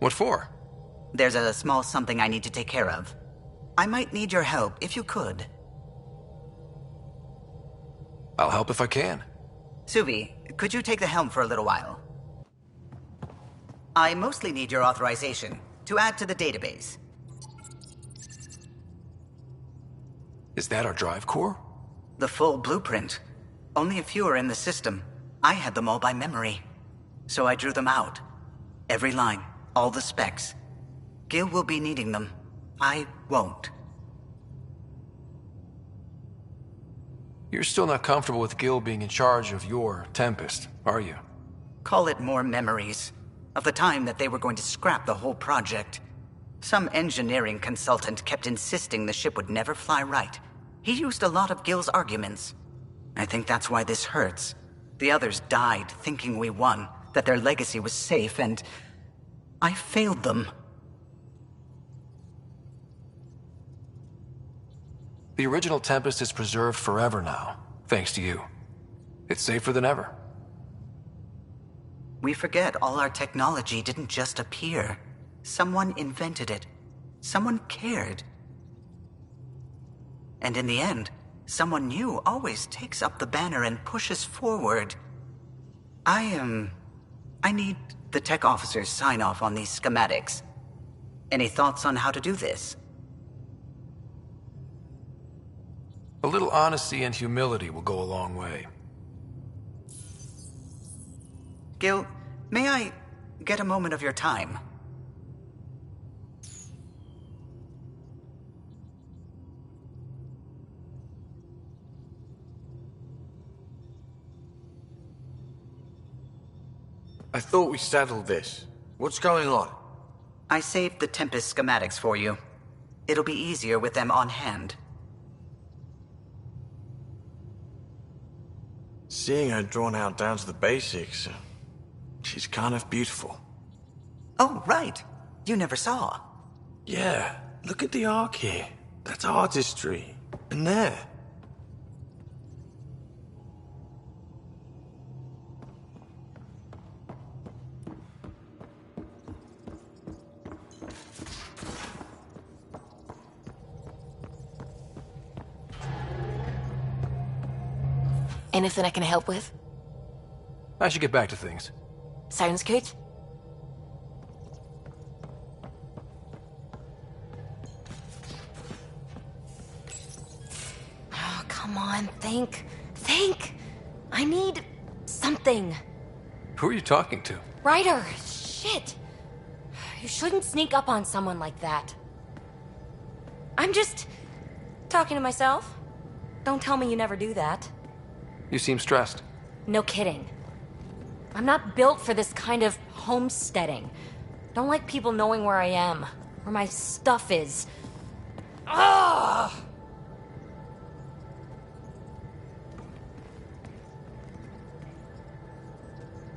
What for? There's a small something I need to take care of. I might need your help if you could. I'll help if I can. Suvi, could you take the helm for a little while? I mostly need your authorization to add to the database. Is that our drive core? The full blueprint. Only a few are in the system. I had them all by memory. So I drew them out. Every line, all the specs. Gil will be needing them. I won't. You're still not comfortable with Gil being in charge of your Tempest, are you? Call it more memories of the time that they were going to scrap the whole project. Some engineering consultant kept insisting the ship would never fly right. He used a lot of Gil's arguments. I think that's why this hurts. The others died thinking we won, that their legacy was safe, and I failed them. The original Tempest is preserved forever now, thanks to you. It's safer than ever. We forget all our technology didn't just appear. Someone invented it. Someone cared. And in the end, someone new always takes up the banner and pushes forward. I need the tech officer's sign-off on these schematics. Any thoughts on how to do this? A little honesty and humility will go a long way. Gil, may I get a moment of your time? I thought we settled this. What's going on? I saved the Tempest schematics for you. It'll be easier with them on hand. Seeing her drawn out down to the basics, she's kind of beautiful. Oh, right. You never saw. Yeah, look at the arc here. That's artistry. And there. Anything I can help with? I should get back to things. Sounds good. Oh, come on, think. Think! I need something. Who are you talking to? Ryder! Shit! You shouldn't sneak up on someone like that. I'm just talking to myself. Don't tell me you never do that. You seem stressed. No kidding. I'm not built for this kind of homesteading. Don't like people knowing where I am, where my stuff is. Ugh!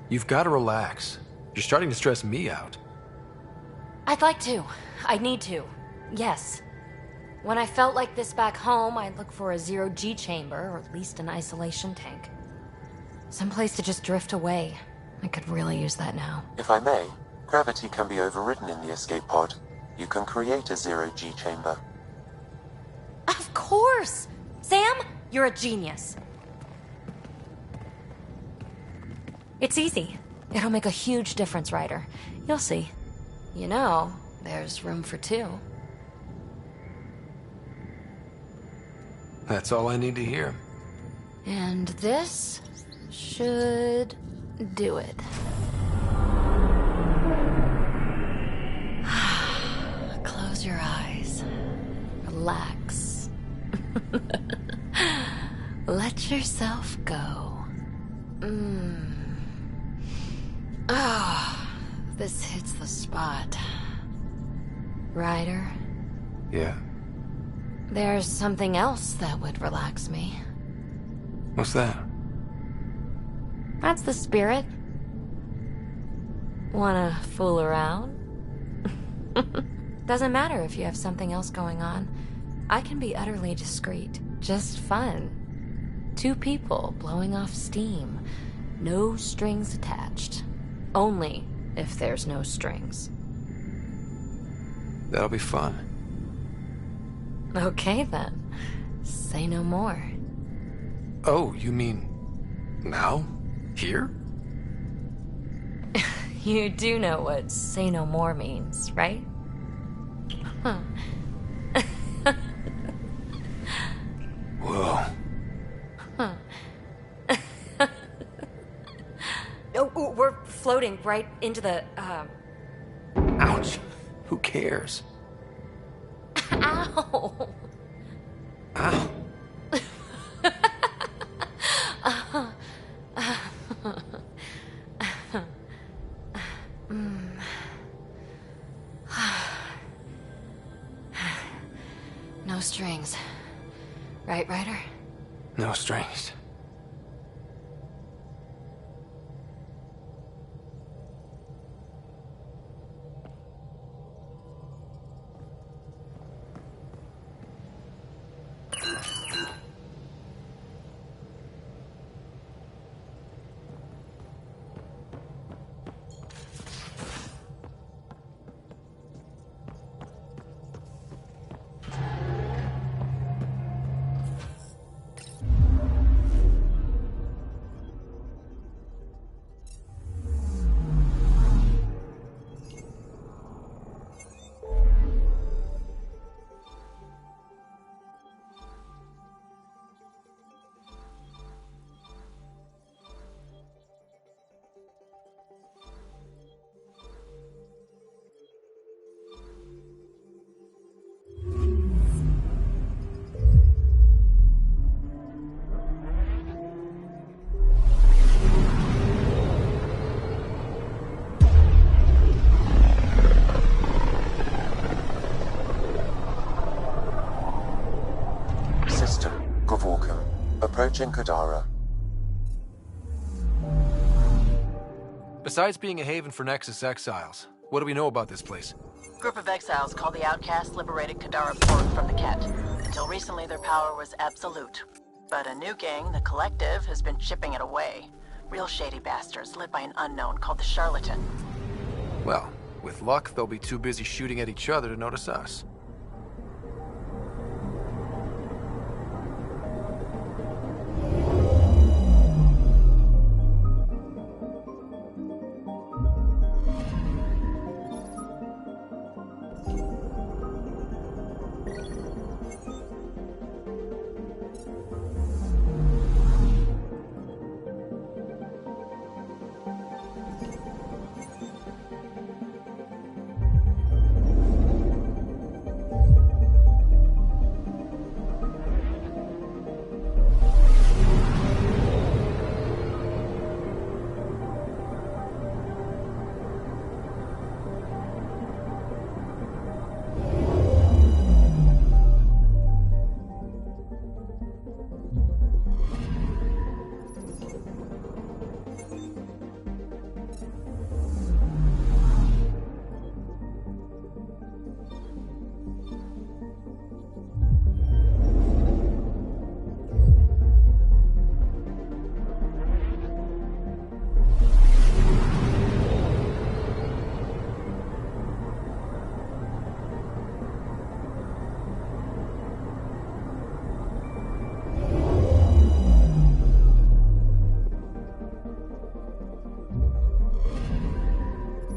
You've got to relax. You're starting to stress me out. I'd like to. I need to. Yes. When I felt like this back home, I'd look for a zero-G chamber, or at least an isolation tank. Someplace to just drift away. I could really use that now. If I may, gravity can be overridden in the escape pod. You can create a zero-G chamber. Of course! Sam, you're a genius. It's easy. It'll make a huge difference, Ryder. You'll see. You know, there's room for two. That's all I need to hear. And this should do it. Close your eyes. Relax. Let yourself go. This hits the spot. Ryder? Yeah? There's something else that would relax me. What's that? That's the spirit. Wanna fool around? Doesn't matter if you have something else going on. I can be utterly discreet. Just fun. Two people blowing off steam. No strings attached. Only if there's no strings. That'll be fun. Okay then. Say no more. Oh, you mean... now? Here? You do know what say no more means, right? Huh. Whoa. Huh. Oh, we're floating right into the, Ouch. Who cares? Ow! Ow. No strings. Right, Ryder? No strings. Approaching Kadara. Besides being a haven for Nexus exiles, what do we know about this place? Group of exiles called the Outcasts liberated Kadara Port from the Ket. Until recently, their power was absolute. But a new gang, the Collective, has been chipping it away. Real shady bastards, led by an unknown called the Charlatan. Well, with luck, they'll be too busy shooting at each other to notice us.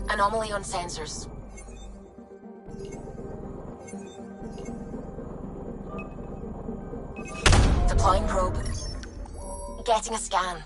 Anomaly on sensors. Deploying probe. Getting a scan.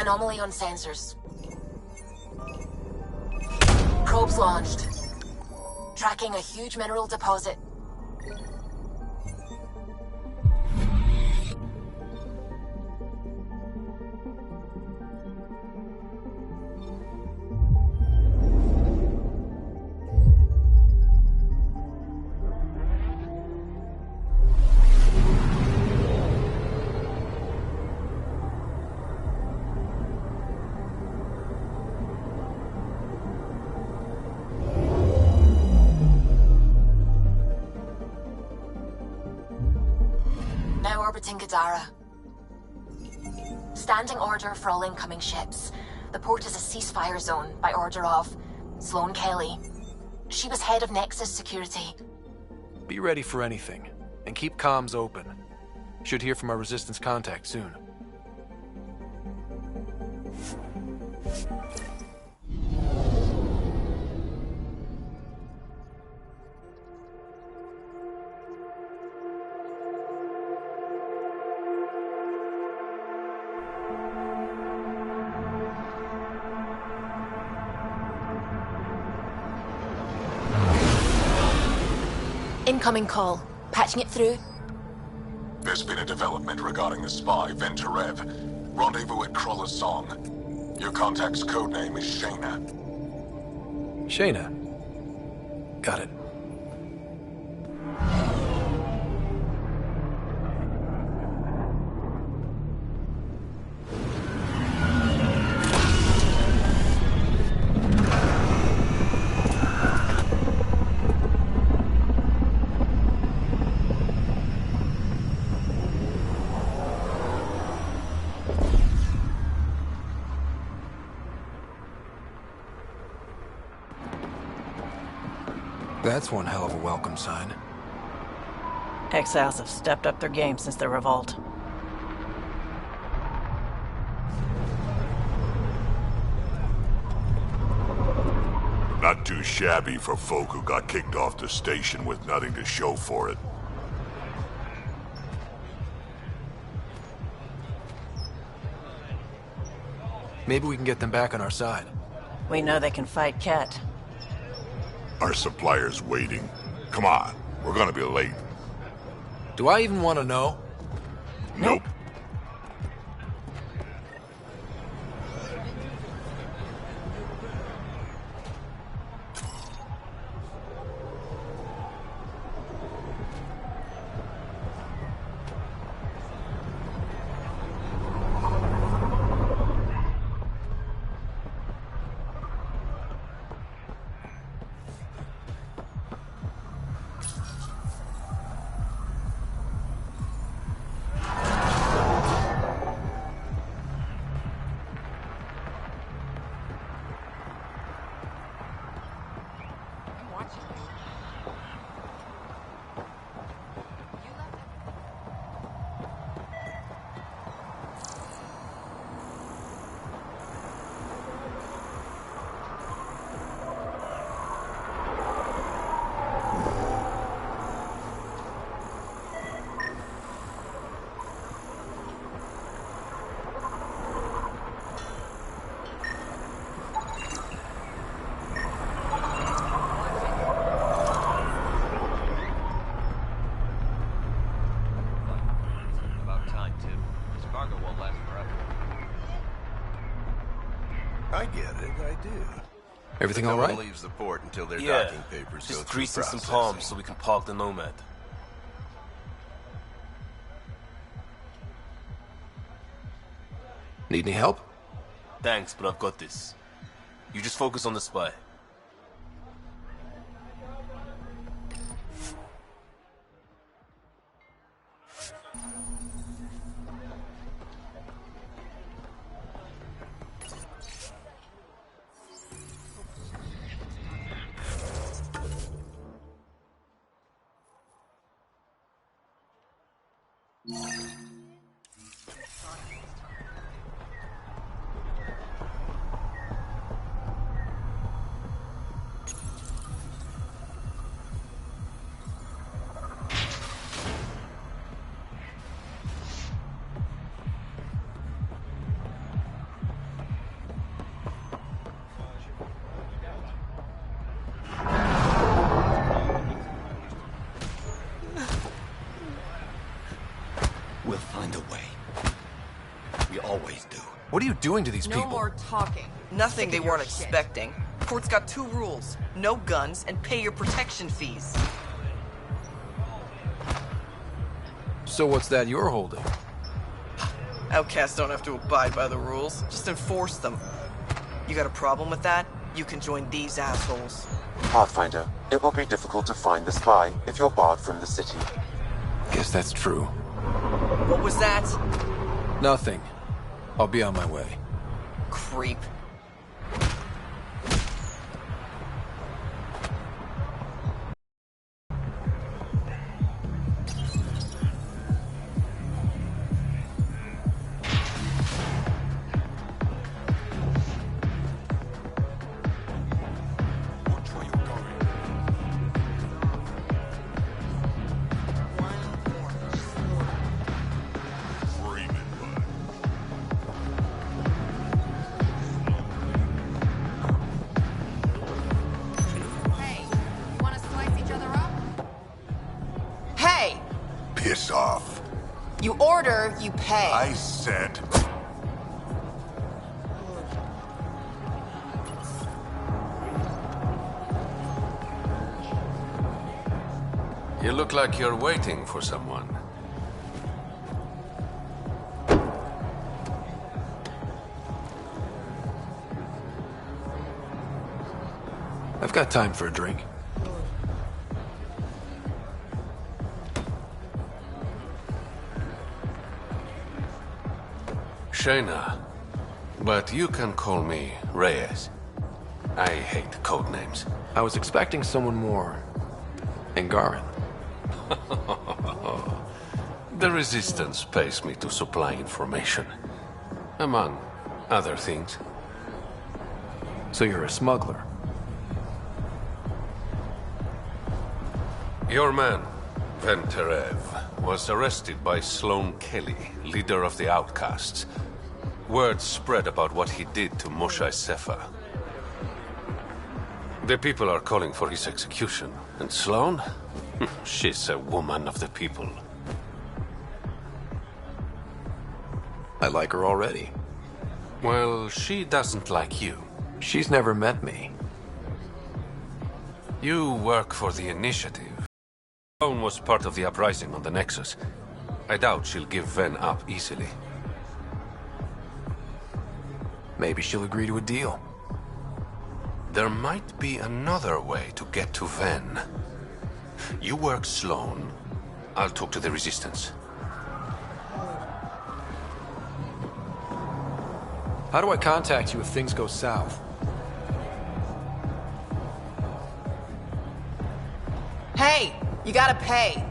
Anomaly on sensors. Probes launched. Tracking a huge mineral deposit. Now orbiting Gadara. Standing order for all incoming ships. The port is a ceasefire zone by order of Sloane Kelly. She was head of Nexus Security. Be ready for anything, and keep comms open. Should hear from our Resistance contact soon. Incoming call. Patching it through. There's been a development regarding the spy, Venturev. Rendezvous at Kroller's Song. Your contact's codename is Shayna. Shayna. Got it. That's one hell of a welcome sign. Exiles have stepped up their game since the revolt. Not too shabby for folk who got kicked off the station with nothing to show for it. Maybe we can get them back on our side. We know they can fight Ket. Our supplier's waiting. Come on, we're gonna be late. Do I even want to know? Nope. I get it, I do. Everything all No right? one leaves the port until their Yeah, docking papers go just through greasing some processing. palms so we can park the Nomad. Need any help? Thanks, but I've got this. You just focus on the spy. We'll find a way. We always do. What are you doing to these people? No more talking. Nothing they weren't expecting. Court's got 2 rules. No guns, and pay your protection fees. So what's that you're holding? Outcasts don't have to abide by the rules. Just enforce them. You got a problem with that? You can join these assholes. Pathfinder, it will be difficult to find the spy if you're barred from the city. Guess that's true. What was that? Nothing. I'll be on my way. Creep. Piss off. You order, you pay. I said... You look like you're waiting for someone. I've got time for a drink. Shayna, but you can call me Reyes. I hate code names. I was expecting someone more Angaran. The Resistance pays me to supply information, among other things. So you're a smuggler? Your man, Venterev, was arrested by Sloane Kelly, leader of the Outcasts. Word spread about what he did to Moshae Sefa. The people are calling for his execution. And Sloane? She's a woman of the people. I like her already. Well, she doesn't like you. She's never met me. You work for the Initiative. Sloane was part of the uprising on the Nexus. I doubt she'll give Ven up easily. Maybe she'll agree to a deal. There might be another way to get to Ven. You work Sloane. I'll talk to the Resistance. How do I contact you if things go south? Hey, you gotta pay.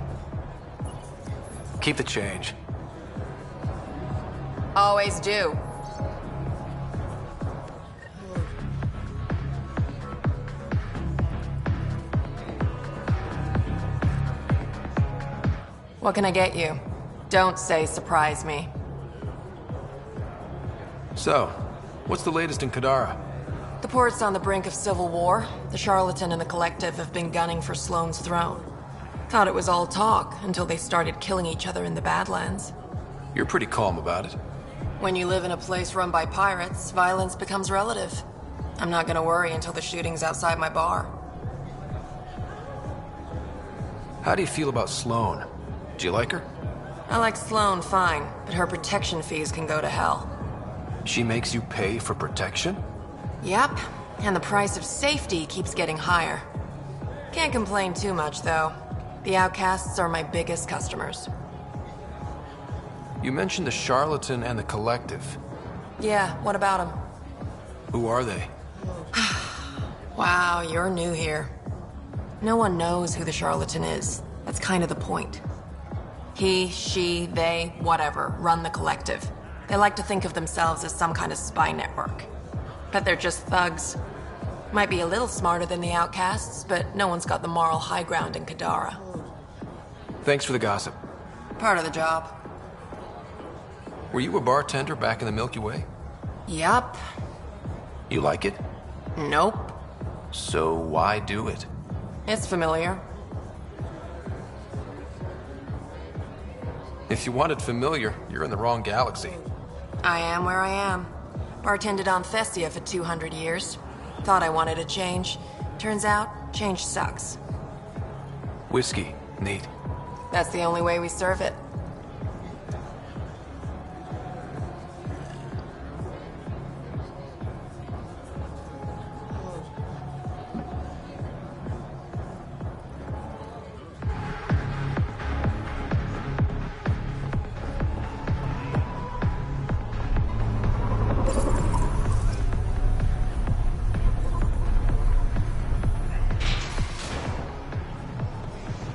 Keep the change. Always do. What can I get you? Don't say surprise me. So, what's the latest in Kadara? The port's on the brink of civil war. The Charlatan and the Collective have been gunning for Sloane's throne. Thought it was all talk until they started killing each other in the Badlands. You're pretty calm about it. When you live in a place run by pirates, violence becomes relative. I'm not gonna worry until the shooting's outside my bar. How do you feel about Sloane? Do you like her? I like Sloane fine, but her protection fees can go to hell. She makes you pay for protection? Yep, and the price of safety keeps getting higher. Can't complain too much, though. The Outcasts are my biggest customers. You mentioned the Charlatan and the Collective. Yeah, what about them? Who are they? Wow, you're new here. No one knows who the Charlatan is. That's kind of the point. He, she, they, whatever, run the Collective. They like to think of themselves as some kind of spy network. But they're just thugs. Might be a little smarter than the Outcasts, but no one's got the moral high ground in Kadara. Thanks for the gossip. Part of the job. Were you a bartender back in the Milky Way? Yup. You like it? Nope. So why do it? If you wanted familiar, you're in the wrong galaxy. I am where I am. Bartended on Thessia for 200 years. Thought I wanted a change. Turns out, change sucks. Whiskey. Neat. That's the only way we serve it.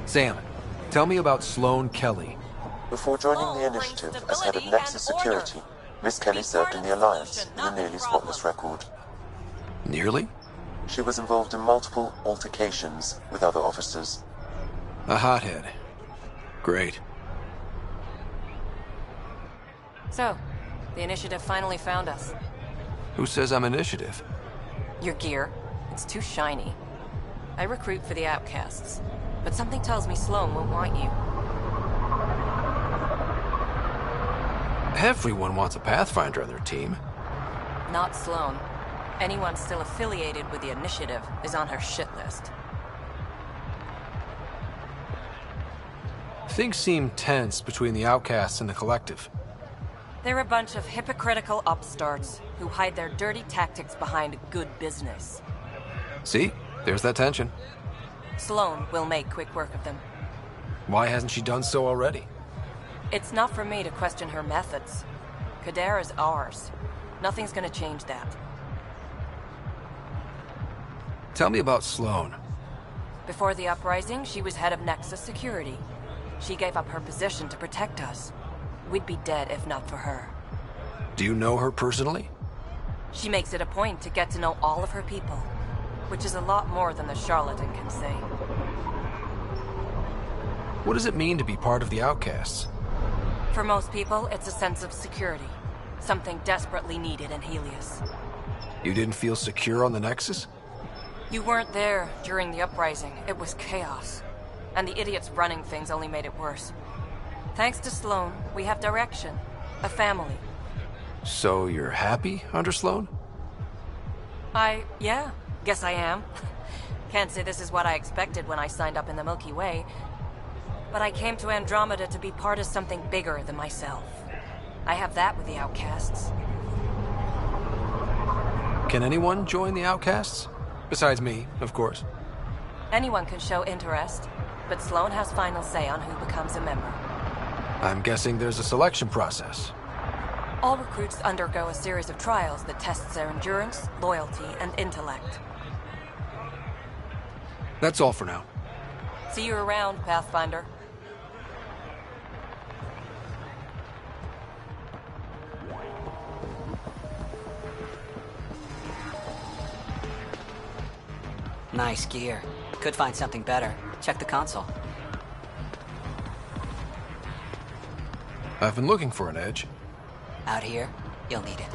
Sam, tell me about Sloane Kelly. Before joining the initiative as head of Nexus Security, Miss Kelly served in the Alliance with a nearly spotless record. Nearly? She was involved in multiple altercations with other officers. A hothead. Great. So, the initiative finally found us. Who says I'm initiative? Your gear. It's too shiny. I recruit for the outcasts, but something tells me Sloane won't want you. Everyone wants a Pathfinder on their team. Not Sloane. Anyone still affiliated with the initiative is on her shit list. Things seem tense between the outcasts and the collective. They're a bunch of hypocritical upstarts who hide their dirty tactics behind good business. See? There's that tension. Sloane will make quick work of them. Why hasn't she done so already? It's not for me to question her methods. Kadera's ours. Nothing's gonna change that. Tell me about Sloane. Before the uprising, she was head of Nexus Security. She gave up her position to protect us. We'd be dead if not for her. Do you know her personally? She makes it a point to get to know all of her people, which is a lot more than the charlatan can say. What does it mean to be part of the outcasts? For most people, it's a sense of security. Something desperately needed in Helios. You didn't feel secure on the Nexus? You weren't there during the uprising. It was chaos. And the idiots running things only made it worse. Thanks to Sloane, we have direction. A family. So you're happy under Sloane? Yeah, guess I am. Can't say this is what I expected when I signed up in the Milky Way. But I came to Andromeda to be part of something bigger than myself. I have that with the outcasts. Can anyone join the outcasts? Besides me, of course. Anyone can show interest, but Sloane has final say on who becomes a member. I'm guessing there's a selection process. All recruits undergo a series of trials that tests their endurance, loyalty, and intellect. That's all for now. See you around, Pathfinder. Nice gear. Could find something better. Check the console. I've been looking for an edge. Out here, you'll need it.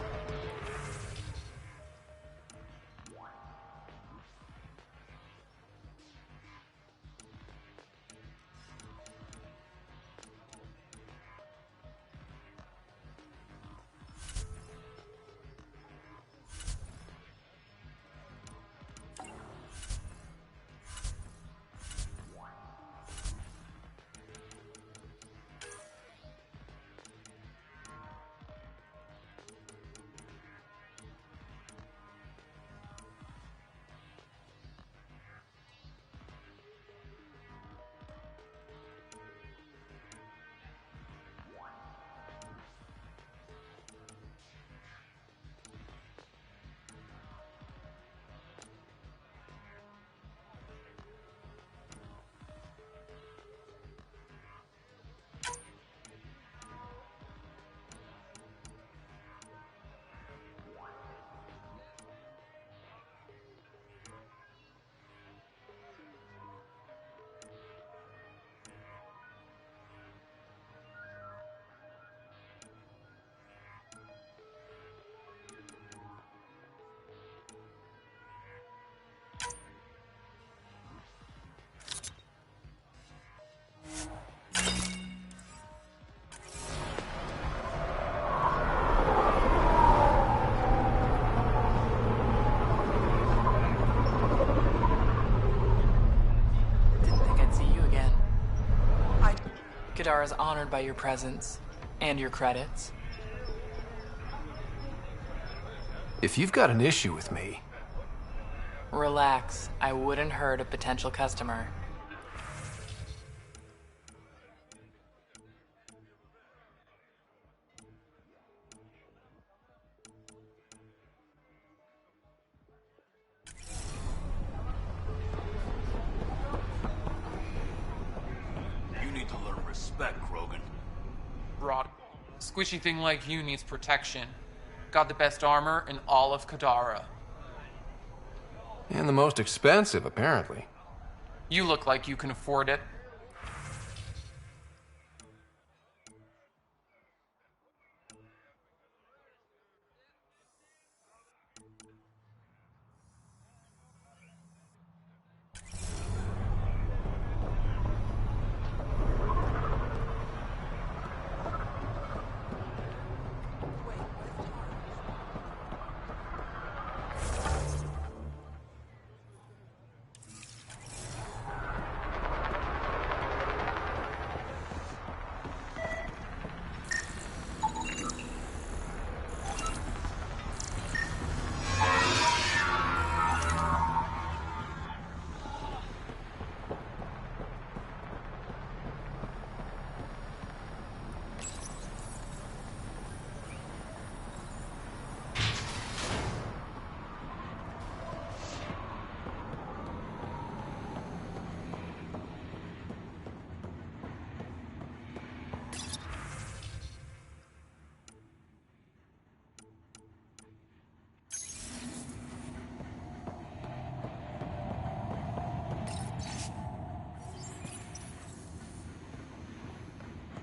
Kadar is honored by your presence and your credits. If you've got an issue with me... Relax. I wouldn't hurt a potential customer. You need to learn respect, Krogan. Rod. Squishy thing like you needs protection. Got the best armor in all of Kadara. And the most expensive, apparently. You look like you can afford it.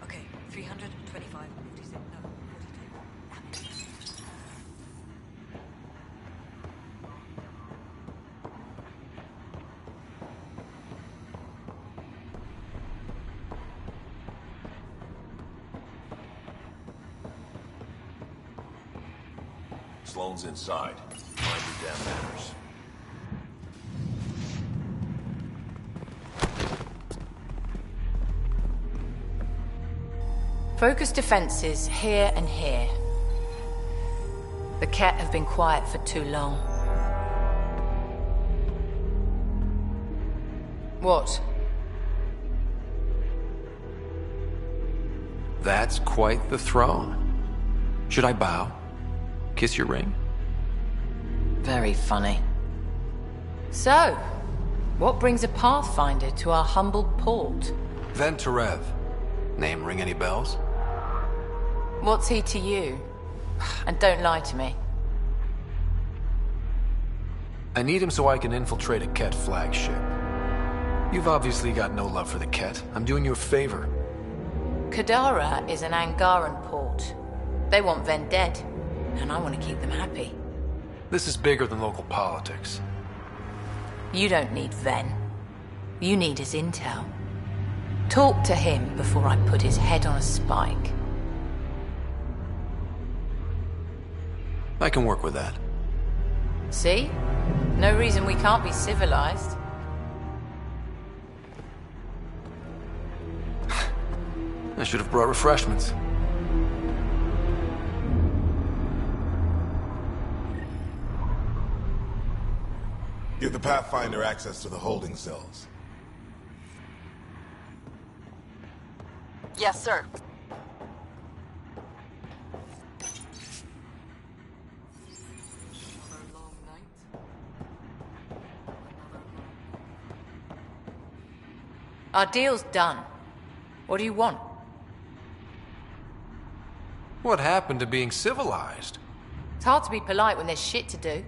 Okay, 325, 56, no, 42. Sloane's inside. Mind your damn manners. Focus defenses here and here. The Ket have been quiet for too long. What? That's quite the throne. Should I bow? Kiss your ring? Very funny. So, what brings a Pathfinder to our humbled port? Venterev. Name ring any bells? What's he to you? And don't lie to me. I need him so I can infiltrate a Ket flagship. You've obviously got no love for the Ket. I'm doing you a favor. Kadara is an Angaran port. They want Ven dead, and I want to keep them happy. This is bigger than local politics. You don't need Ven. You need his intel. Talk to him before I put his head on a spike. I can work with that. See? No reason we can't be civilized. I should have brought refreshments. Give the Pathfinder access to the holding cells. Yes, sir. Our deal's done. What do you want? What happened to being civilized? It's hard to be polite when there's shit to do.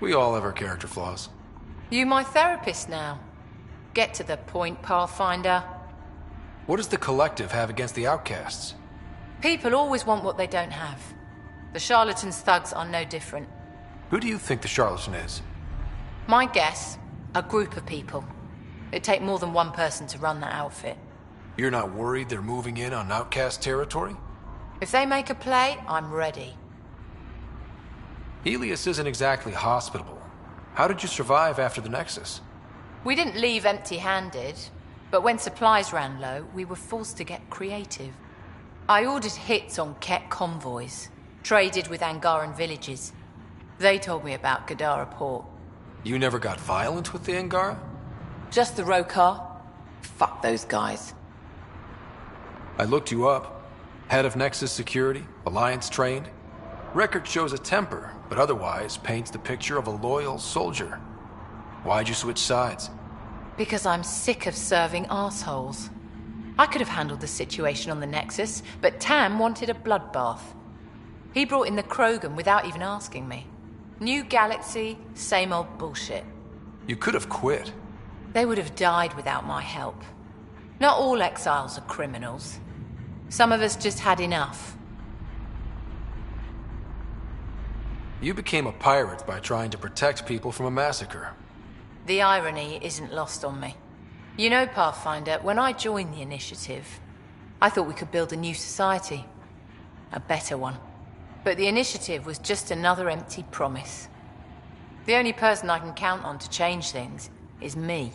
We all have our character flaws. You my therapist now. Get to the point, Pathfinder. What does the Collective have against the outcasts? People always want what they don't have. The charlatans' thugs are no different. Who do you think the charlatan is? My guess, a group of people. It'd take more than one person to run that outfit. You're not worried they're moving in on outcast territory? If they make a play, I'm ready. Helios isn't exactly hospitable. How did you survive after the Nexus? We didn't leave empty-handed, But when supplies ran low, we were forced to get creative. I ordered hits on Ket convoys, traded with Angaran villages. They told me about Kadara port. You never got violent with the Angara? Just the Rokar. Fuck those guys. I looked you up. Head of Nexus Security, Alliance trained. Record shows a temper, but otherwise paints the picture of a loyal soldier. Why'd you switch sides? Because I'm sick of serving assholes. I could have handled the situation on the Nexus, but Tam wanted a bloodbath. He brought in the Krogan without even asking me. New galaxy, same old bullshit. You could have quit. They would have died without my help. Not all exiles are criminals. Some of us just had enough. You became a pirate by trying to protect people from a massacre. The irony isn't lost on me. You know, Pathfinder, when I joined the Initiative, I thought we could build a new society. A better one. But the Initiative was just another empty promise. The only person I can count on to change things is me.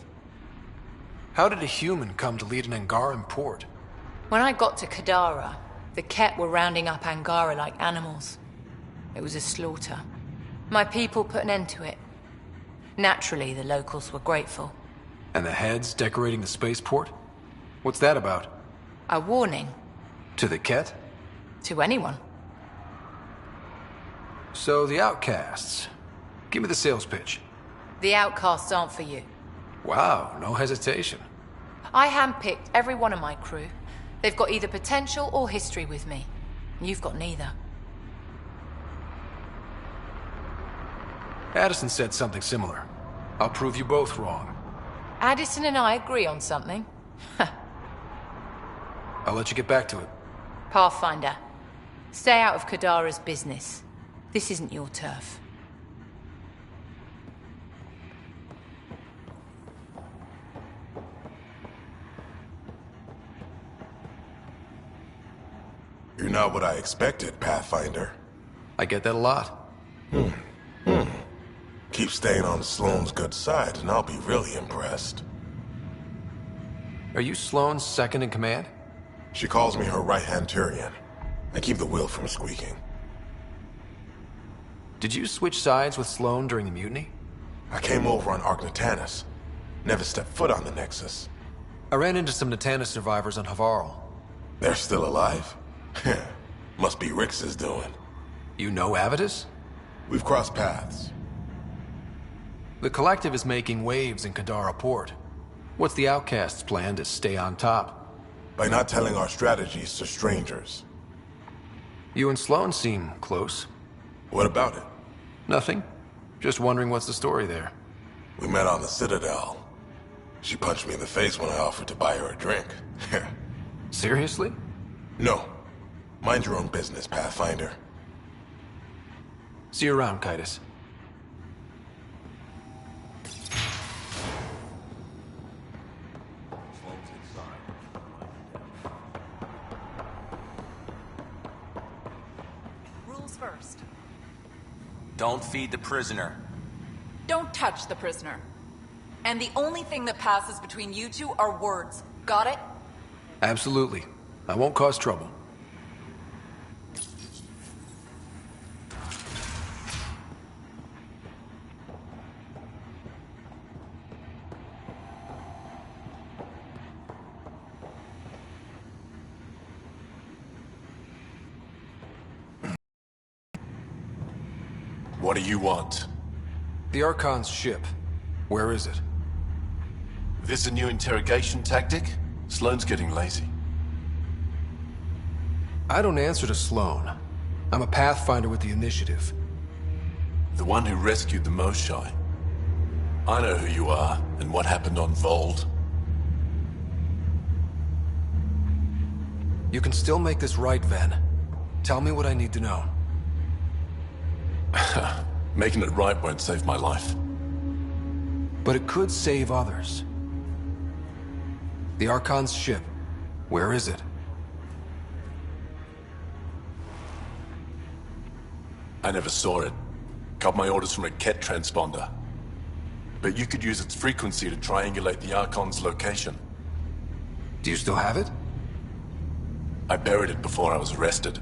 How did a human come to lead an Angaran port? When I got to Kadara, the Ket were rounding up Angara like animals. It was a slaughter. My people put an end to it. Naturally, the locals were grateful. And the heads decorating the spaceport? What's that about? A warning. To the Ket? To anyone. So the outcasts. Give me the sales pitch. The outcasts aren't for you. Wow, no hesitation. I handpicked every one of my crew. They've got either potential or history with me. You've got neither. Addison said something similar. I'll prove you both wrong. Addison and I agree on something. I'll let you get back to it. Pathfinder, stay out of Kadara's business. This isn't your turf. You're not what I expected, Pathfinder. I get that a lot. Keep staying on Sloane's good side, and I'll be really impressed. Are you Sloane's second in command? She calls me her right-hand Turian. I keep the wheel from squeaking. Did you switch sides with Sloane during the mutiny? I came over on Arcnatanus. Never stepped foot on the Nexus. I ran into some Natanus survivors on Havarl. They're still alive? Must be Rix's doing. You know Avitus? We've crossed paths. The Collective is making waves in Kadara Port. What's the Outcast's plan to stay on top? By not telling our strategies to strangers. You and Sloane seem close. What about it? Nothing. Just wondering what's the story there. We met on the Citadel. She punched me in the face when I offered to buy her a drink. Seriously? No. Mind your own business, Pathfinder. See you around, Kitus. Rules first. Don't feed the prisoner. Don't touch the prisoner. And the only thing that passes between you two are words. Got it? Absolutely. I won't cause trouble. What do you want? The Archon's ship. Where is it? This a new interrogation tactic? Sloane's getting lazy. I don't answer to Sloane. I'm a Pathfinder with the Initiative. The one who rescued the Moshai. I know who you are, and what happened on Vold. You can still make this right, Ven. Tell me what I need to know. Making it right won't save my life. But it could save others. The Archon's ship. Where is it? I never saw it. Got my orders from a Ket transponder. But you could use its frequency to triangulate the Archon's location. Do you still have it? I buried it before I was arrested.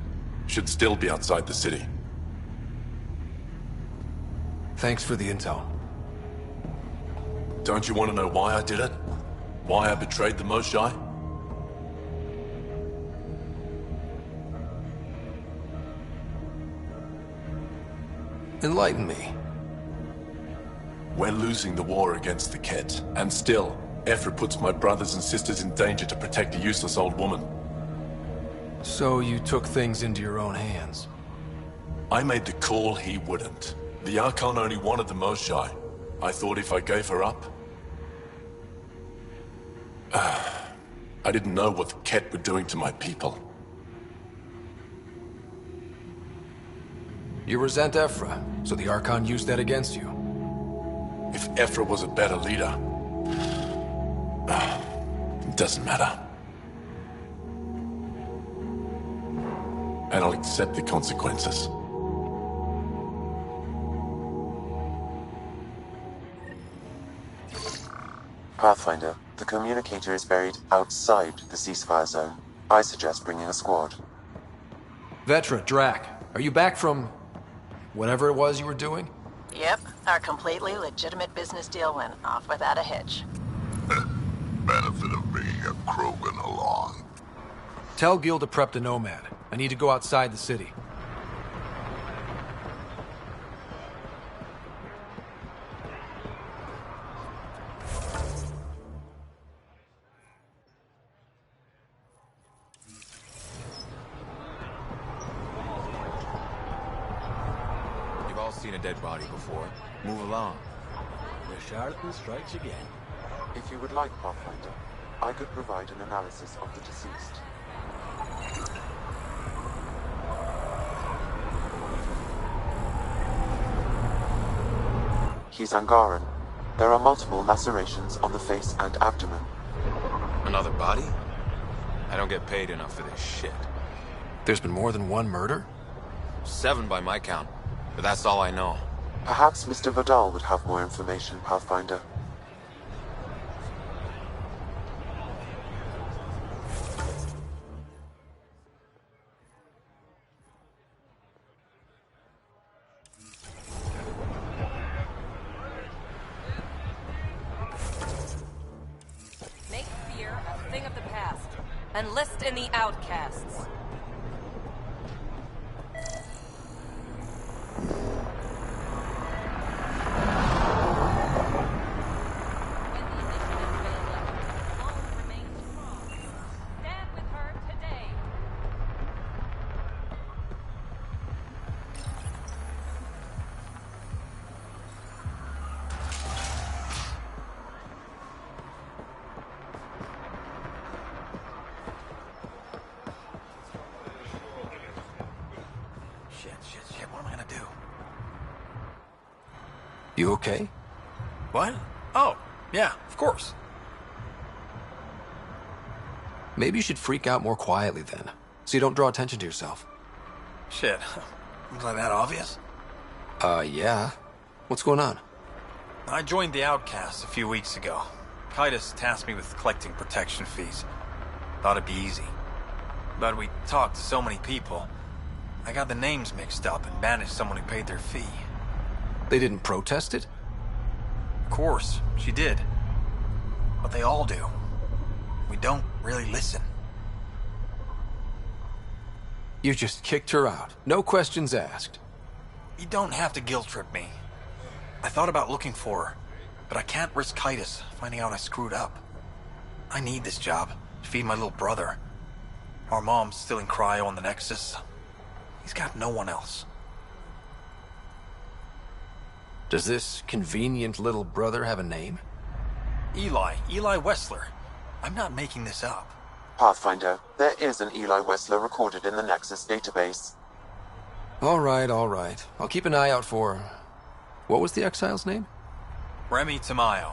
Should still be outside the city. Thanks for the intel. Don't you want to know why I did it? Why I betrayed the Moshae? Enlighten me. We're losing the war against the Ket, and still, Ephra puts my brothers and sisters in danger to protect a useless old woman. So you took things into your own hands? I made the call he wouldn't. The Archon only wanted the Moshae. I thought if I gave her up... I didn't know what the Ket were doing to my people. You resent Ephra, so the Archon used that against you. If Ephra was a better leader... it doesn't matter. And I'll accept the consequences. Pathfinder, the communicator is buried outside the ceasefire zone. I suggest bringing a squad. Vetra, Drac, are you back from... whatever it was you were doing? Yep, our completely legitimate business deal went off without a hitch. Benefit of being a Krogan along. Tell Gil to prep the Nomad. I need to go outside the city. You've all seen a dead body before. Move along. The charlatan strikes again. If you would like, Pathfinder, I could provide an analysis of the deceased. He's Angaran. There are multiple lacerations on the face and abdomen. Another body? I don't get paid enough for this shit. There's been more than one murder? 7 by my count, but that's all I know. Perhaps Mr. Vidal would have more information, Pathfinder. Make fear a thing of the past. Enlist in the outcasts. Shit, what am I gonna do? You okay? What? Oh, yeah, of course. Maybe you should freak out more quietly then, so you don't draw attention to yourself. Shit, was I that obvious? Yeah. What's going on? I joined the Outcasts a few weeks ago. Dkz tasked me with collecting protection fees. Thought it'd be easy. But we talked to so many people, I got the names mixed up and banished someone who paid their fee. They didn't protest it? Of course, she did. But they all do. We don't really listen. You just kicked her out. No questions asked. You don't have to guilt trip me. I thought about looking for her, but I can't risk Dkz finding out I screwed up. I need this job to feed my little brother. Our mom's still in cryo on the Nexus. He's got no one else. Does this convenient little brother have a name? Eli Wessler. I'm not making this up. Pathfinder, there is an Eli Wessler recorded in the Nexus database. All right. I'll keep an eye out for... What was the exile's name? Remy Tamayo.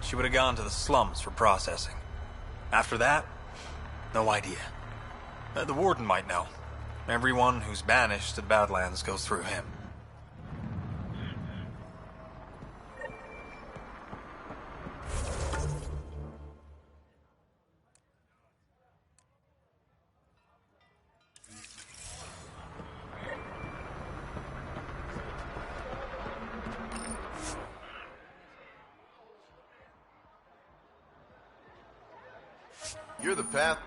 She would have gone to the slums for processing. After that, no idea. The warden might know. Everyone who's banished to the Badlands goes through him. You're the path.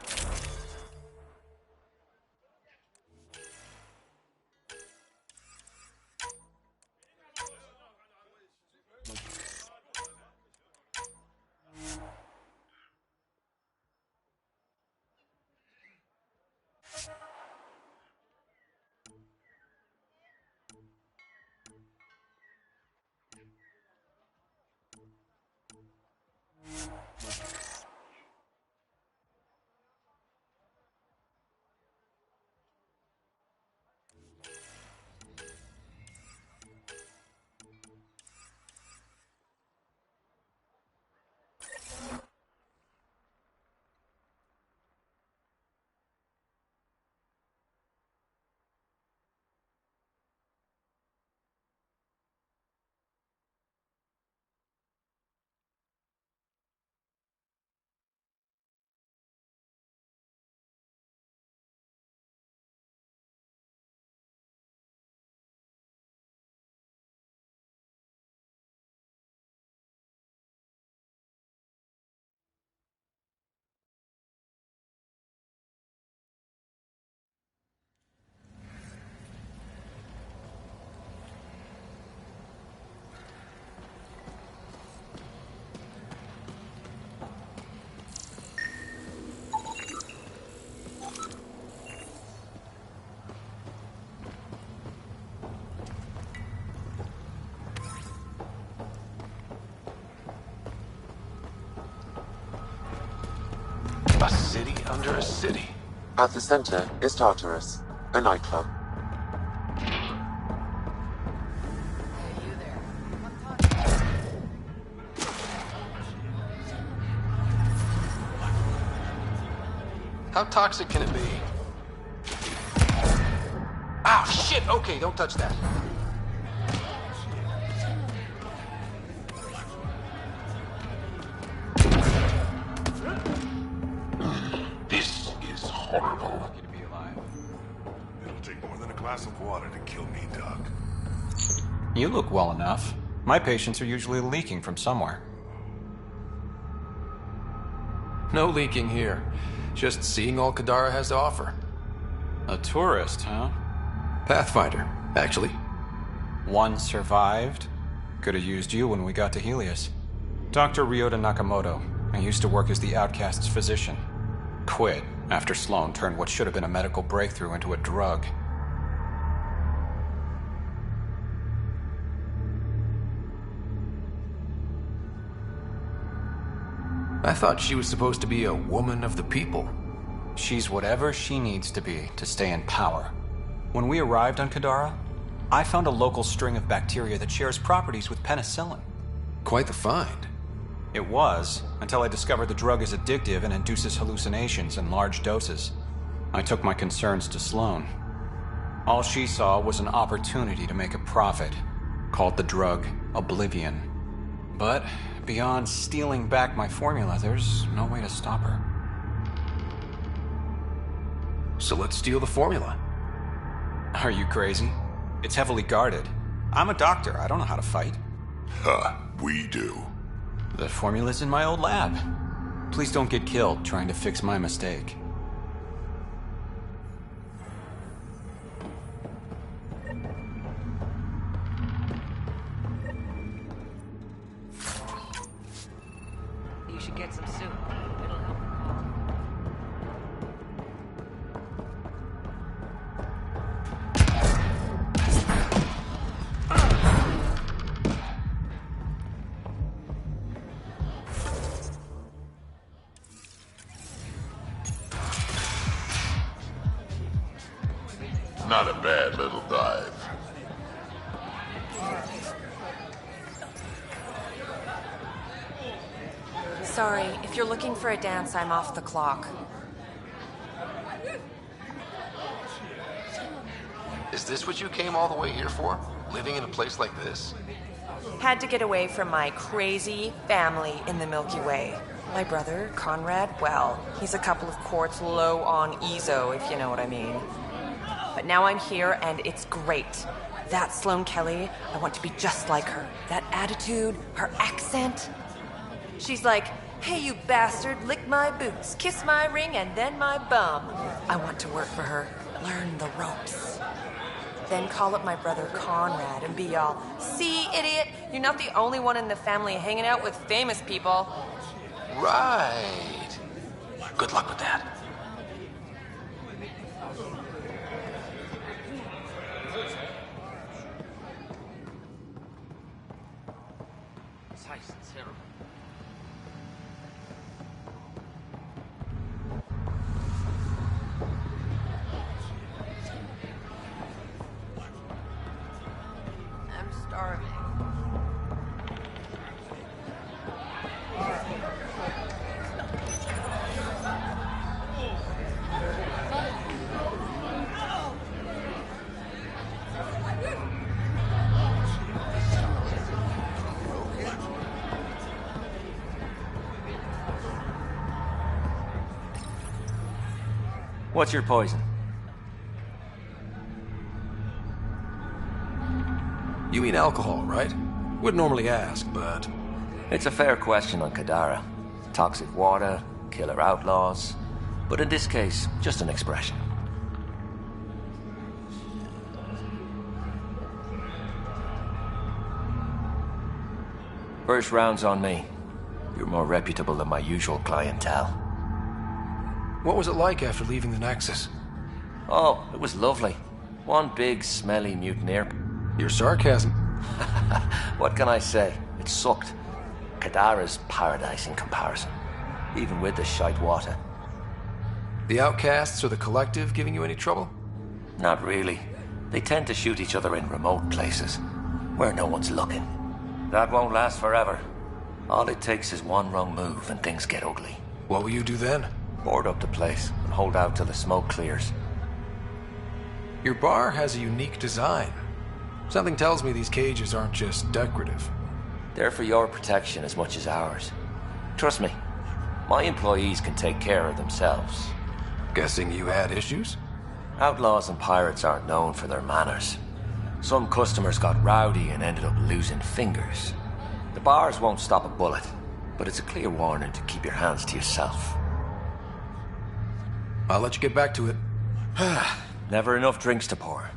A city under a city. At the center is Tartarus, a nightclub. How toxic can it be? Ah, shit! Okay, don't touch that. This is horrible. Lucky to be alive. It'll take more than a glass of water to kill me, Doc. You look well enough. My patients are usually leaking from somewhere. No leaking here. Just seeing all Kadara has to offer. A tourist, huh? Pathfinder, actually. One survived. Could have used you when we got to Helios. Dr. Ryota Nakamoto. I used to work as the Outcast's physician. Quit after Sloan turned what should have been a medical breakthrough into a drug. I thought she was supposed to be a woman of the people. She's whatever she needs to be to stay in power. When we arrived on Kadara, I found a local string of bacteria that shares properties with penicillin. Quite the find. It was, until I discovered the drug is addictive and induces hallucinations in large doses. I took my concerns to Sloan. All she saw was an opportunity to make a profit, called the drug Oblivion. But beyond stealing back my formula, there's no way to stop her. So let's steal the formula. Are you crazy? It's heavily guarded. I'm a doctor. I don't know how to fight. Huh, we do. The formula's in my old lab. Please don't get killed trying to fix my mistake. You should get some soup. It'll help. Not a bad little dive. Sorry, if you're looking for a dance, I'm off the clock. Is this what you came all the way here for? Living in a place like this? Had to get away from my crazy family in the Milky Way. My brother, Conrad, well, he's a couple of quarts low on Ezo, if you know what I mean. But now I'm here, and it's great. That Sloan Kelly, I want to be just like her. That attitude, her accent. She's like Hey, you bastard, lick my boots, kiss my ring, and then my bum. I want to work for her, learn the ropes. Then call up my brother Conrad and be all, see, idiot, you're not the only one in the family hanging out with famous people. Right. Good luck with that. I'm starving. What's your poison? You mean alcohol, right? Would normally ask, but... It's a fair question on Kadara. Toxic water, killer outlaws. But in this case, just an expression. First round's on me. You're more reputable than my usual clientele. What was it like after leaving the Nexus? Oh, it was lovely. One big, smelly mutineer. Your sarcasm. What can I say? It sucked. Kadara's paradise in comparison. Even with the shite water. The outcasts or the collective giving you any trouble? Not really. They tend to shoot each other in remote places, where no one's looking. That won't last forever. All it takes is one wrong move and things get ugly. What will you do then? Board up the place and hold out till the smoke clears. Your bar has a unique design. Something tells me these cages aren't just decorative. They're for your protection as much as ours. Trust me, my employees can take care of themselves. Guessing you had issues? Outlaws and pirates aren't known for their manners. Some customers got rowdy and ended up losing fingers. The bars won't stop a bullet, but it's a clear warning to keep your hands to yourself. I'll let you get back to it. Never enough drinks to pour.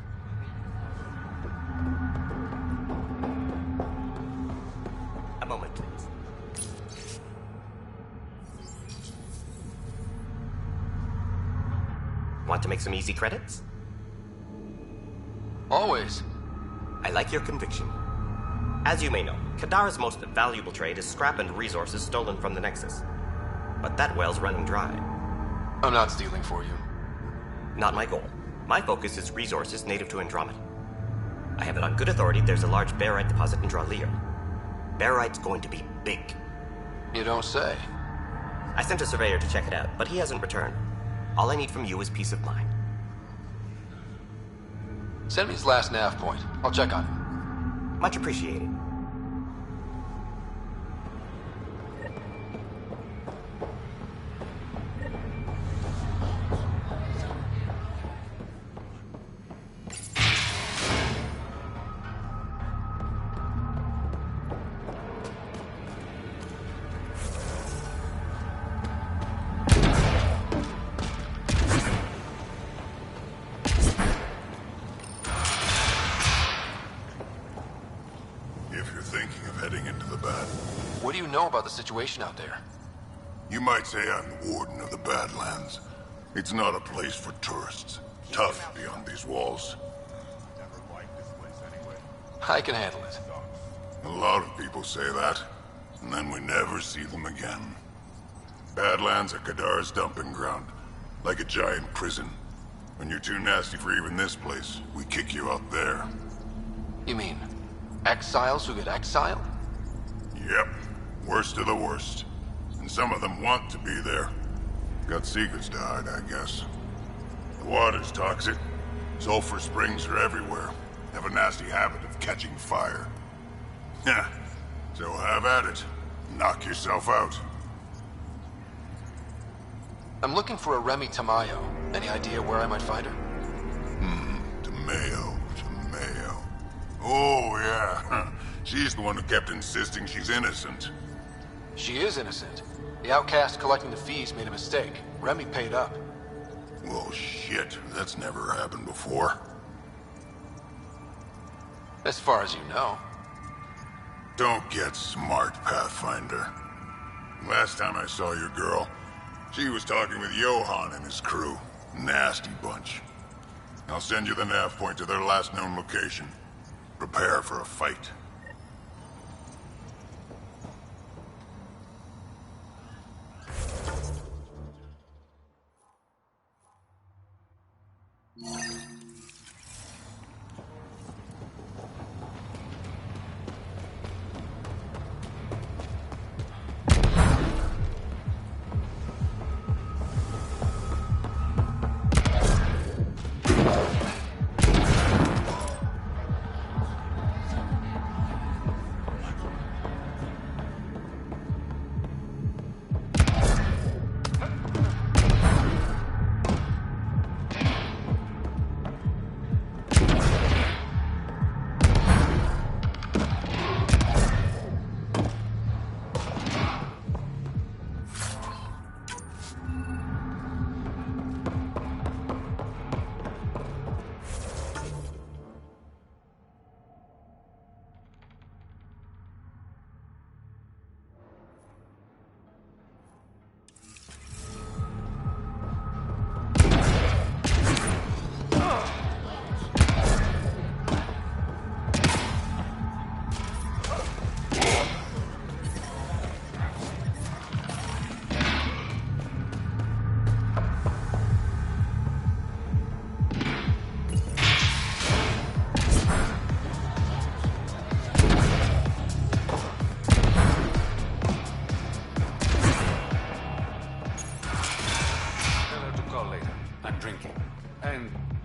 A moment, please. Want to make some easy credits? Always. I like your conviction. As you may know, Kadara's most valuable trade is scrap and resources stolen from the Nexus. But that well's running dry. I'm not stealing for you. Not my goal. My focus is resources native to Andromeda. I have it on good authority there's a large barite deposit in Dralier. Barite's going to be big. You don't say. I sent a surveyor to check it out, but he hasn't returned. All I need from you is peace of mind. Send me his last nav point. I'll check on him. Much appreciated. What do you know about the situation out there? You might say I'm the warden of the Badlands. It's not a place for tourists. Tough beyond these walls. I can handle it. A lot of people say that, and then we never see them again. Badlands are Kadara's dumping ground, like a giant prison. When you're too nasty for even this place, we kick you out there. You mean exiles who get exiled? Yep. Worst of the worst. And some of them want to be there. Got secrets to hide, I guess. The water's toxic. Sulfur springs are everywhere. Have a nasty habit of catching fire. Yeah. So have at it. Knock yourself out. I'm looking for a Remy Tamayo. Any idea where I might find her? Tamayo. Oh, yeah. She's the one who kept insisting she's innocent. She is innocent. The outcast collecting the fees made a mistake. Remy paid up. Well, shit. That's never happened before. As far as you know. Don't get smart, Pathfinder. Last time I saw your girl, she was talking with Johann and his crew. Nasty bunch. I'll send you the nav point to their last known location. Prepare for a fight.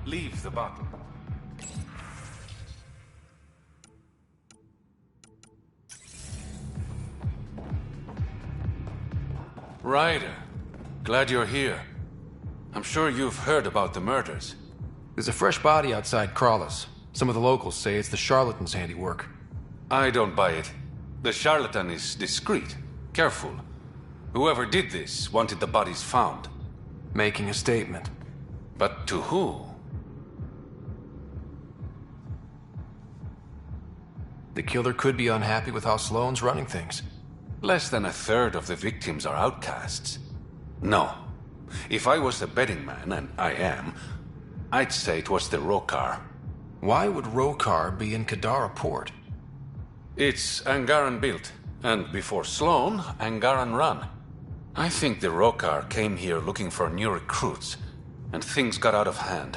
Leave the bottle. Ryder, glad you're here. I'm sure you've heard about the murders. There's a fresh body outside Crawlers. Some of the locals say it's the charlatan's handiwork. I don't buy it. The charlatan is discreet, careful. Whoever did this wanted the bodies found. Making a statement. But to who? The killer could be unhappy with how Sloane's running things. Less than a third of the victims are outcasts. No. If I was the betting man, and I am, I'd say it was the Rokar. Why would Rokar be in Kadara port? It's Angaran built, and before Sloane, Angaran run. I think the Rokar came here looking for new recruits, and things got out of hand.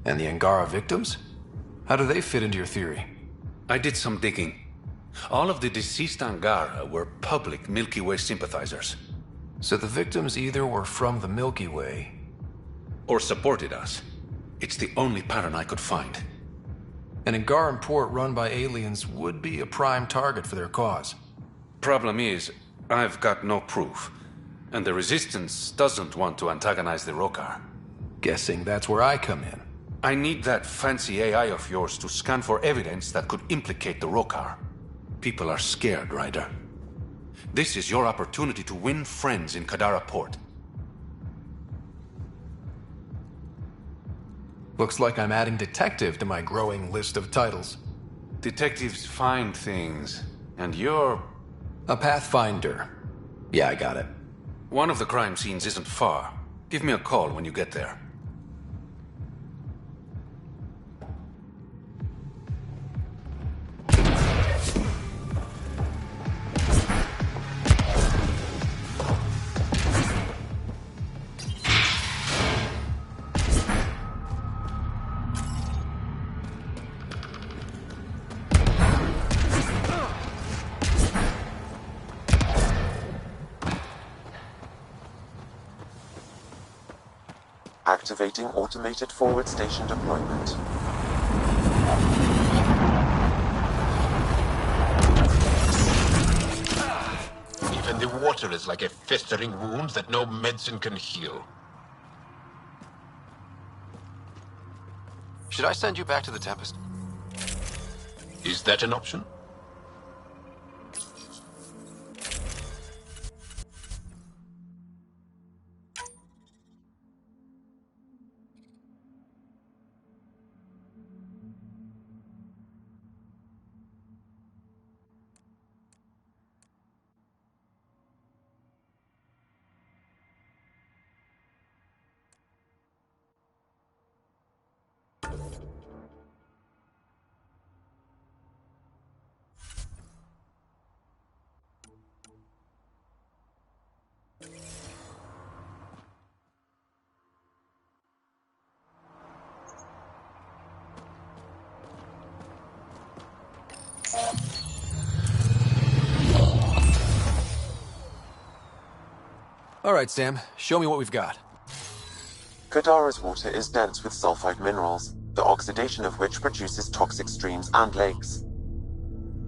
And the Angara victims? How do they fit into your theory? I did some digging. All of the deceased Angara were public Milky Way sympathizers. So the victims either were from the Milky Way... or supported us. It's the only pattern I could find. An Angaran port run by aliens would be a prime target for their cause. Problem is, I've got no proof. And the Resistance doesn't want to antagonize the Rokar. Guessing that's where I come in. I need that fancy AI of yours to scan for evidence that could implicate the Rokar. People are scared, Ryder. This is your opportunity to win friends in Kadara Port. Looks like I'm adding detective to my growing list of titles. Detectives find things, and you're... a pathfinder. Yeah, I got it. One of the crime scenes isn't far. Give me a call when you get there. Activating automated forward station deployment. Even the water is like a festering wound that no medicine can heal. Should I send you back to the Tempest? Is that an option? All right, Sam. Show me what we've got. Kadara's water is dense with sulfide minerals, the oxidation of which produces toxic streams and lakes.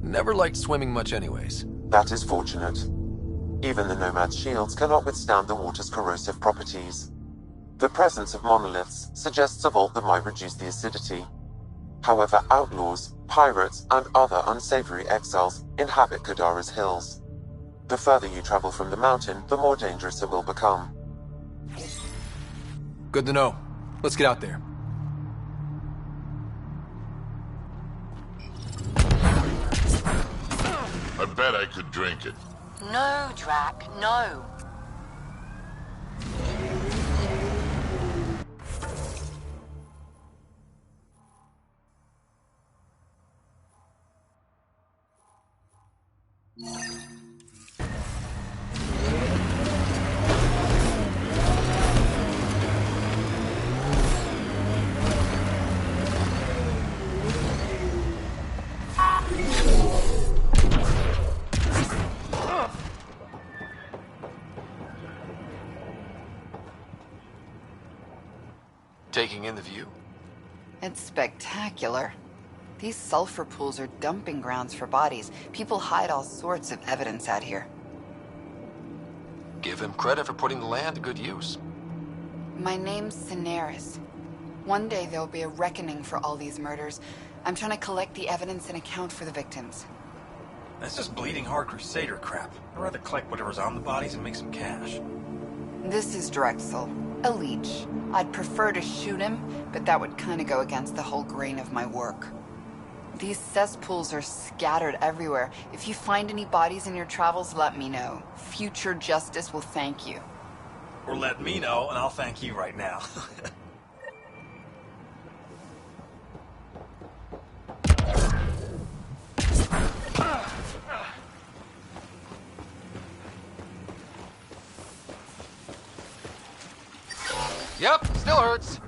Never liked swimming much anyways. That is fortunate. Even the Nomad's shields cannot withstand the water's corrosive properties. The presence of monoliths suggests a vault that might reduce the acidity. However, outlaws, pirates, and other unsavory exiles inhabit Kadara's hills. The further you travel from the mountain, the more dangerous it will become. Good to know. Let's get out there. I bet I could drink it. No, Drac, no. Taking in the view. It's spectacular. These sulfur pools are dumping grounds for bodies. People hide all sorts of evidence out here. Give him credit for putting the land to good use. My name's Cineris. One day there'll be a reckoning for all these murders. I'm trying to collect the evidence and account for the victims. That's just bleeding heart crusader crap. I'd rather collect whatever's on the bodies and make some cash. This is Drexel, a leech. I'd prefer to shoot him, but that would kind of go against the whole grain of my work. These cesspools are scattered everywhere. If you find any bodies in your travels, let me know. Future justice will thank you. Or let me know, and I'll thank you right now. Yep, still hurts.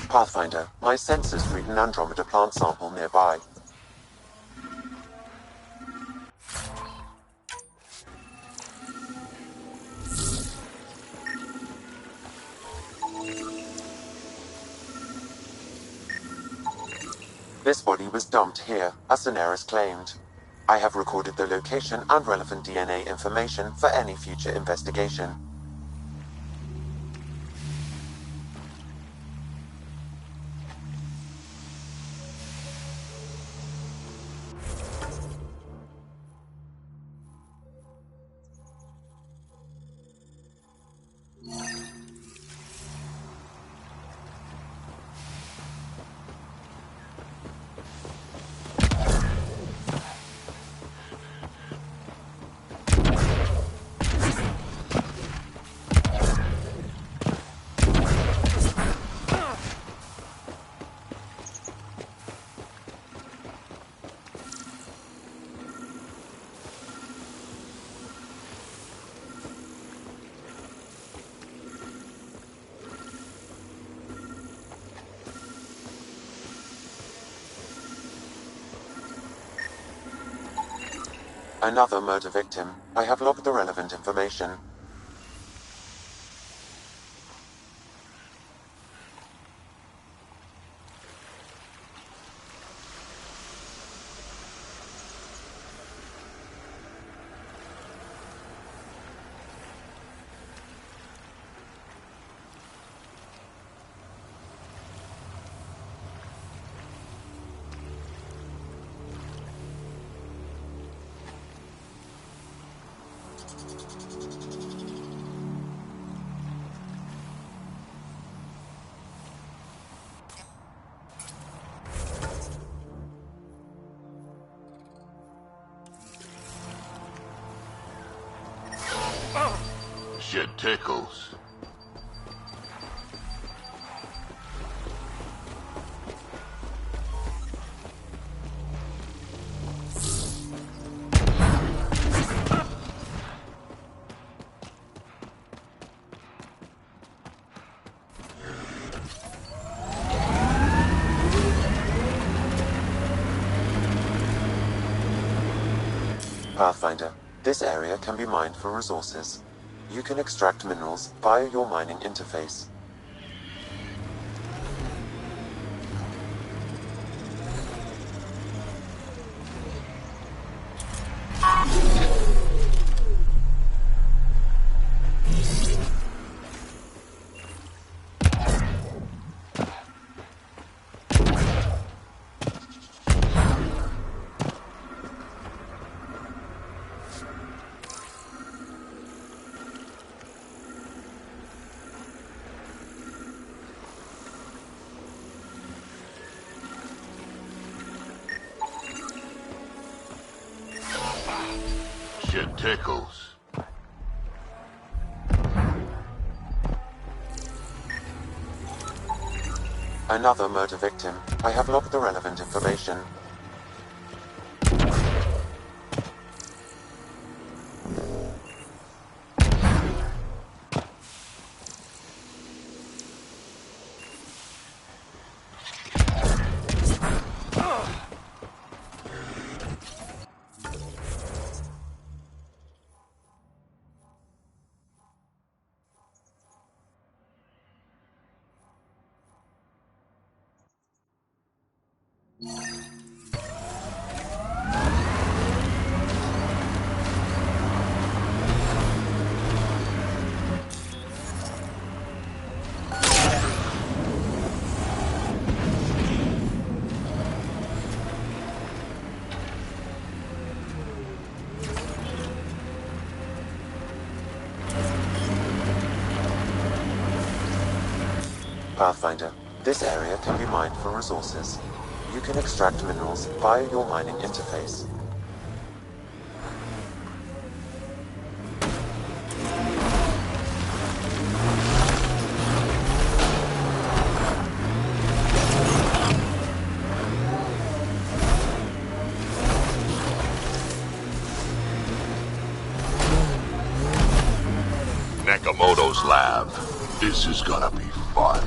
Pathfinder, my sensors read an Andromeda plant sample nearby. This body was dumped here, as Cineris claimed. I have recorded the location and relevant DNA information for any future investigation. Another murder victim. I have logged the relevant information. Shit tickles. Pathfinder, this area can be mined for resources. You can extract minerals via your mining interface. Shit tickles. Another murder victim. I have logged the relevant information. Pathfinder, this area can be mined for resources. You can extract minerals via your mining interface. Nakamoto's lab. This is gonna be fun.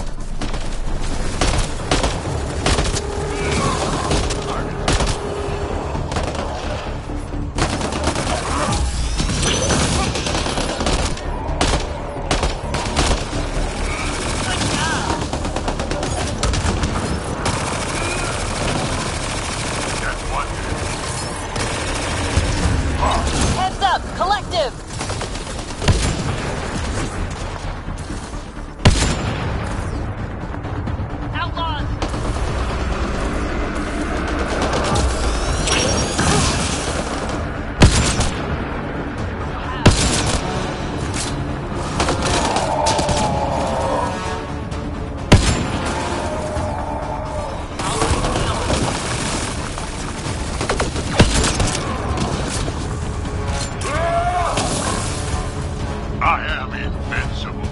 Heads up, collective! Outlaws! I am invincible.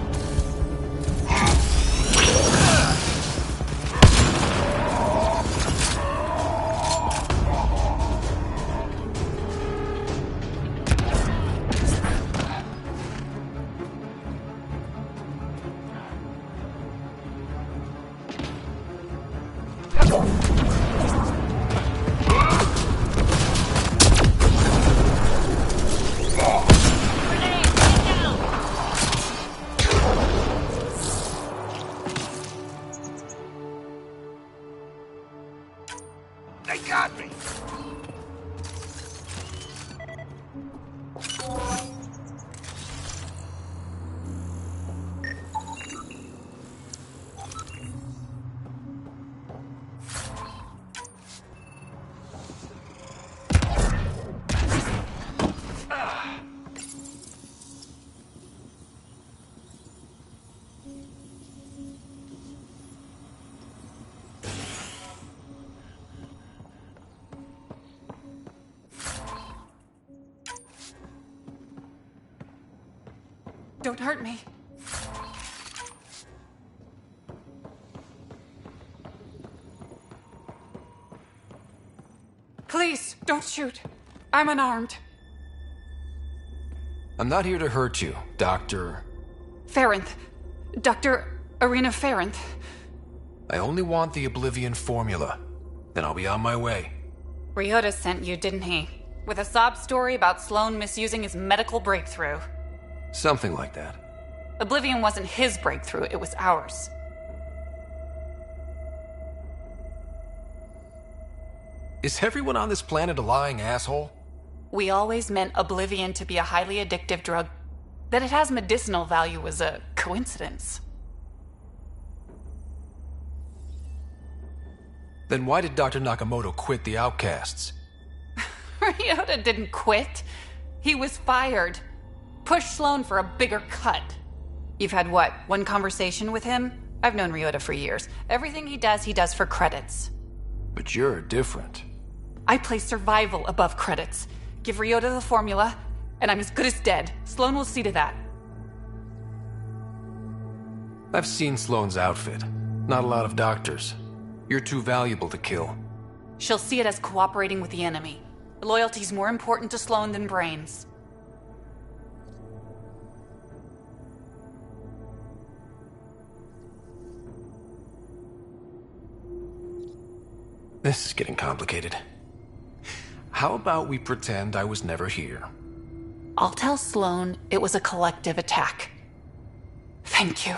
They got me! Don't hurt me. Please, don't shoot. I'm unarmed. I'm not here to hurt you, Dr. Ferenth. Dr. Arena Ferenth. I only want the Oblivion formula. Then I'll be on my way. Ryota sent you, didn't he? with a sob story about Sloan misusing his medical breakthrough. Something like that. Oblivion wasn't his breakthrough, it was ours. Is everyone on this planet a lying asshole? We always meant Oblivion to be a highly addictive drug. That it has medicinal value was a coincidence. Then why did Dr. Nakamoto quit the Outcasts? Ryota didn't quit. He was fired. Pushed Sloan for a bigger cut. You've had what, one conversation with him? I've known Ryota for years. Everything he does for credits. But you're different. I place survival above credits. Give Ryota the formula, and I'm as good as dead. Sloan will see to that. I've seen Sloane's outfit. Not a lot of doctors. You're too valuable to kill. She'll see it as cooperating with the enemy. Loyalty's more important to Sloan than brains. This is getting complicated. How about we pretend I was never here? I'll tell Sloan it was a collective attack. Thank you.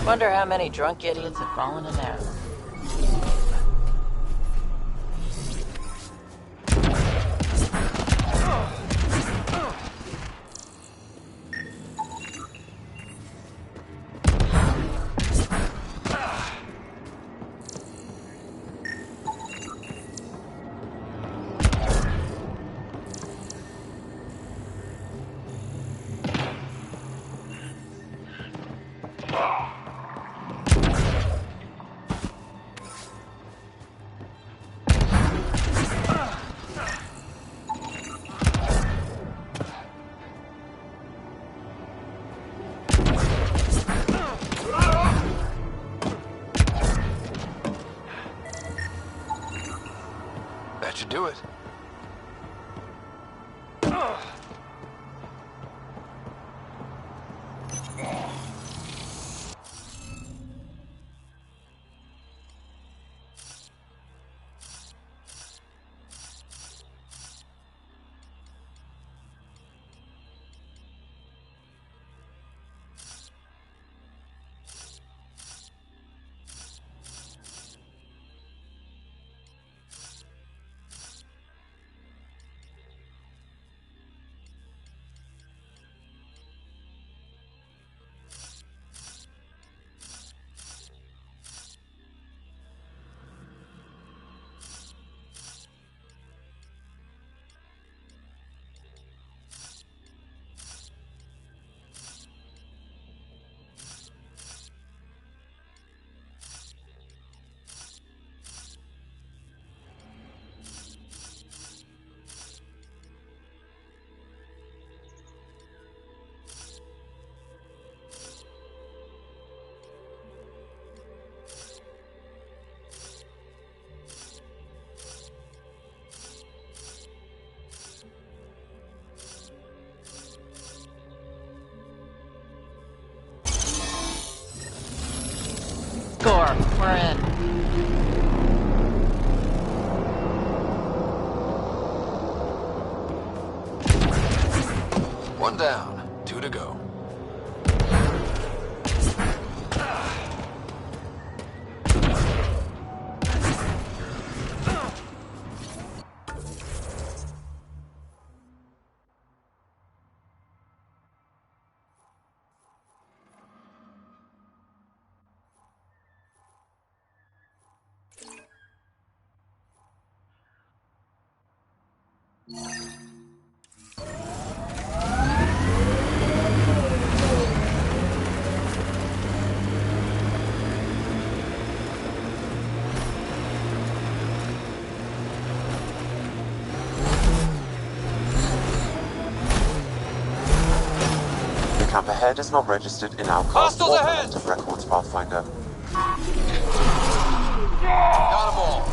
Wonder how many drunk idiots have fallen in there. That should do it. Score. We're in. One down, 2 to go. camp ahead is not registered in Outcast or Collective Records, Pathfinder. Got 'em all.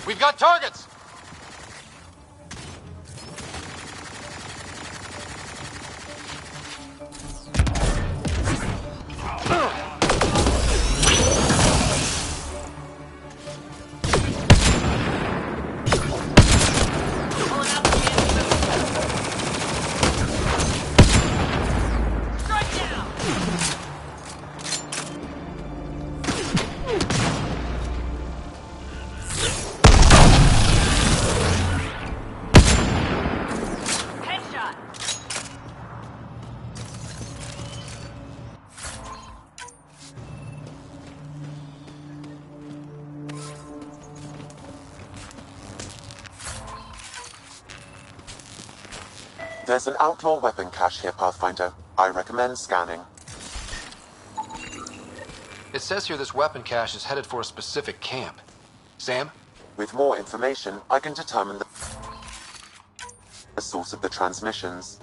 We've got targets! There's an outlaw weapon cache here, Pathfinder. I recommend scanning. It says here this weapon cache is headed for a specific camp. Sam? With more information, I can determine the source of the transmissions.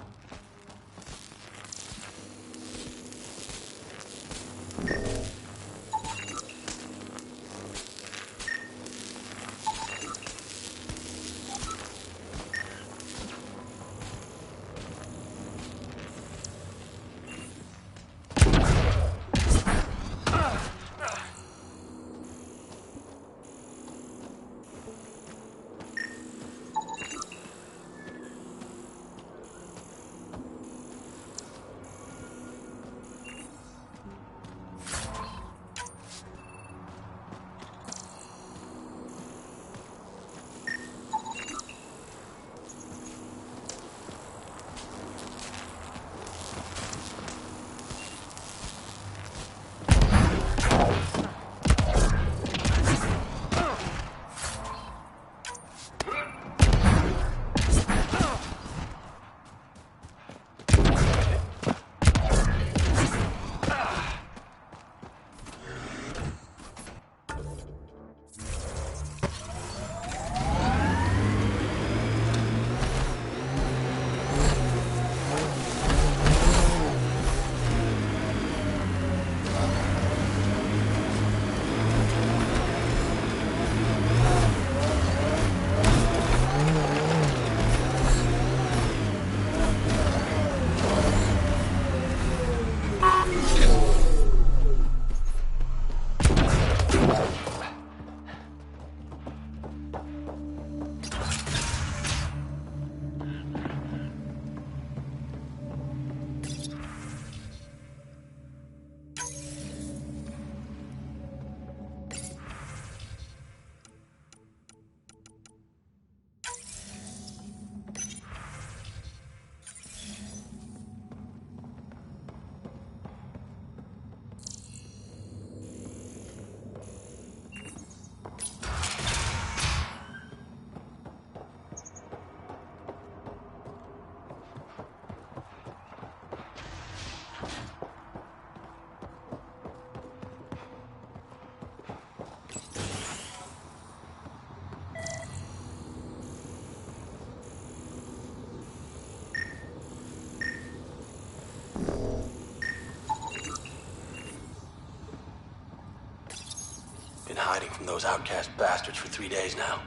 Been hiding from those outcast bastards for 3 days now.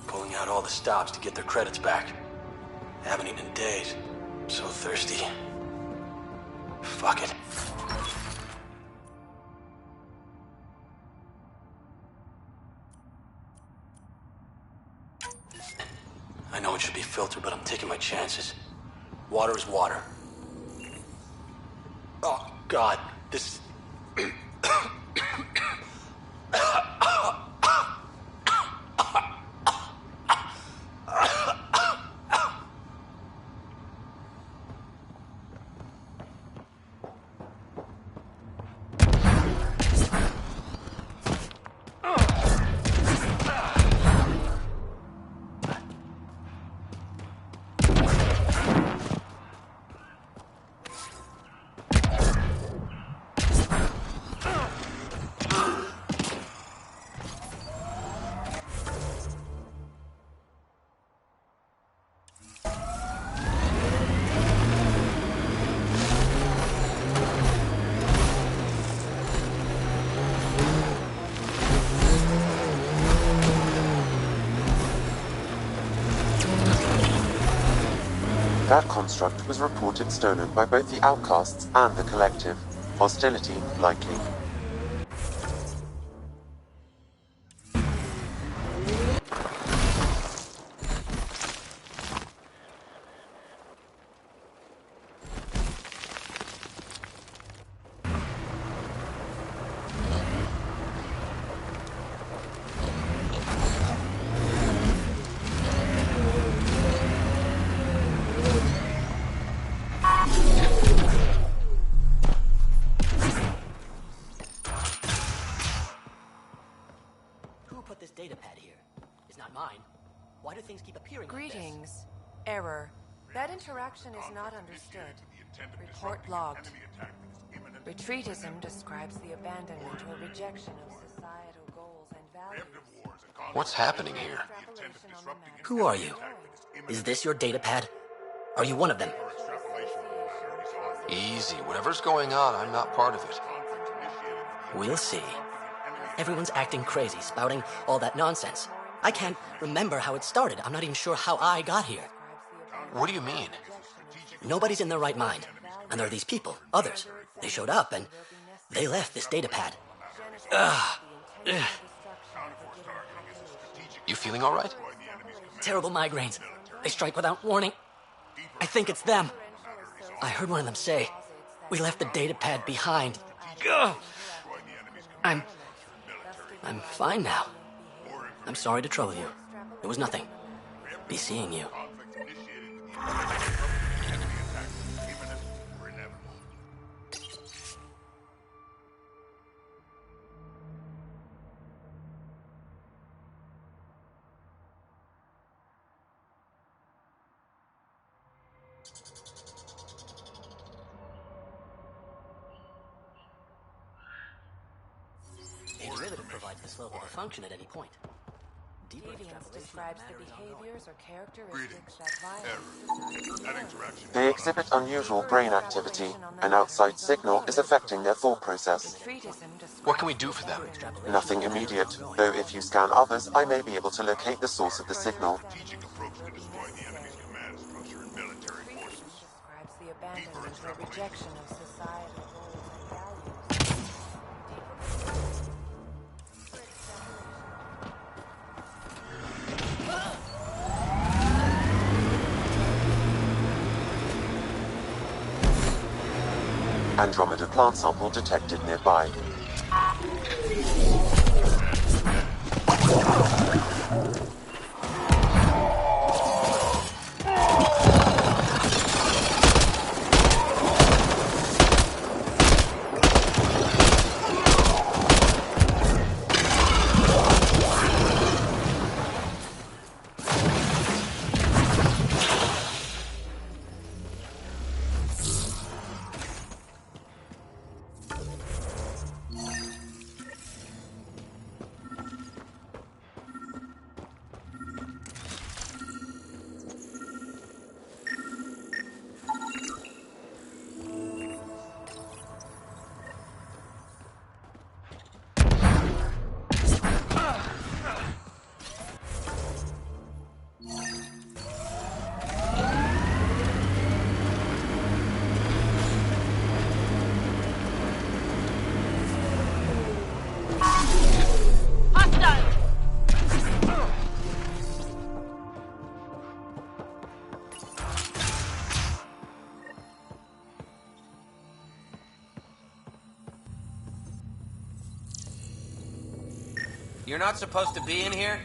Pulling out all the stops to get their credits back. Haven't eaten in days. So thirsty. Fuck it. I know it should be filtered, but I'm taking my chances. Water is water. Oh, God. This... That construct was reported stolen by both the Outcasts and the Collective. Hostility likely. Greetings. Error. That interaction is not understood. Report logged. Retreatism describes the abandonment or rejection of societal goals and values. What's happening here? Who are you? Is this your datapad? Are you one of them? Easy. Whatever's going on, I'm not part of it. We'll see. Everyone's acting crazy, spouting all that nonsense. I can't remember how it started. I'm not even sure how I got here. What do you mean? Nobody's in their right mind. And there are these people, others. They showed up and they left this datapad. Ugh. You feeling all right? Terrible migraines. They strike without warning. I think it's them. I heard one of them say, "We left the datapad behind." Ugh. I'm fine now. I'm sorry to trouble you. It was nothing. Be seeing you. A derivative provides the slope of a function at any point. Deviance describes the behaviors or characteristics that violate. They exhibit unusual brain activity. An outside signal is affecting their thought process. What can we do for them? Nothing immediate, though if you scan others, I may be able to locate the source of the signal. Describes the abandonment or rejection of societal goals and values. Andromeda plant sample detected nearby. You're not supposed to be in here?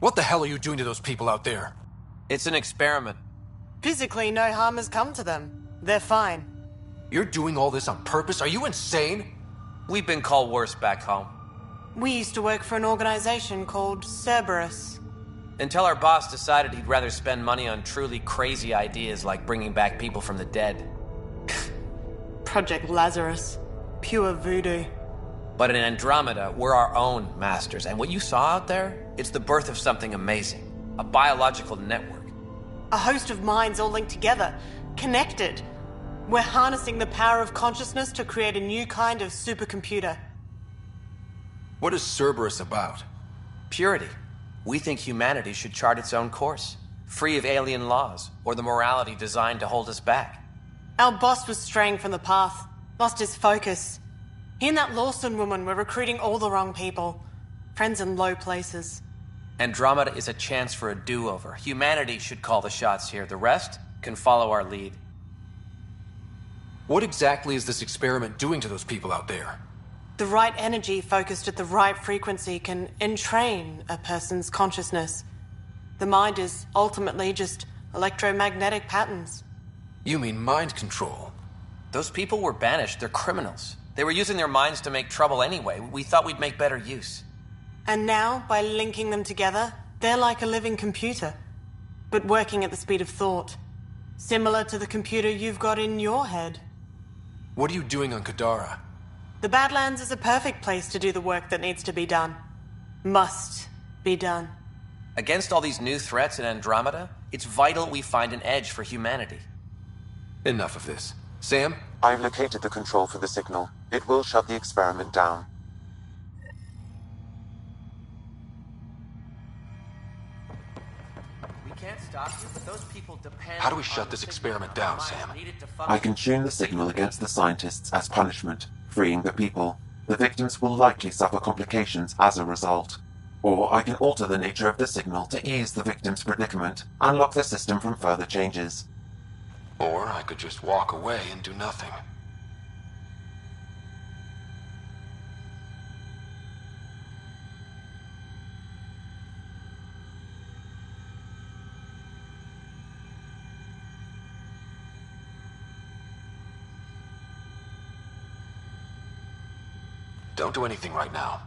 What the hell are you doing to those people out there? It's an experiment. Physically, no harm has come to them. They're fine. You're doing all this on purpose? Are you insane? We've been called worse back home. We used to work for an organization called Cerberus. Until our boss decided he'd rather spend money on truly crazy ideas like bringing back people from the dead. Project Lazarus. Pure voodoo. But in Andromeda, we're our own masters, and what you saw out there, it's the birth of something amazing. A biological network. A host of minds all linked together, connected. We're harnessing the power of consciousness to create a new kind of supercomputer. What is Cerberus about? Purity. We think humanity should chart its own course, free of alien laws, or the morality designed to hold us back. Our boss was straying from the path, lost his focus. He and that Lawson woman were recruiting all the wrong people. Friends in low places. Andromeda is a chance for a do-over. Humanity should call the shots here. The rest can follow our lead. What exactly is this experiment doing to those people out there? The right energy focused at the right frequency can entrain a person's consciousness, The mind is ultimately just electromagnetic patterns. You mean mind control? Those people were banished. They're criminals. They were using their minds to make trouble anyway. We thought we'd make better use. And now, by linking them together, they're like a living computer, but working at the speed of thought. Similar to the computer you've got in your head. What are you doing on Kadara? The Badlands is a perfect place to do the work that needs to be done. Must be done. Against all these new threats in Andromeda, it's vital we find an edge for humanity. Enough of this. Sam? I've located the control for the signal. It will shut the experiment down. We can't stop you, but those people depend. How do we shut this experiment down, Sam? I can tune the signal against the scientists as punishment, freeing the people. The victims will likely suffer complications as a result. Or I can alter the nature of the signal to ease the victim's predicament, unlock the system from further changes. Or I could just walk away and do nothing. Don't do anything right now.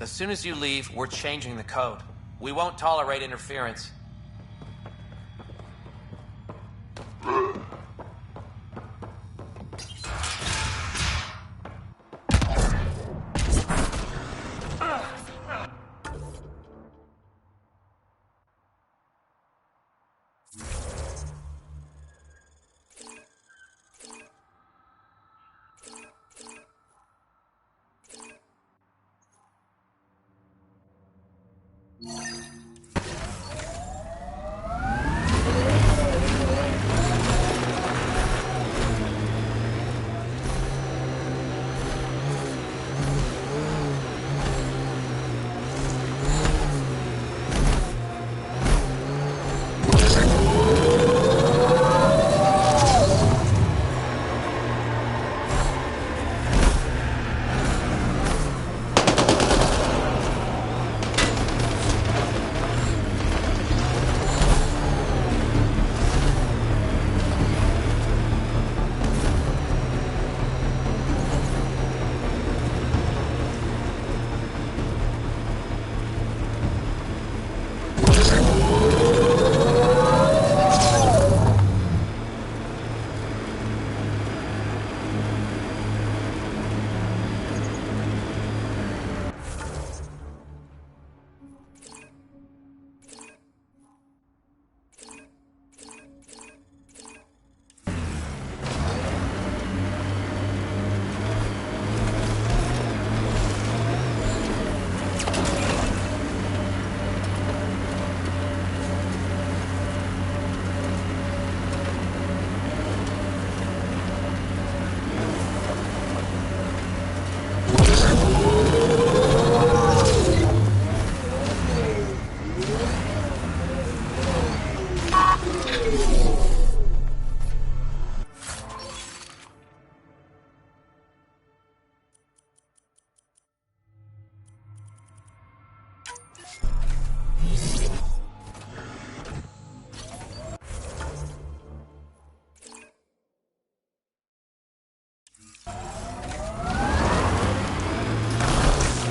As soon as you leave, we're changing the code. We won't tolerate interference.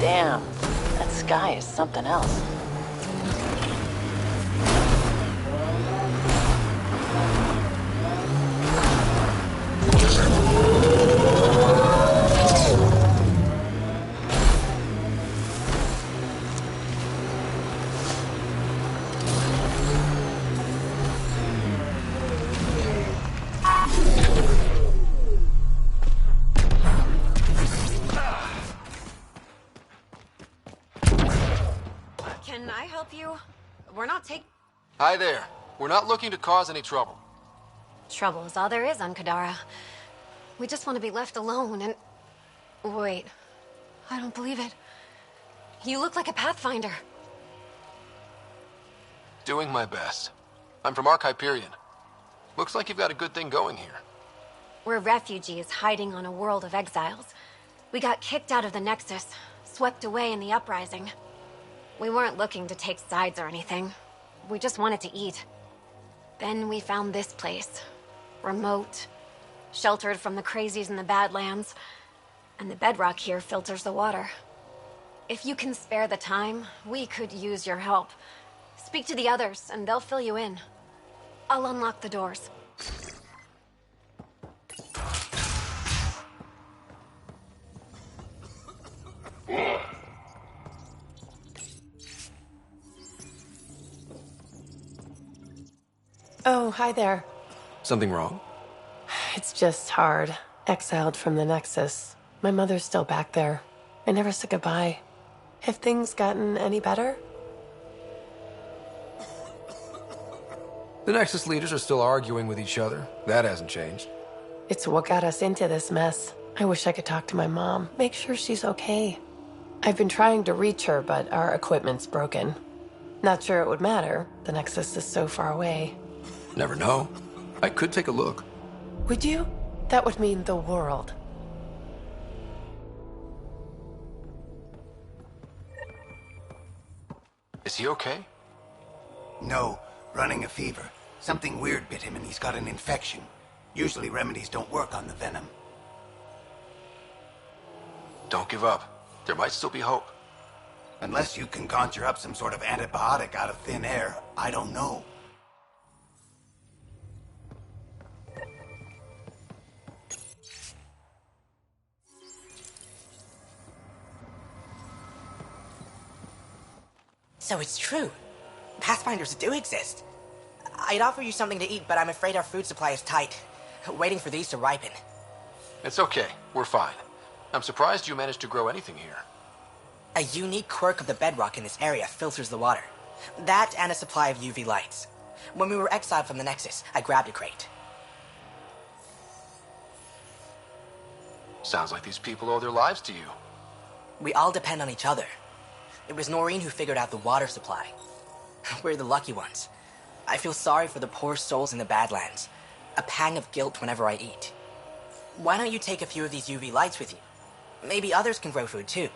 Damn, that sky is something else. Can I help you? We're not Hi there. We're not looking to cause any trouble. Trouble is all there is on Kadara. We just want to be left alone and... Wait. I don't believe it. You look like a Pathfinder. Doing my best. I'm from Ark Hyperion. Looks like you've got a good thing going here. We're refugees hiding on a world of exiles. We got kicked out of the Nexus, swept away in the uprising. We weren't looking to take sides or anything. We just wanted to eat. Then we found this place. Remote, sheltered from the crazies in the Badlands, and the bedrock here filters the water. If you can spare the time, we could use your help. Speak to the others, and they'll fill you in. I'll unlock the doors. Oh, hi there. Something wrong? It's just hard. Exiled from the Nexus. My mother's still back there. I never said goodbye. Have things gotten any better? The Nexus leaders are still arguing with each other. That hasn't changed. It's what got us into this mess. I wish I could talk to my mom, make sure she's okay. I've been trying to reach her, but our equipment's broken. Not sure it would matter. The Nexus is so far away. Never know. I could take a look. Would you? That would mean the world. Is he okay? No, running a fever. Something weird bit him and he's got an infection. Usually remedies don't work on the venom. Don't give up. There might still be hope. Unless you can conjure up some sort of antibiotic out of thin air, I don't know. So it's true. Pathfinders do exist. I'd offer you something to eat, but I'm afraid our food supply is tight. Waiting for these to ripen. It's okay. We're fine. I'm surprised you managed to grow anything here. A unique quirk of the bedrock in this area filters the water. That and a supply of UV lights. When we were exiled from the Nexus, I grabbed a crate. Sounds like these people owe their lives to you. We all depend on each other. It was Noreen who figured out the water supply. We're the lucky ones. I feel sorry for the poor souls in the Badlands. A pang of guilt whenever I eat. Why don't you take a few of these UV lights with you? Maybe others can grow food too.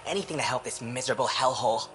Anything to help this miserable hellhole.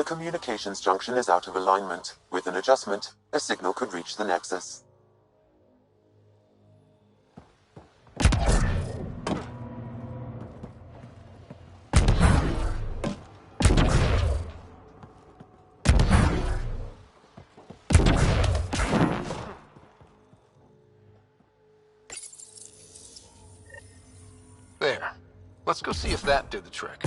The communications junction is out of alignment. With an adjustment, a signal could reach the Nexus. There. Let's go see if that did the trick.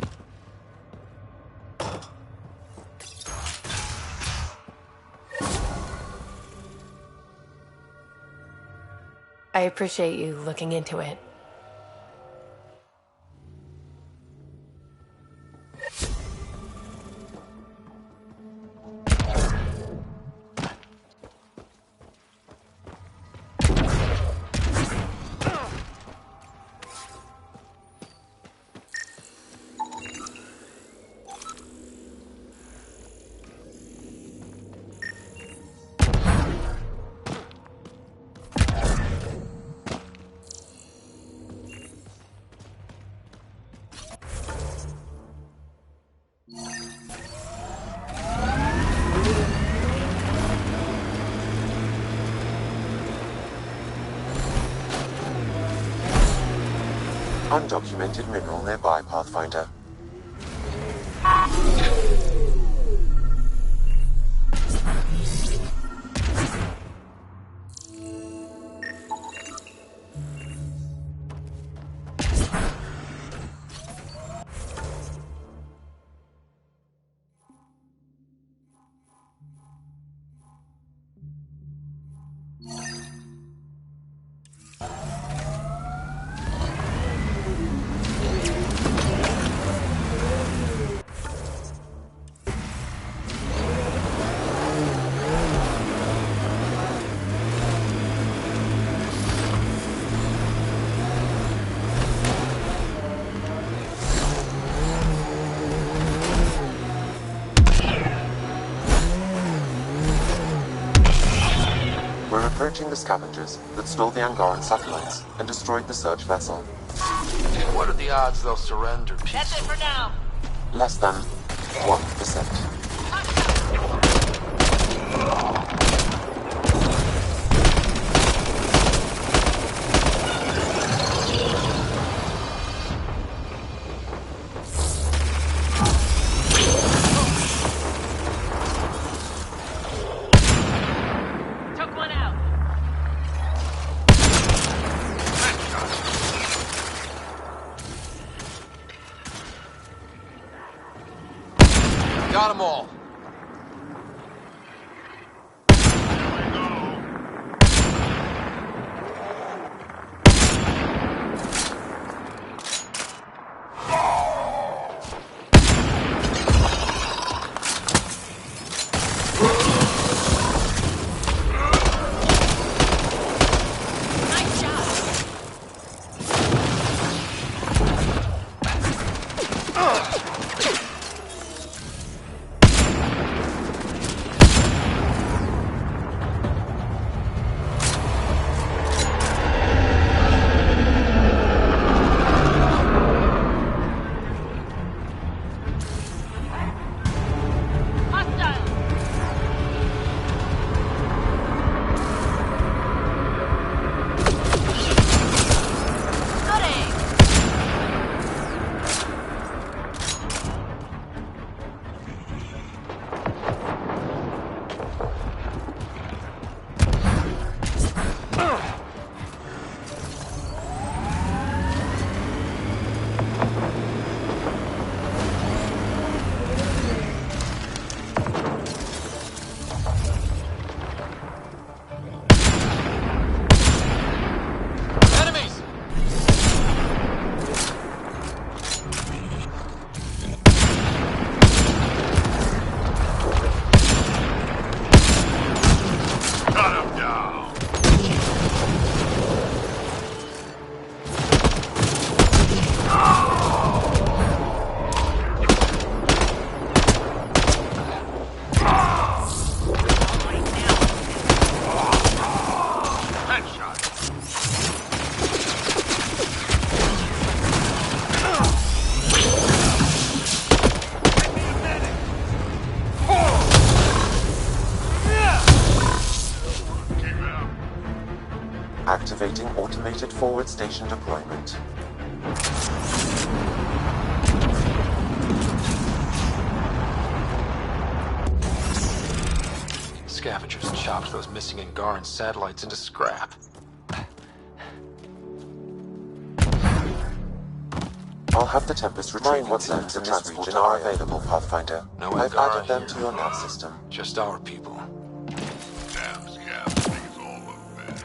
I appreciate you looking into it. Undocumented mineral nearby, Pathfinder. approaching the scavengers that stole the Angaran satellites and destroyed the search vessel. What are the odds they'll surrender peacefully? That's it for now. Less than 1%. Took one out. Got them all. Activating automated forward station deployment. Scavengers chopped those missing Angaran satellites into scrap. I'll have the Tempest retrieve what zones in this region are available, Pathfinder. No I've Angara added them here. to your nav system. Just our people. Damn scab, things all look bad.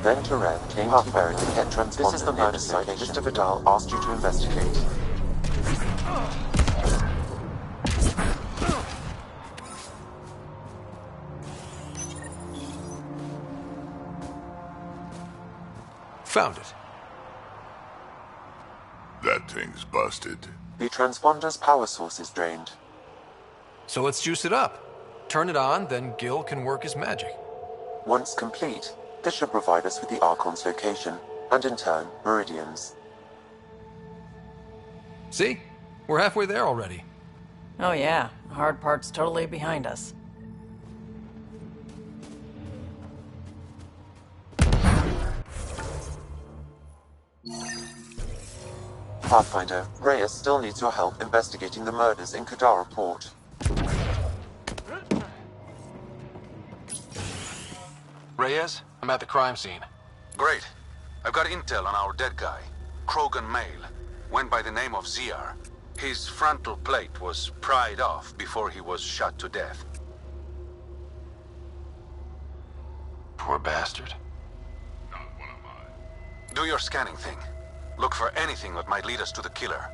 Then Tarek came to bury the Ket transponder. This is the murder site Mr. Vidal asked you to investigate. Found it. That thing's busted. The transponder's power source is drained. So let's juice it up. Turn it on, then Gil can work his magic. Once complete, this should provide us with the Archon's location, and in turn, meridians. See? We're halfway there already. Oh yeah, the hard part's totally behind us. Pathfinder, Reyes still needs your help investigating the murders in Kadara Port. Reyes, I'm at the crime scene. Great. I've got intel on our dead guy. Krogan male. Went by the name of ZR. His frontal plate was pried off before he was shot to death. Poor bastard. Do your scanning thing. Look for anything that might lead us to the killer.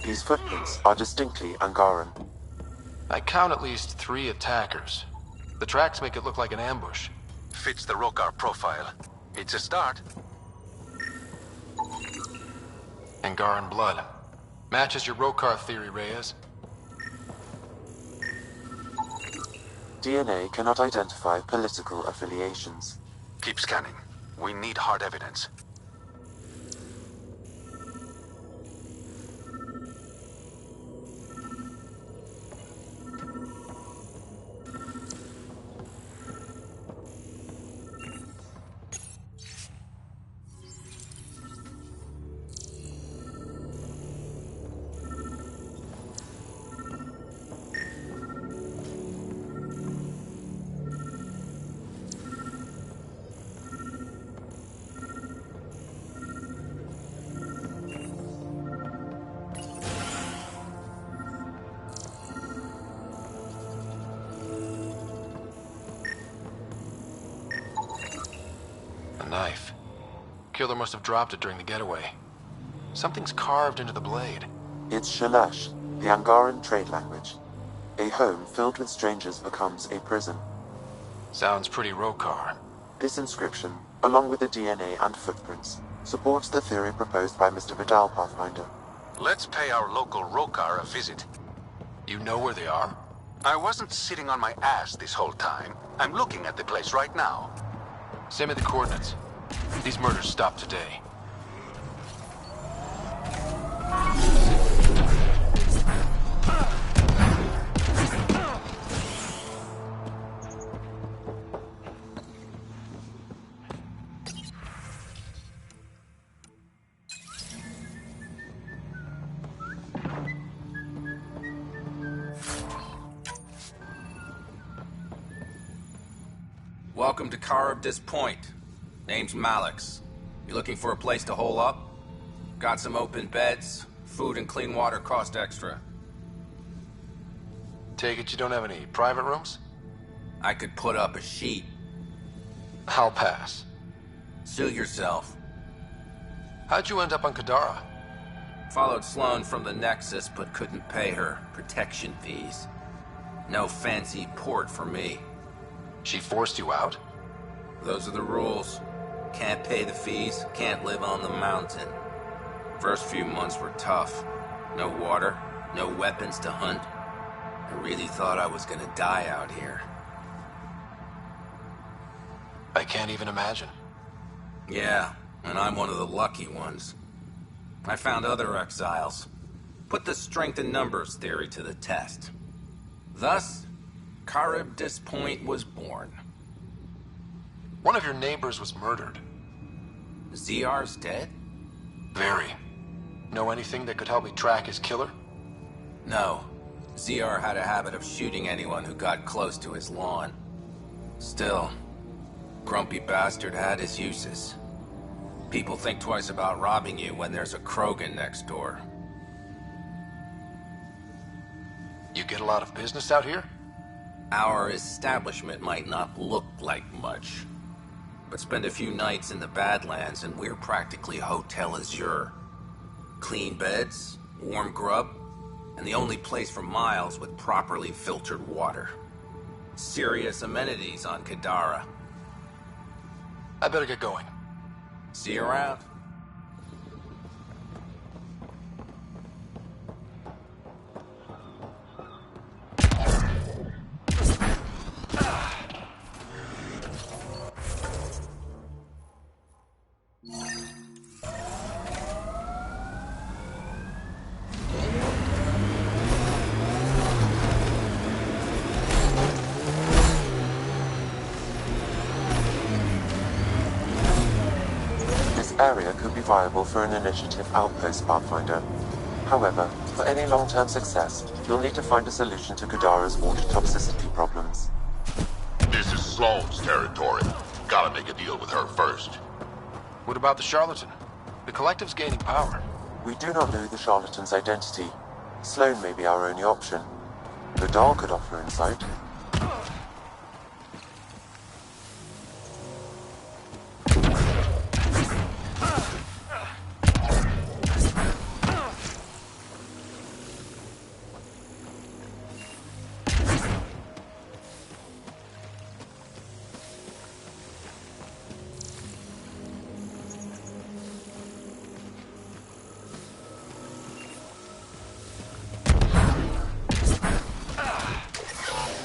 These footprints are distinctly Angaran. I count at least 3 attackers. The tracks make it look like an ambush. Fits the Rokar profile. It's a start. Angaran blood. Matches your Rokar theory, Reyes. DNA cannot identify political affiliations. Keep scanning. We need hard evidence. Knife. Killer must have dropped it during the getaway. Something's carved into the blade. It's Shalash, the Angaran trade language. A home filled with strangers becomes a prison. Sounds pretty Rokar. This inscription, along with the DNA and footprints, supports the theory proposed by Mr. Vidal, Pathfinder. Let's pay our local Rokar a visit. You know where they are? I wasn't sitting on my ass this whole time. I'm looking at the place right now. Send me the coordinates. These murders stopped today. Welcome to Charybdis Point. Name's Malix. You looking for a place to hole up? Got some open beds. Food and clean water cost extra. Take it you don't have any private rooms? I could put up a sheet. I'll pass. Suit yourself. How'd you end up on Kadara? Followed Sloan from the Nexus, but couldn't pay her protection fees. No fancy port for me. She forced you out? Those are the rules. Can't pay the fees, can't live on the mountain. First few months were tough. No water, no weapons to hunt. I really thought I was gonna die out here. I can't even imagine. Yeah, and I'm one of the lucky ones. I found other exiles. Put the strength in numbers theory to the test. Thus, Charybdis Point was born. One of your neighbors was murdered. ZR's dead? Very. Know anything that could help me track his killer? No. ZR had a habit of shooting anyone who got close to his lawn. Still, grumpy bastard had his uses. People think twice about robbing you when there's a Krogan next door. You get a lot of business out here? Our establishment might not look like much, but spend a few nights in the Badlands and we're practically hotel azure. Clean beds, warm grub, and the only place for miles with properly filtered water. Serious amenities on Kadara. I better get going. See you around. Area could be viable for an initiative outpost, Pathfinder. However, for any long-term success, you'll need to find a solution to Kadara's water toxicity problems. This is Sloane's territory. Gotta make a deal with her first. What about the charlatan? The collective's gaining power. We do not know the charlatan's identity. Sloane may be our only option. Vidal could offer insight.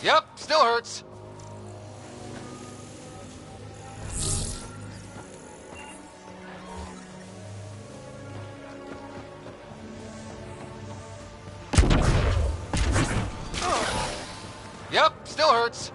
Yep, still hurts. Yep, still hurts.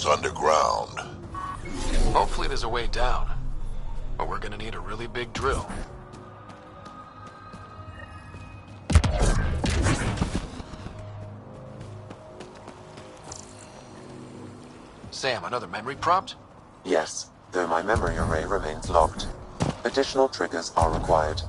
Underground. Hopefully there's a way down. But we're gonna need a really big drill. Sam, another memory prompt? Yes, though my memory array remains locked. Additional triggers are required.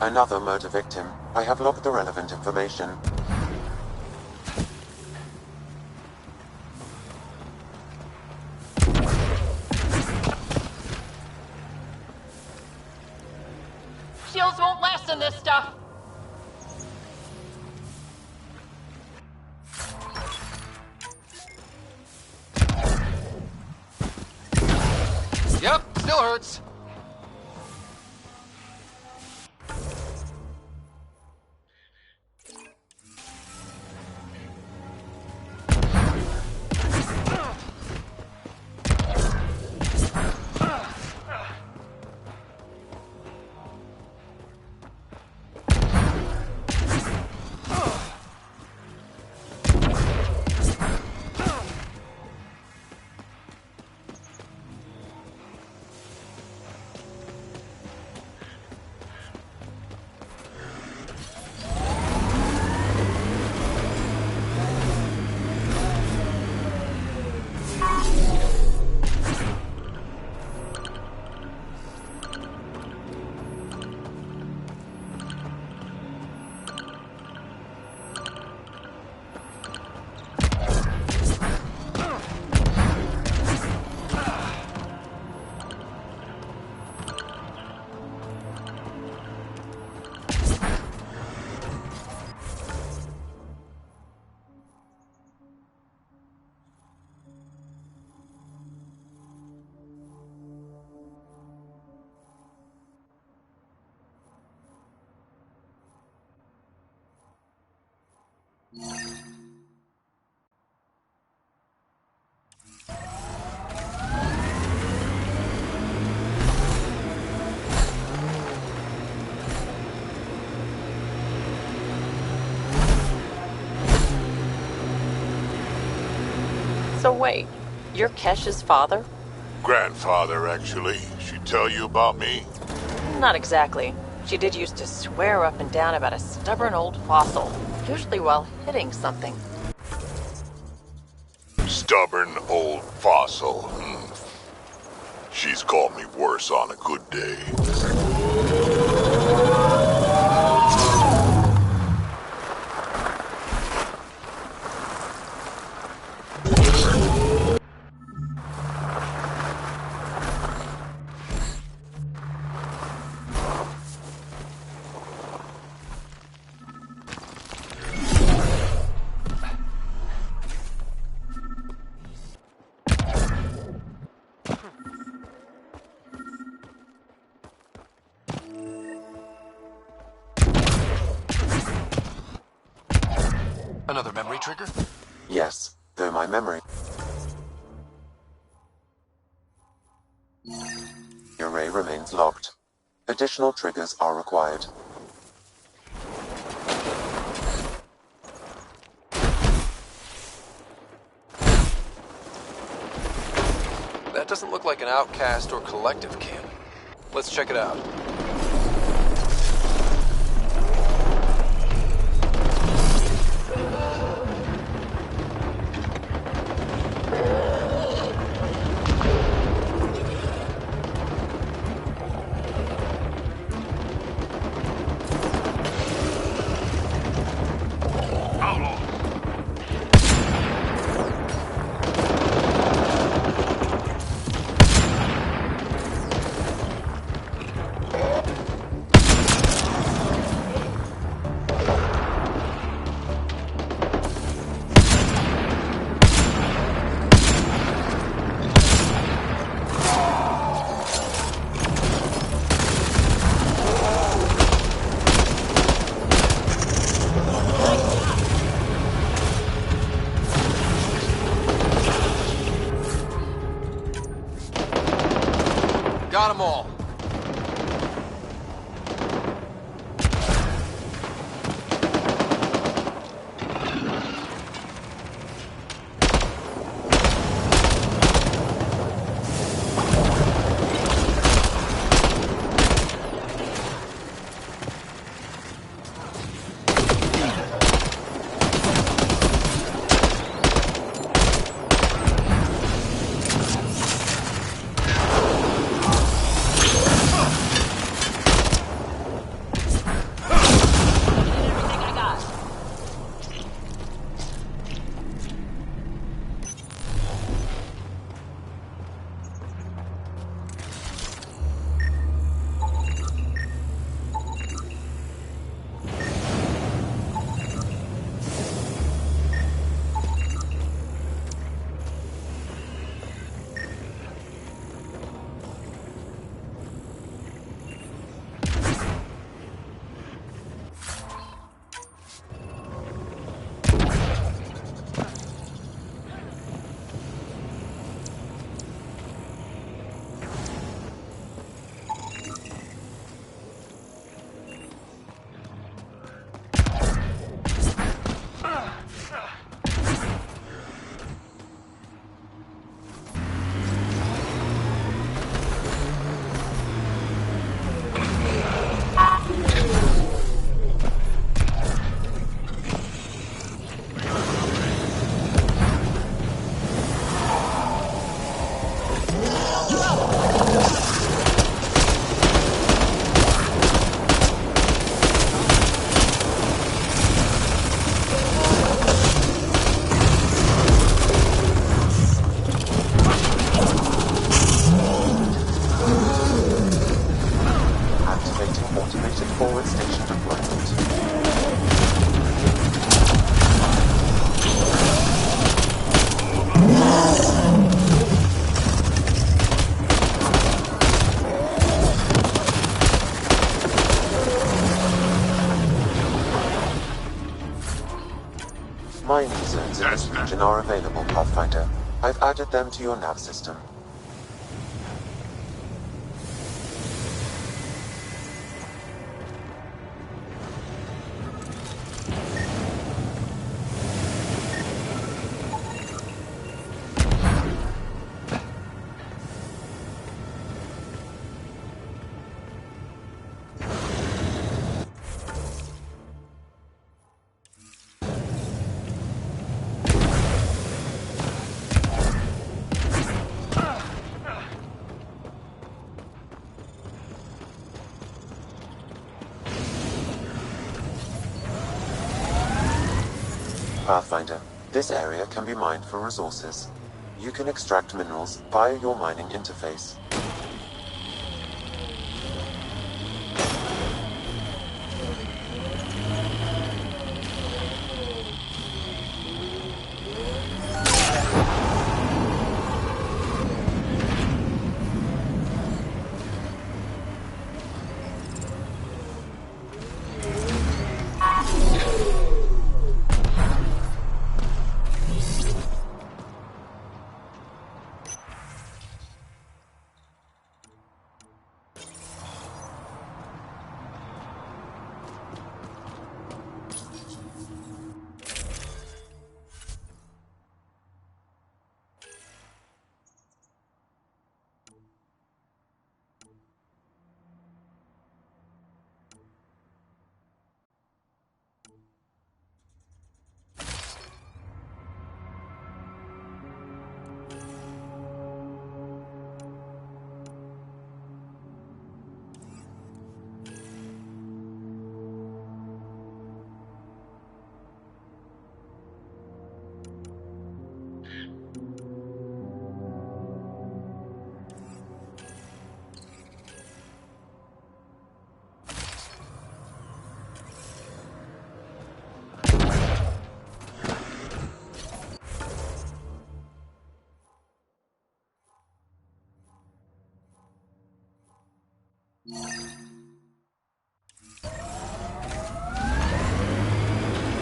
Another murder victim. I have logged the relevant information. Shields won't last in this stuff. Yep, still hurts. So wait, you're Kesh's father? Grandfather, actually. She tell you about me? Not exactly. She did used to swear up and down about a stubborn old fossil, usually while hitting something. Stubborn old fossil. She's called me worse on a good day. Another memory trigger? Yes, though my memory... Your array remains locked. Additional triggers are required. That doesn't look like an outcast or collective camp. Let's check it out. Got them all. Mining zones in this region are available, Pathfinder. I've added them to your nav system. Pathfinder, this area can be mined for resources. You can extract minerals via your mining interface.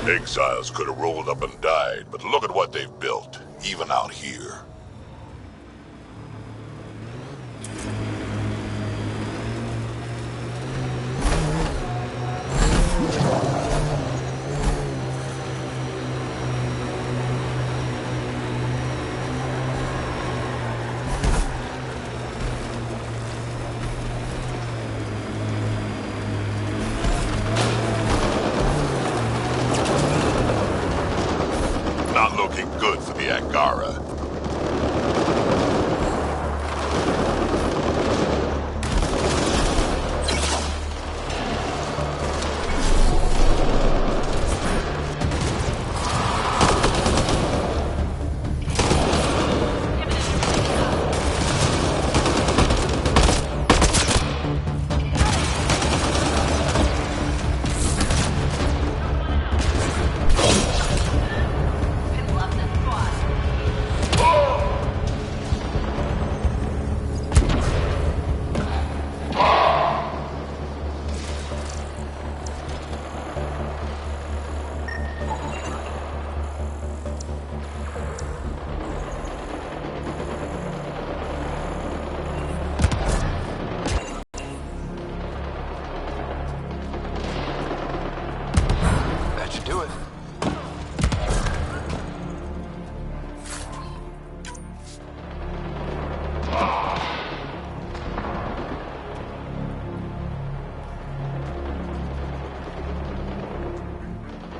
Exiles could have rolled up and died, but look at what they've built, even out here. Not looking good for the Angara.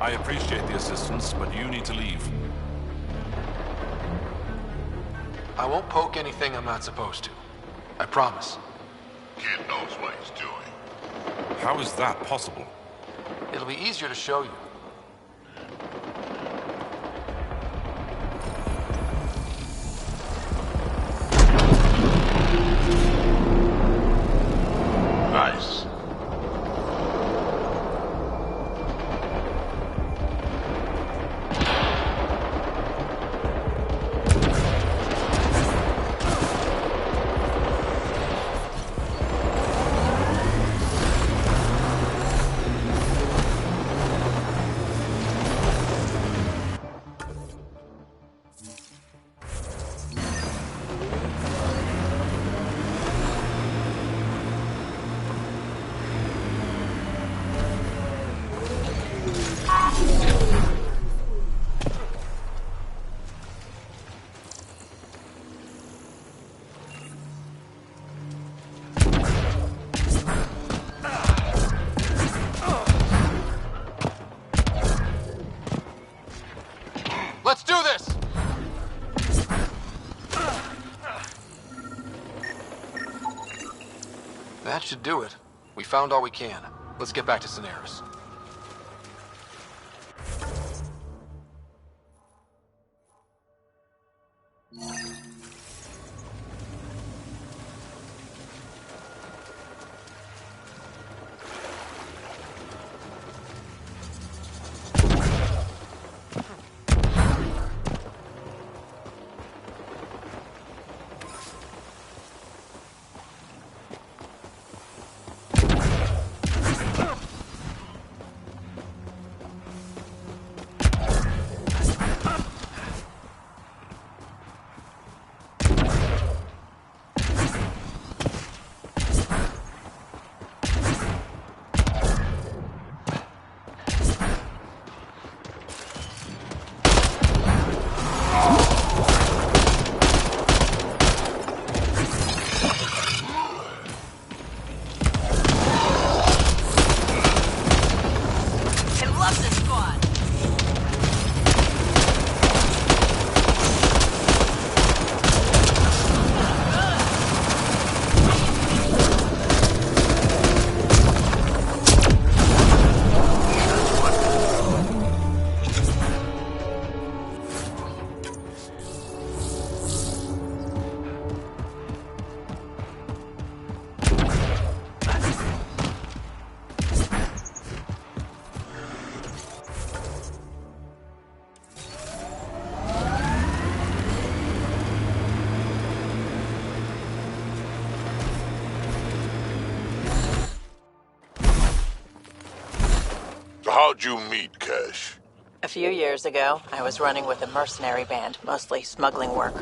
I appreciate the assistance, but you need to leave. I won't poke anything I'm not supposed to. I promise. Kid knows what he's doing. How is that possible? It'll be easier to show you. Nice. Let's do this! That should do it. We found all we can. Let's get back to Cineris. How'd you meet Cash? A few years ago, I was running with a mercenary band, mostly smuggling work.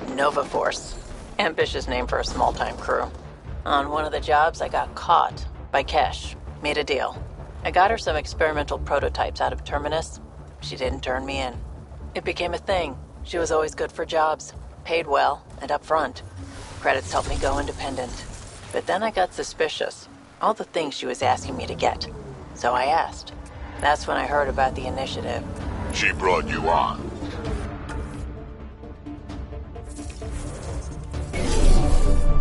Nova Force. Ambitious name for a small-time crew. On one of the jobs, I got caught by Kesh. Made a deal. I got her some experimental prototypes out of Terminus. She didn't turn me in. It became a thing. She was always good for jobs. Paid well, and upfront. Credits helped me go independent. But then I got suspicious. All the things she was asking me to get. So I asked. That's when I heard about the initiative. She brought you on.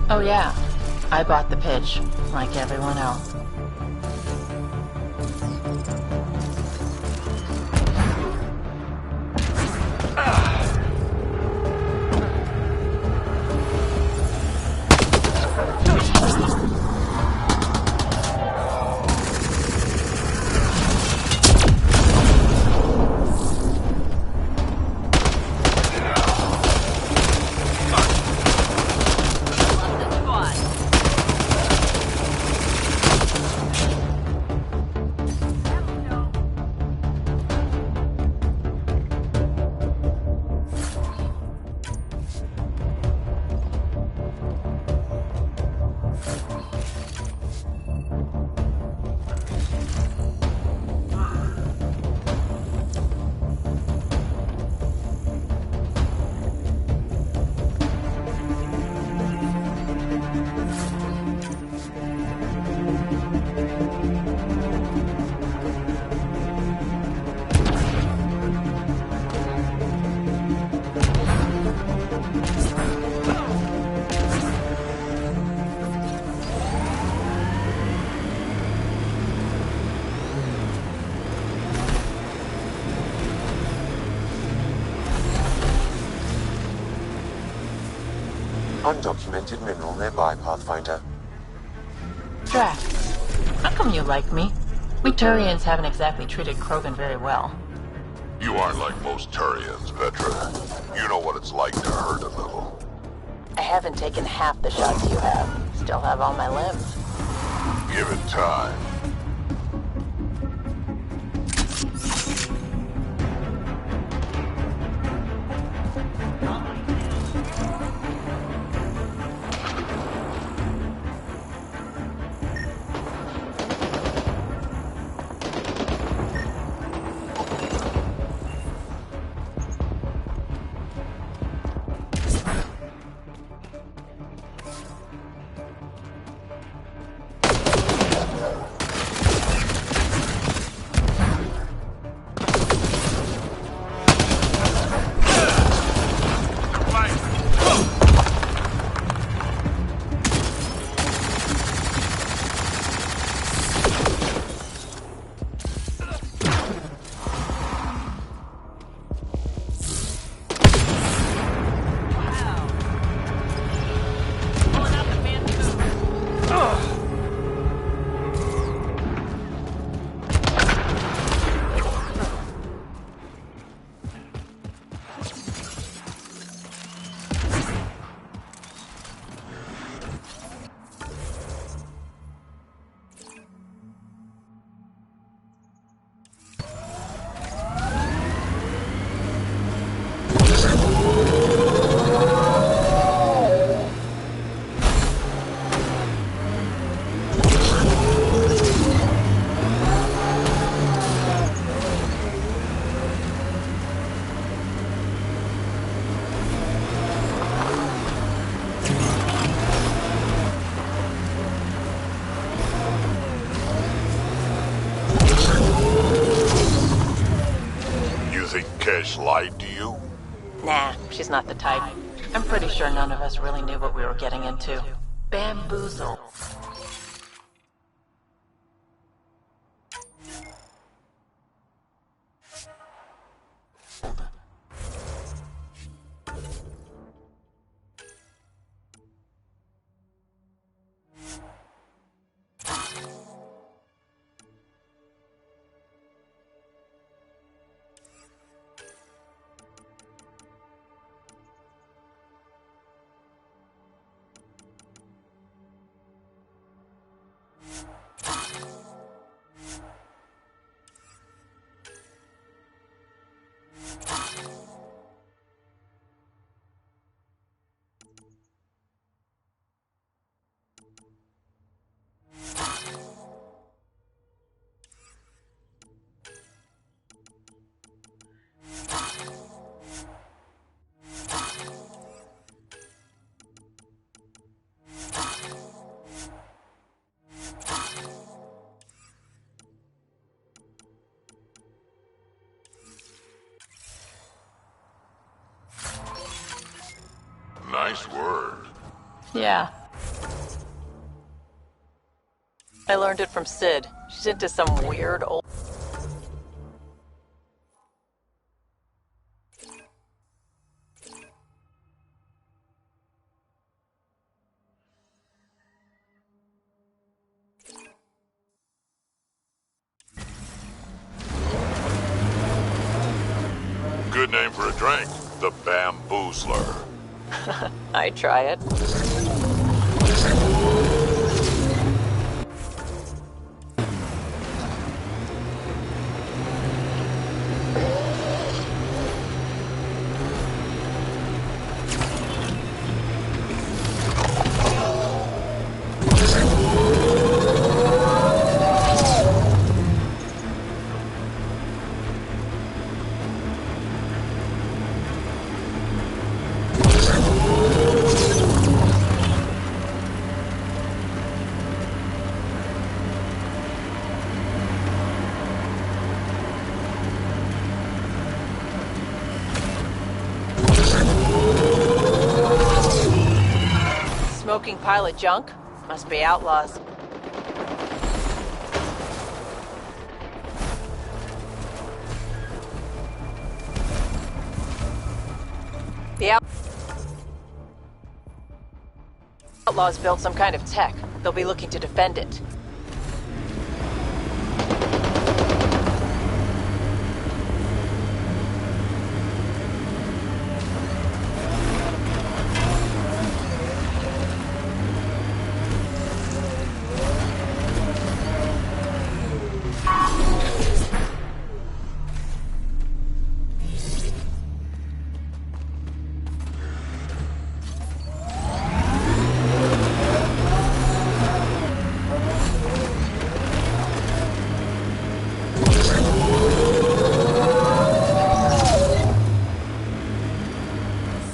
Oh yeah, I bought the pitch, like everyone else. Undocumented mineral nearby, Pathfinder. Drax, how come you like me? We Turians haven't exactly treated Krogan very well. You aren't like most Turians, Vetra. You know what it's like to hurt a little. I haven't taken half the shots you have. Still have all my limbs. Give it time. to you? Nah, she's not the type. I'm pretty sure none of us really knew what we were getting into. Bamboozle. Nice word. Yeah. I learned it from Sid. She's into some weird old... Good name for a drink. The Bamboozler. I'd try it. Smoking pile of junk? Must be outlaws. The outlaws built some kind of tech. They'll be looking to defend it.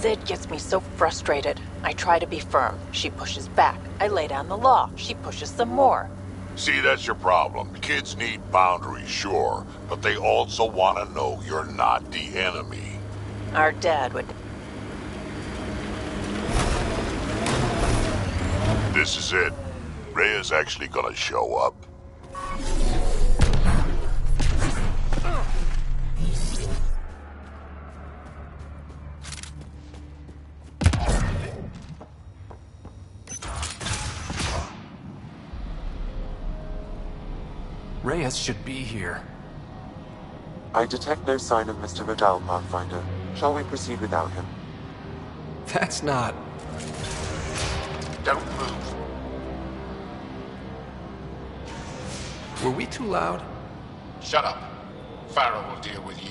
Sid gets me so frustrated. I try to be firm. She pushes back. I lay down the law. She pushes some more. See, that's your problem. Kids need boundaries, sure, but they also want to know you're not the enemy. Our dad would... This is it. Rhea's actually gonna show up. Reyes should be here. I detect no sign of Mr. Vidal, Pathfinder. Shall we proceed without him? That's not... Don't move. Were we too loud? Shut up. Farrell will deal with you.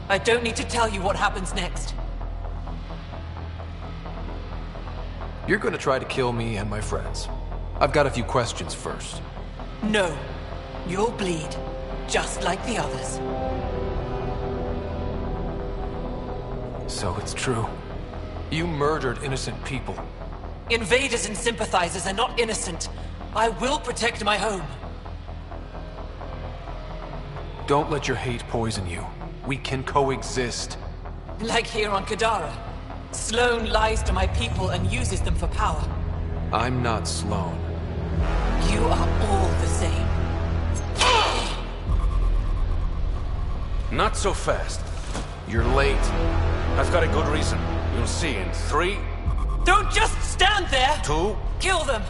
I don't need to tell you what happens next. You're gonna try to kill me and my friends. I've got a few questions first. No. You'll bleed, just like the others. So it's true. You murdered innocent people. Invaders and sympathizers are not innocent. I will protect my home. Don't let your hate poison you. We can coexist. Like here on Kadara. Sloane lies to my people and uses them for power. I'm not Sloane. You are all the same. Not so fast. You're late. I've got a good reason. You'll see in 3... Don't just stand there! 2... Kill them!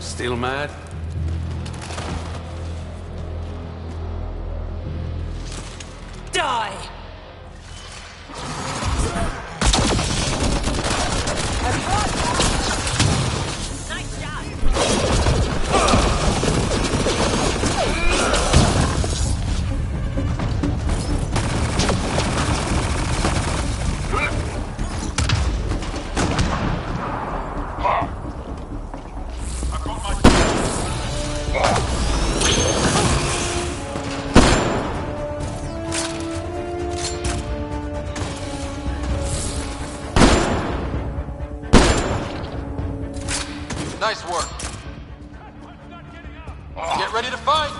Still mad? Die! Nice job! Nice work. Get ready to fight!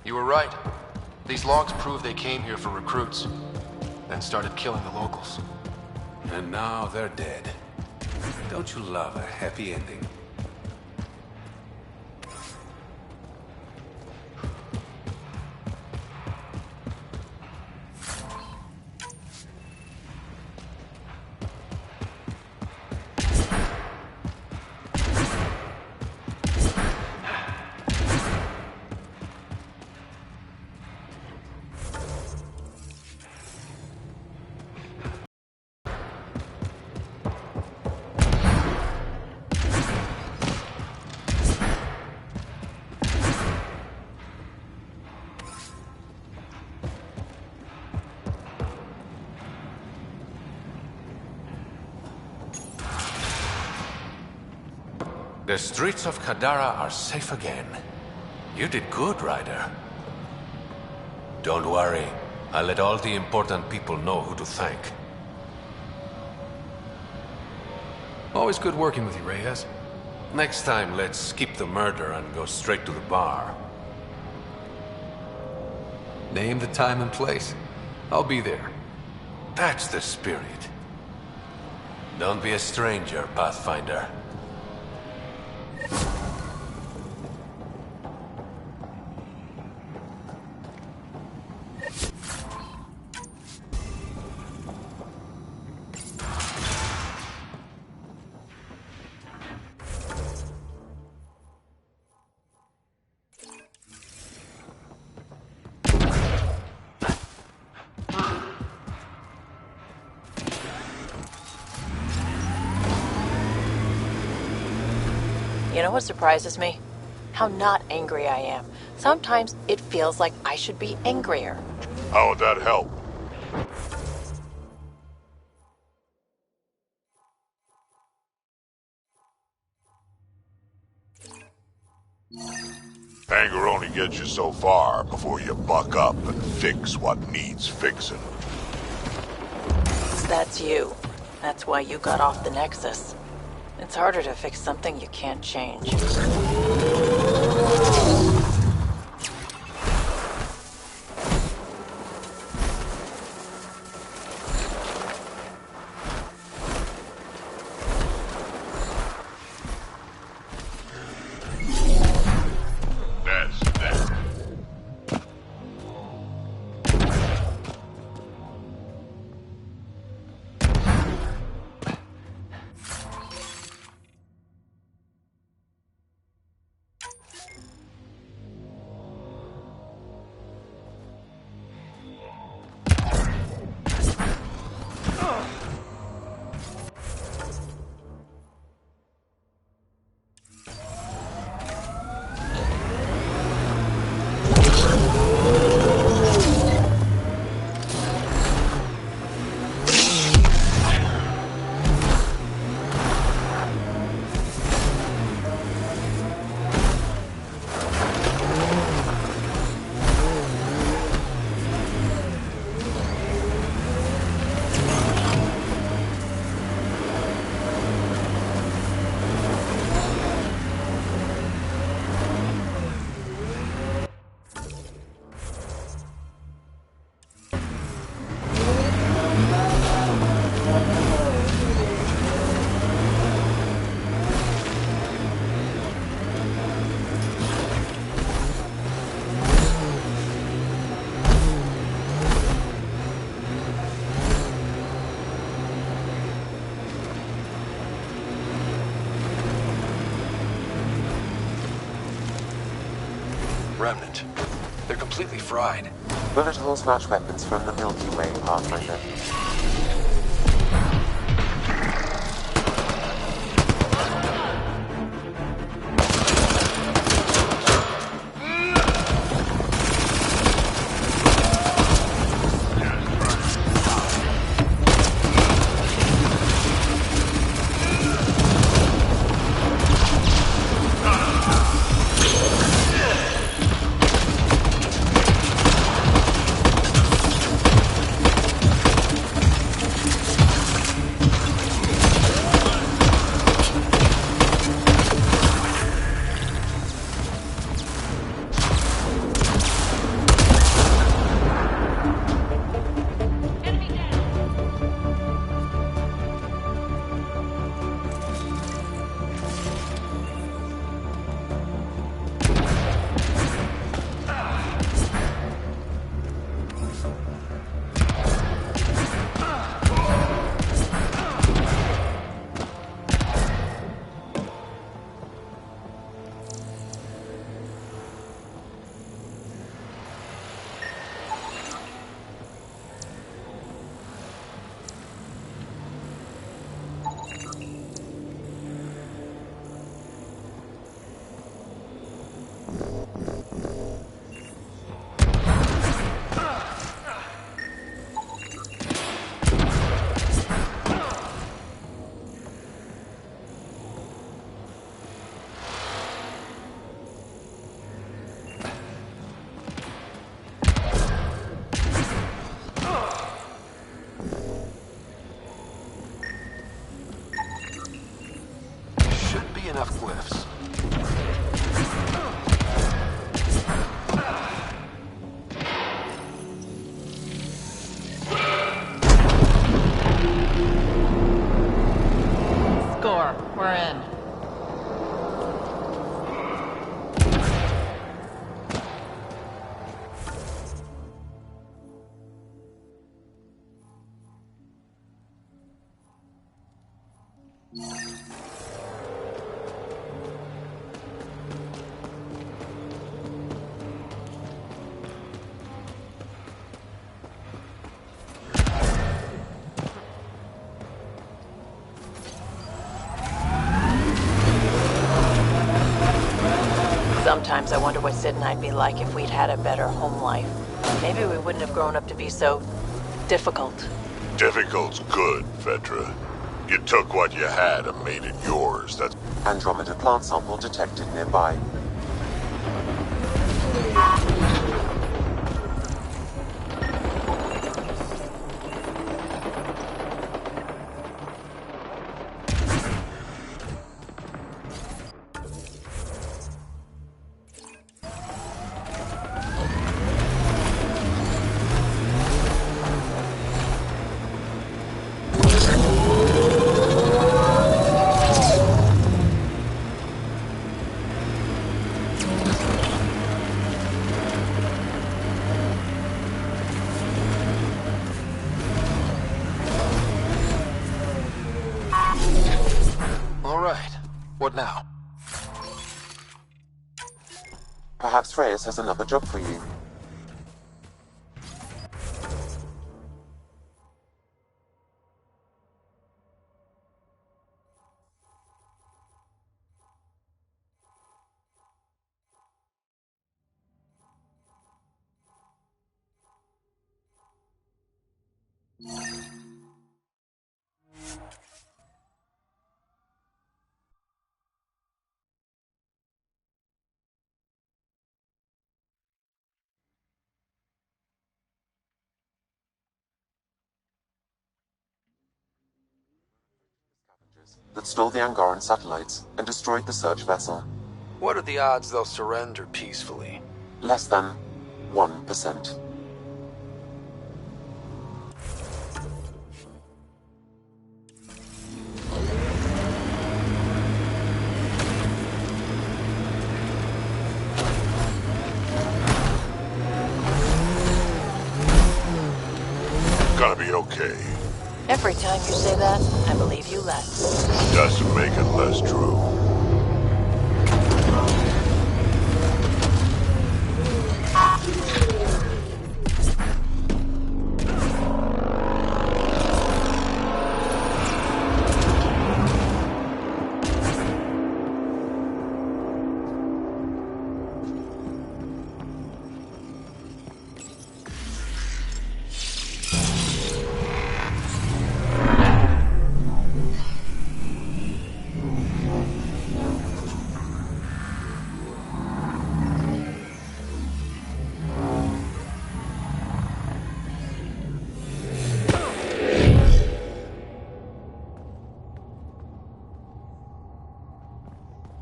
You were right. These logs prove they came here for recruits, then started killing the locals. And now they're dead. Don't you love a happy ending? The streets of Kadara are safe again. You did good, Ryder. Don't worry. I'll let all the important people know who to thank. Always good working with you, Reyes. Next time, let's skip the murder and go straight to the bar. Name the time and place. I'll be there. That's the spirit. Don't be a stranger, Pathfinder. You know what surprises me? how not angry I am. Sometimes it feels like I should be angrier. How would that help? Anger only gets you so far before you buck up and fix what needs fixing. That's you. That's why you got off the Nexus. It's harder to fix something you can't change. Remnant. They're completely fried. Bullet holes match weapons from the Milky Way, Pathfinder. Sometimes I wonder what Sid and I'd be like if we'd had a better home life. Maybe we wouldn't have grown up to be so difficult. Difficult's good, Vetra. You took what you had and made it yours. That's Andromeda plant sample detected nearby. What now? Perhaps Reyes has another job for you. That stole the Angaran satellites and destroyed the search vessel. What are the odds they'll surrender peacefully? Less than 1%. Gonna be okay. Every time you say that, I believe you less. Doesn't make it less true.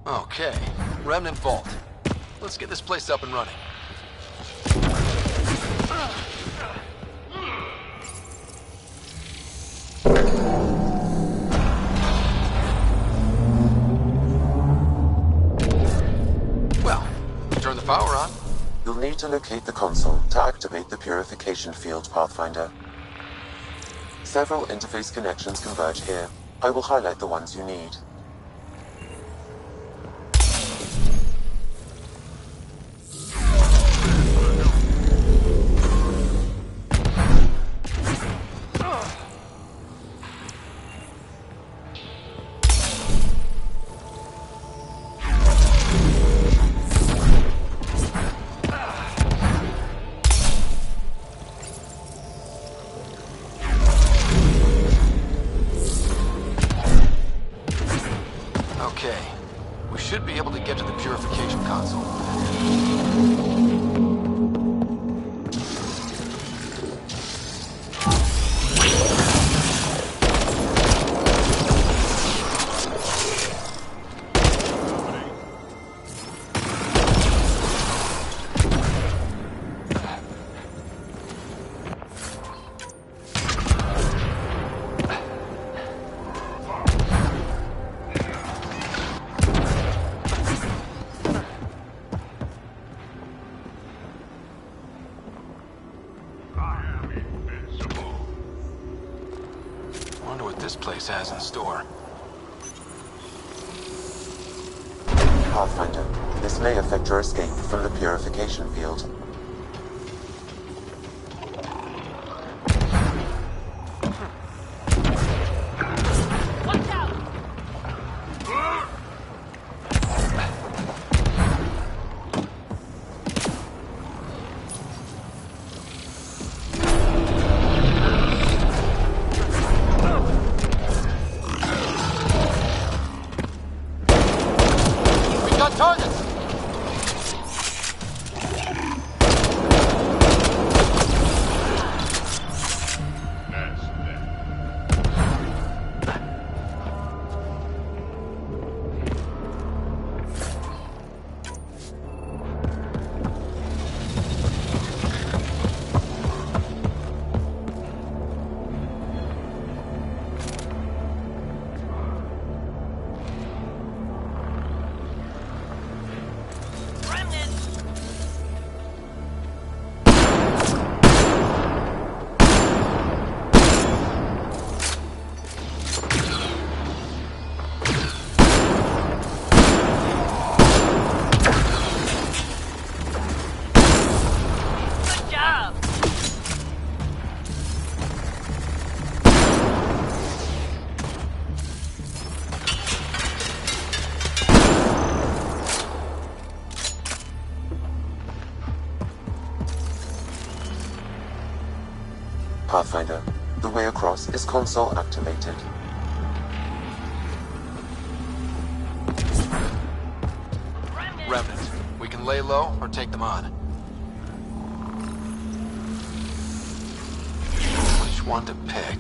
Okay, Remnant Vault. Let's get this place up and running. Well, turn the power on. You'll need to locate the console to activate the purification field, Pathfinder. Several interface connections converge here. I will highlight the ones you need. Okay, we should be able to get to the purification console. Wonder what this place has in store. Pathfinder, this may affect your escape from the purification field. Watch out! Pathfinder. The way across is console activated. Remnant. We can lay low or take them on. Which one to pick?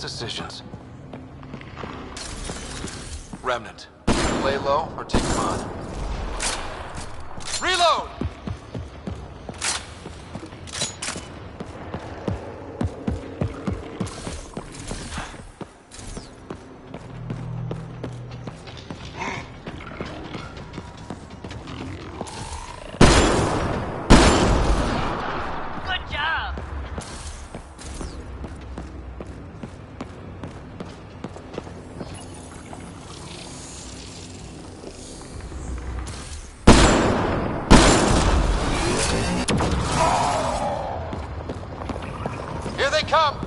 Decisions. Remnant. Lay low or take them on. Reload! Come!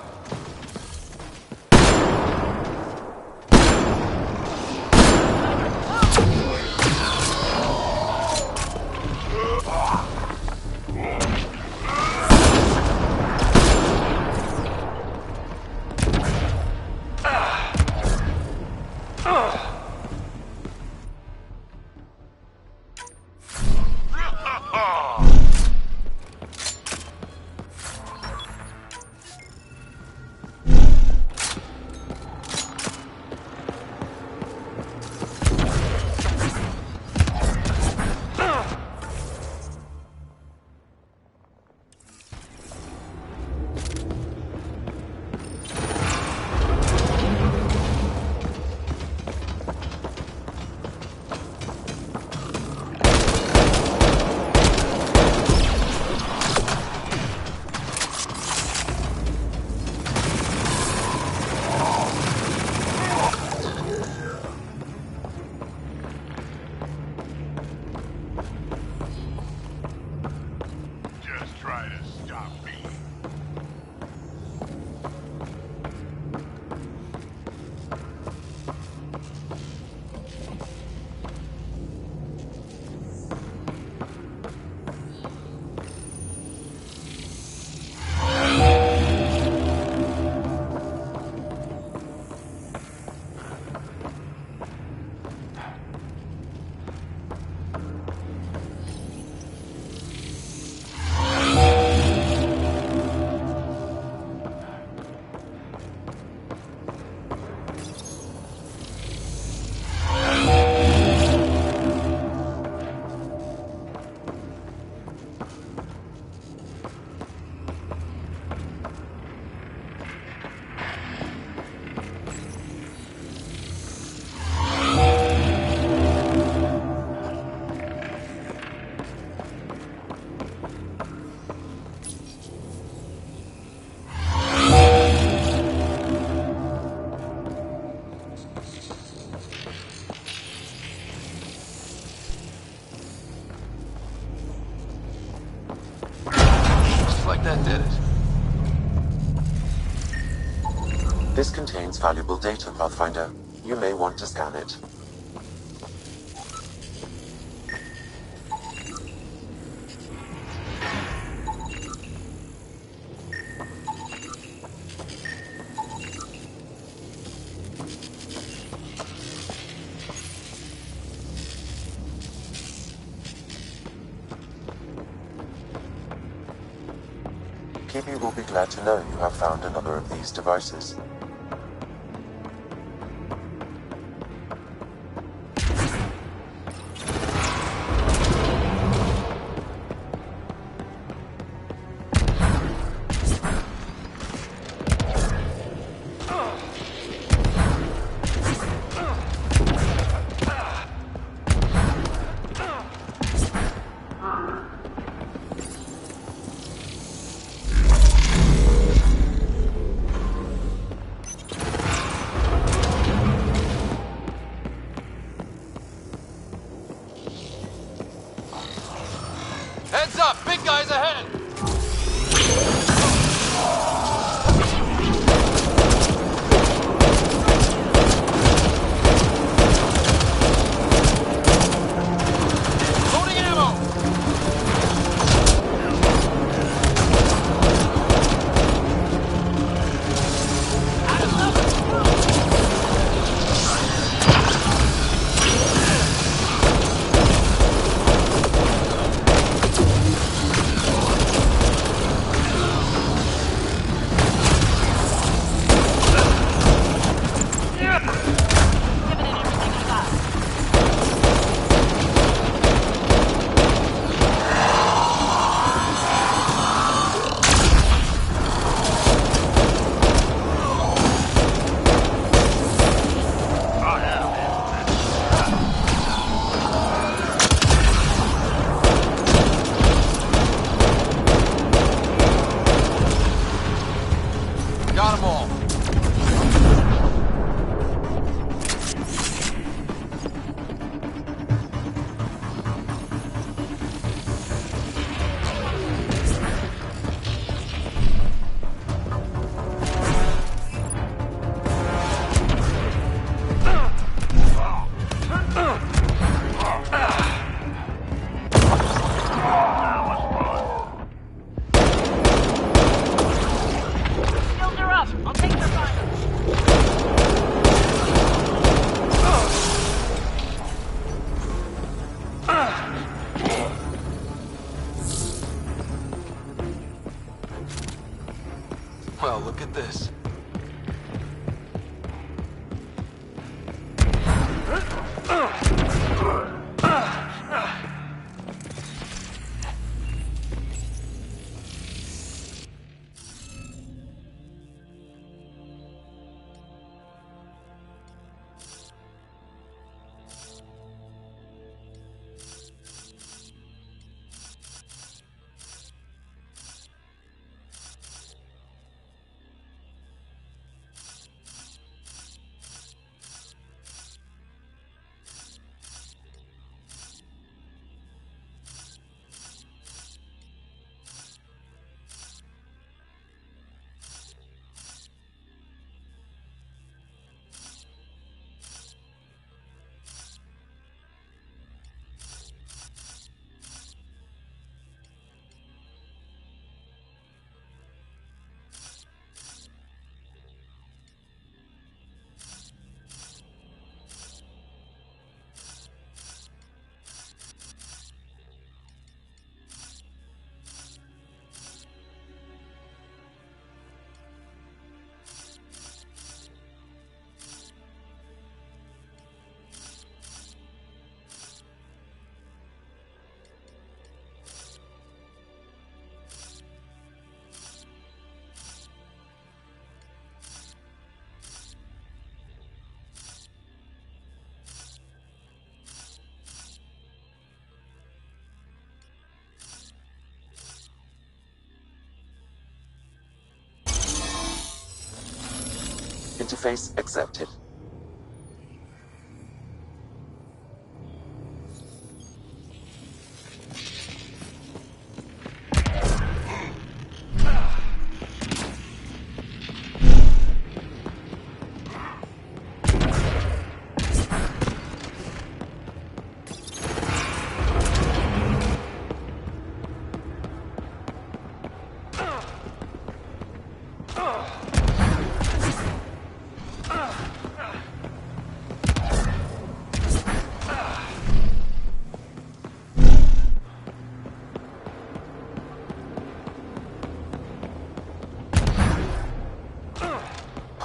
That did it. This contains valuable data, Pathfinder. You may want to scan it. You will be glad to know you have found another of these devices. Heads up! Big guys ahead! Loading ammo! Got them all. Well, look at this. Interface accepted.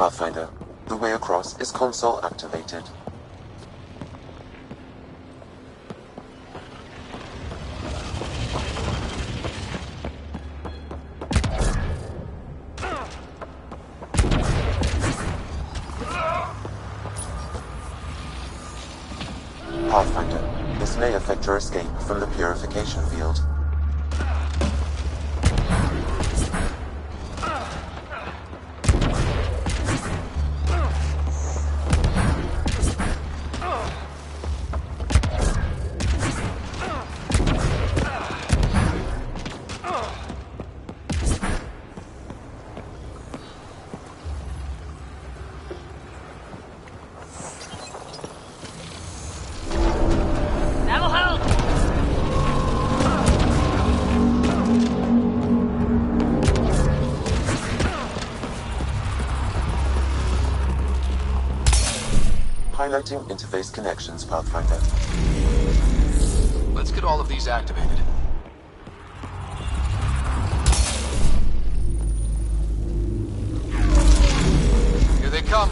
Pathfinder, the way across is console activated. Pathfinder, this may affect your escape from the purification field. That'll help! Highlighting interface connections, Pathfinder. Let's get all of these activated. Here they come.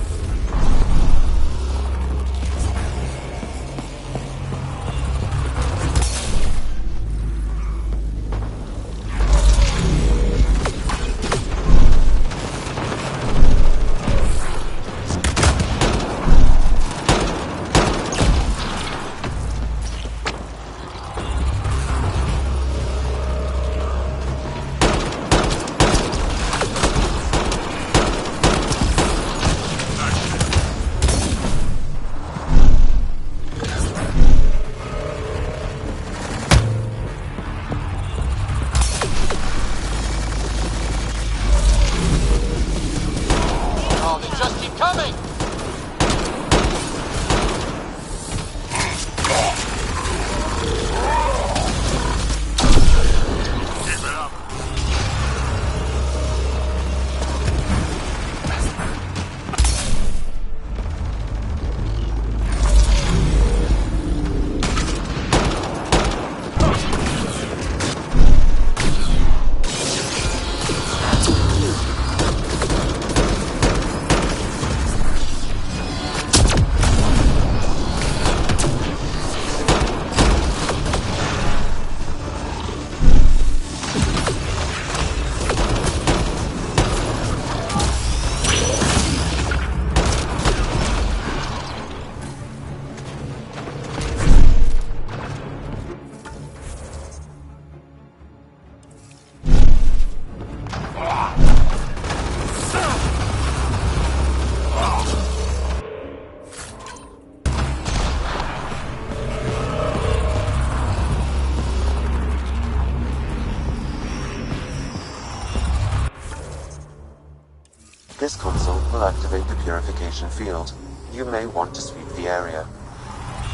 This console will activate the purification field. You may want to sweep the area.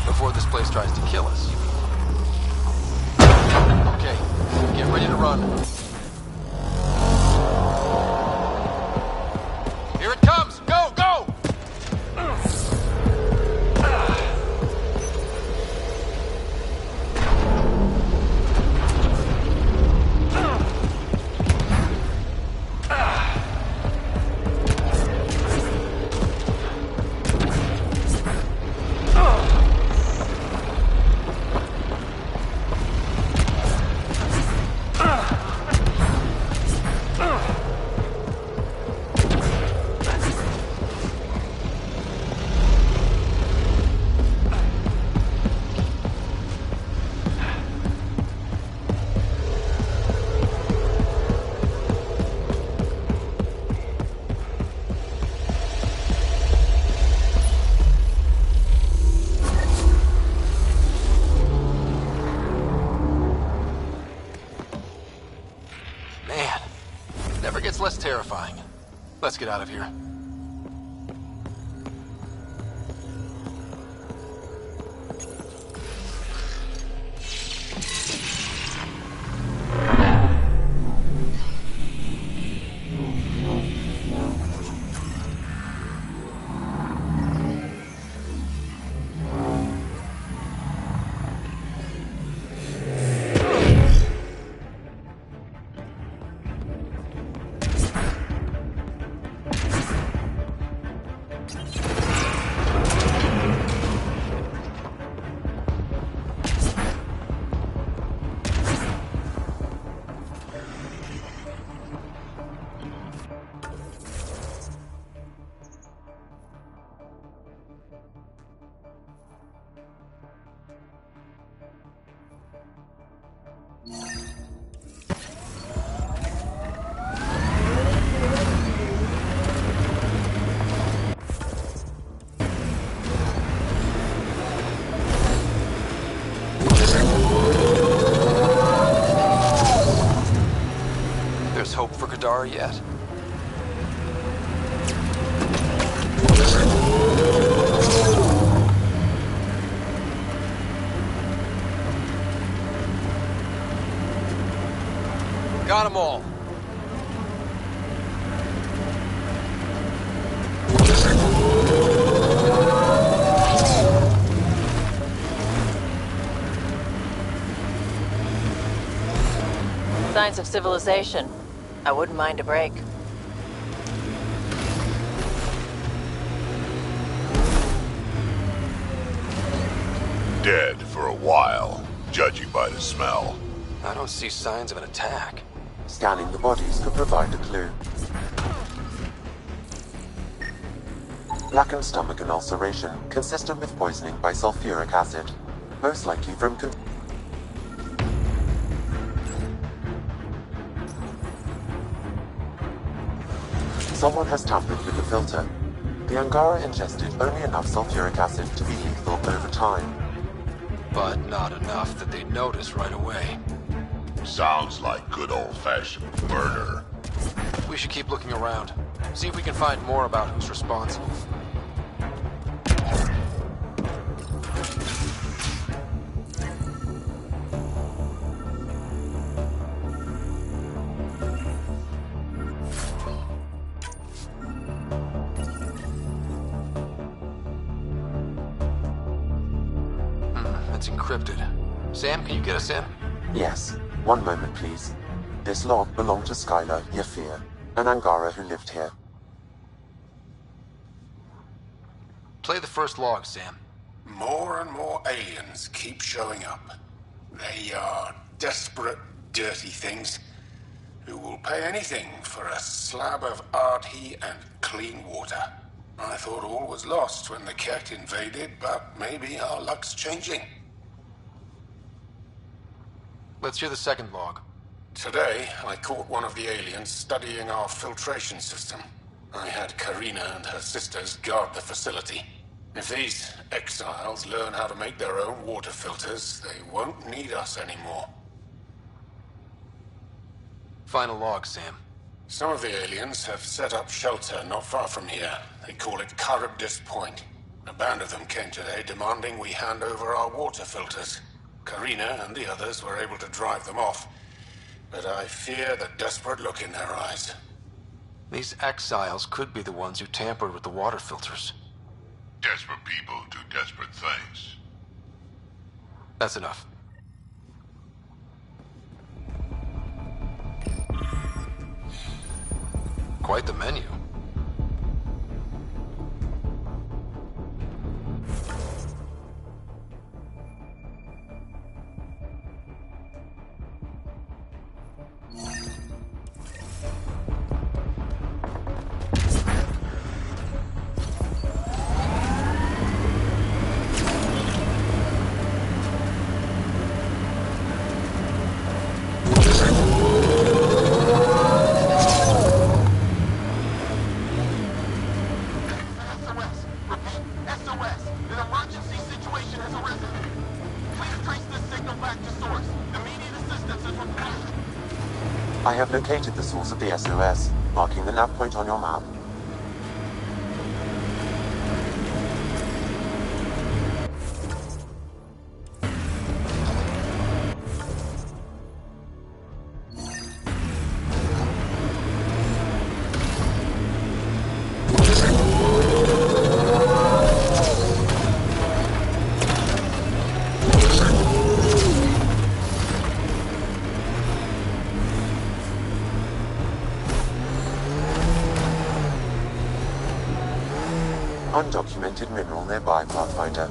Before this place tries to kill us. Okay, get ready to run. Here it comes! Go, go! It's less terrifying. Let's get out of here. Angara yet? Got them all. Signs of civilization. I wouldn't mind a break. Dead for a while, judging by the smell. I don't see signs of an attack. Scanning the bodies could provide a clue. Blackened stomach and ulceration, consistent with poisoning by sulfuric acid. Most likely from someone has tampered with the filter. The Angara ingested only enough sulfuric acid to be lethal over time. But not enough that they'd notice right away. Sounds like good old-fashioned murder. We should keep looking around. See if we can find more about who's responsible. It's encrypted. Sam, can you get us in? Yes. One moment, please. This log belonged to Skylar Yafir, an Angara who lived here. Play the first log, Sam. More and more aliens keep showing up. They are desperate, dirty things who will pay anything for a slab of Ardhi and clean water. I thought all was lost when the Ket invaded, but maybe our luck's changing. Let's hear the second log. Today, I caught one of the aliens studying our filtration system. I had Karina and her sisters guard the facility. If these exiles learn how to make their own water filters, they won't need us anymore. Final log, Sam. Some of the aliens have set up shelter not far from here. They call it Charybdis Point. A band of them came today demanding we hand over our water filters. Karina and the others were able to drive them off, but I fear the desperate look in their eyes. These exiles could be the ones who tampered with the water filters. Desperate people do desperate things. That's enough. Quite the menu. I have located the source of the SOS, marking the nav point on your map. Undocumented mineral nearby, Pathfinder.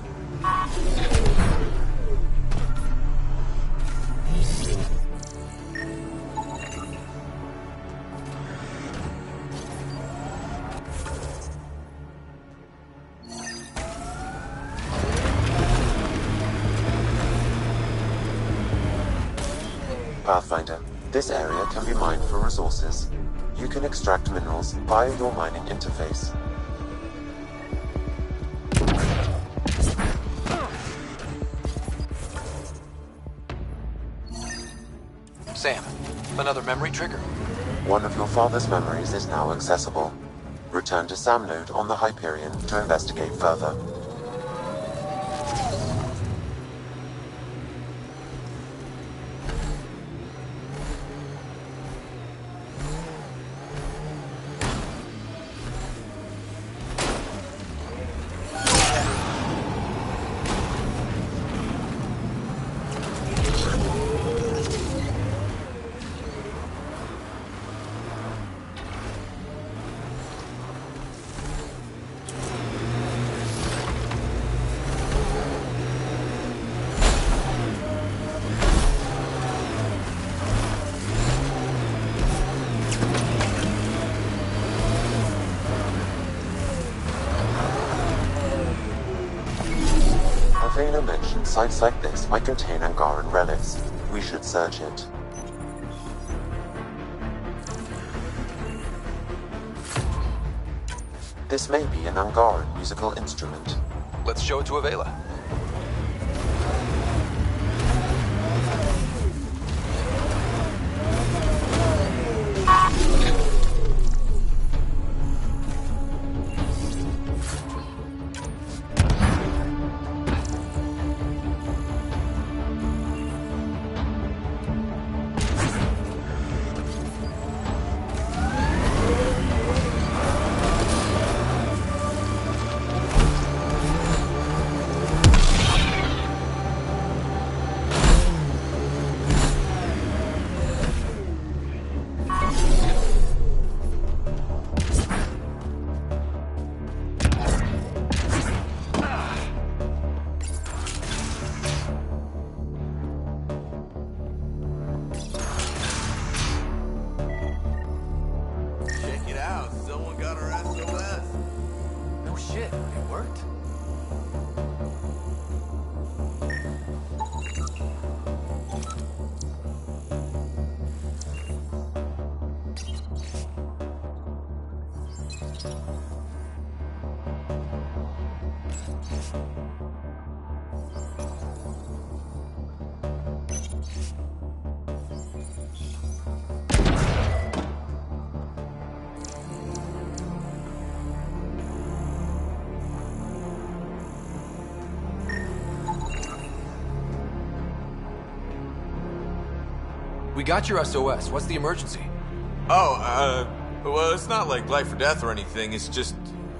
Pathfinder, this area can be mined for resources. You can extract minerals via your mining interface. Sam, another memory trigger. One of your father's memories is now accessible. Return to Sam Node on the Hyperion to investigate further. Avena mentioned sites like this might contain Angaran relics. We should search it. This may be an Angaran musical instrument. Let's show it to Avela. We got your SOS. What's the emergency? Oh, well, it's not like life or death or anything. It's just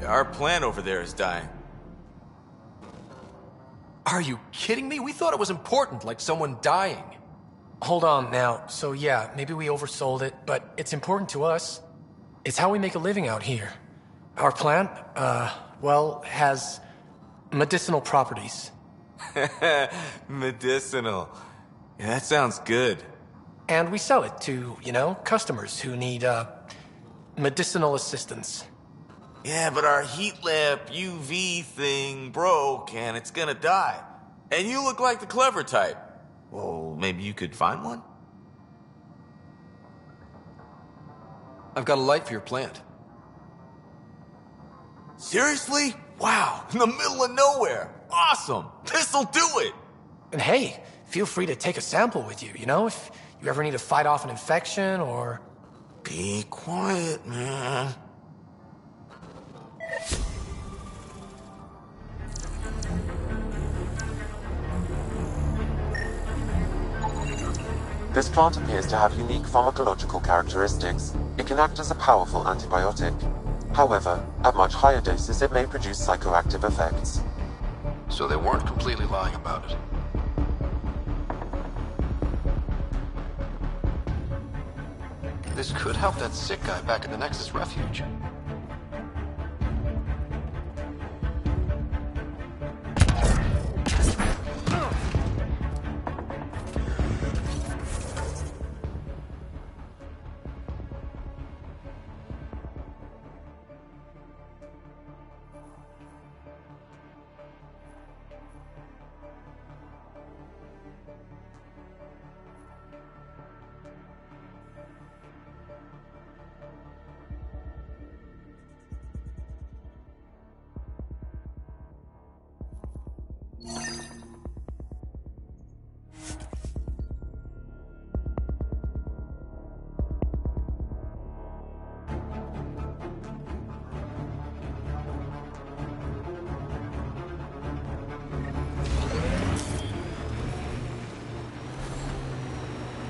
our plant over there is dying. Are you kidding me? We thought it was important, like someone dying. Hold on now. So yeah, maybe we oversold it, but it's important to us. It's how we make a living out here. Our plant, well, has medicinal properties. Medicinal. Yeah, that sounds good. And we sell it to, customers who need, medicinal assistance. Yeah, but our heat lamp UV thing broke and it's gonna die. And you look like the clever type. Well, maybe you could find one? I've got a light for your plant. Seriously? Wow, in the middle of nowhere. Awesome. This'll do it. And hey, feel free to take a sample with you, if you ever need to fight off an infection or... Be quiet, man. This plant appears to have unique pharmacological characteristics. It can act as a powerful antibiotic. However, at much higher doses it may produce psychoactive effects. So they weren't completely lying about it. This could help that sick guy back at the Nexus Refuge.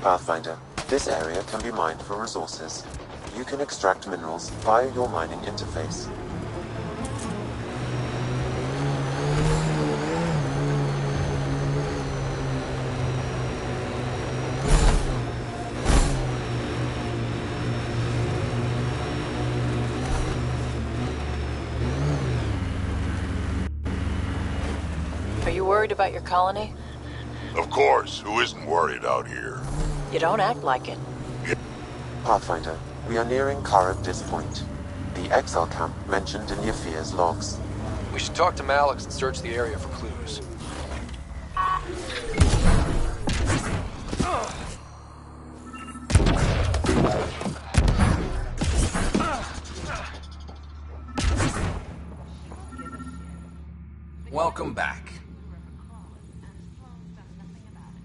Pathfinder, this area can be mined for resources. You can extract minerals via your mining interface. Are you worried about your colony? Of course, who isn't worried out here? You don't act like it. Pathfinder, we are nearing Karabdis Point, the exile camp mentioned in Yafir's logs. We should talk to Malix and search the area for clues. Welcome back.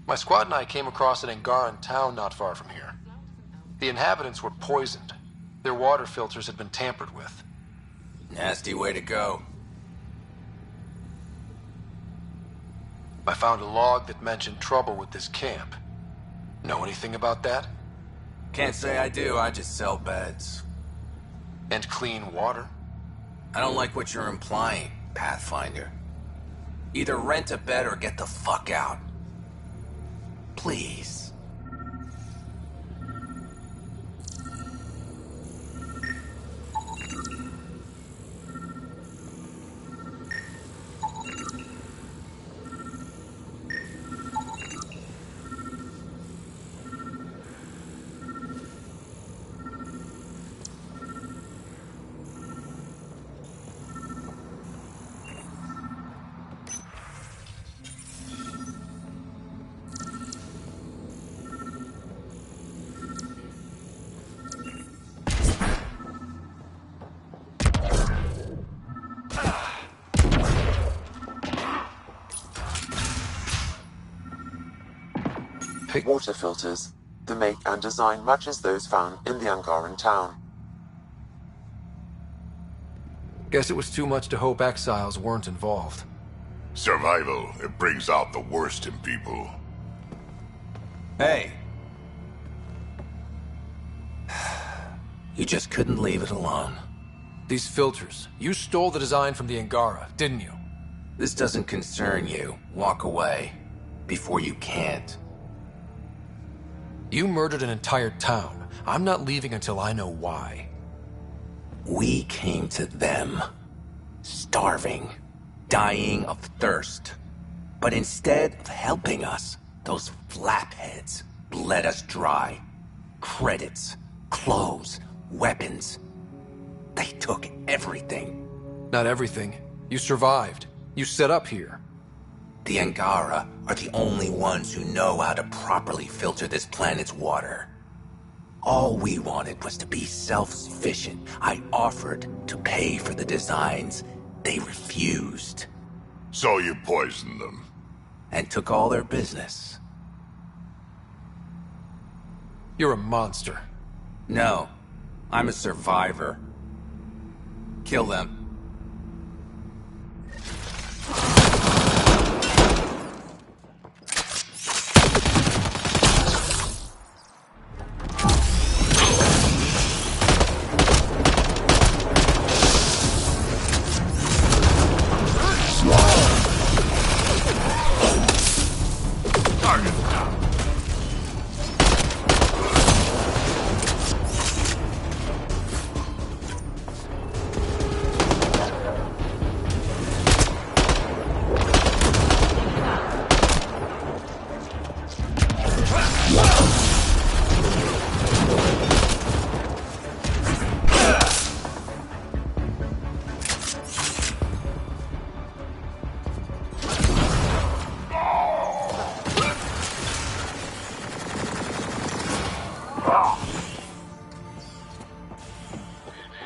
My squad and I came across an Angaran town not far from here. The inhabitants were poisoned. Their water filters had been tampered with. Nasty way to go. I found a log that mentioned trouble with this camp. Know anything about that? Can't say I do, I just sell beds. And clean water? I don't like what you're implying, Pathfinder. Either rent a bed or get the fuck out. Please. Water filters. The make and design matches those found in the Angaran town. Guess it was too much to hope exiles weren't involved. Survival, it brings out the worst in people. Hey. You just couldn't leave it alone. These filters. You stole the design from the Angara, didn't you? This doesn't concern you. Walk away. Before you can't. You murdered an entire town. I'm not leaving until I know why. We came to them. Starving. Dying of thirst. But instead of helping us, those flapheads bled us dry. Credits, clothes, weapons. They took everything. Not everything. You survived. You set up here. The Angara are the only ones who know how to properly filter this planet's water. All we wanted was to be self-sufficient. I offered to pay for the designs. They refused. So you poisoned them? And took all their business. You're a monster. No, I'm a survivor. Kill them.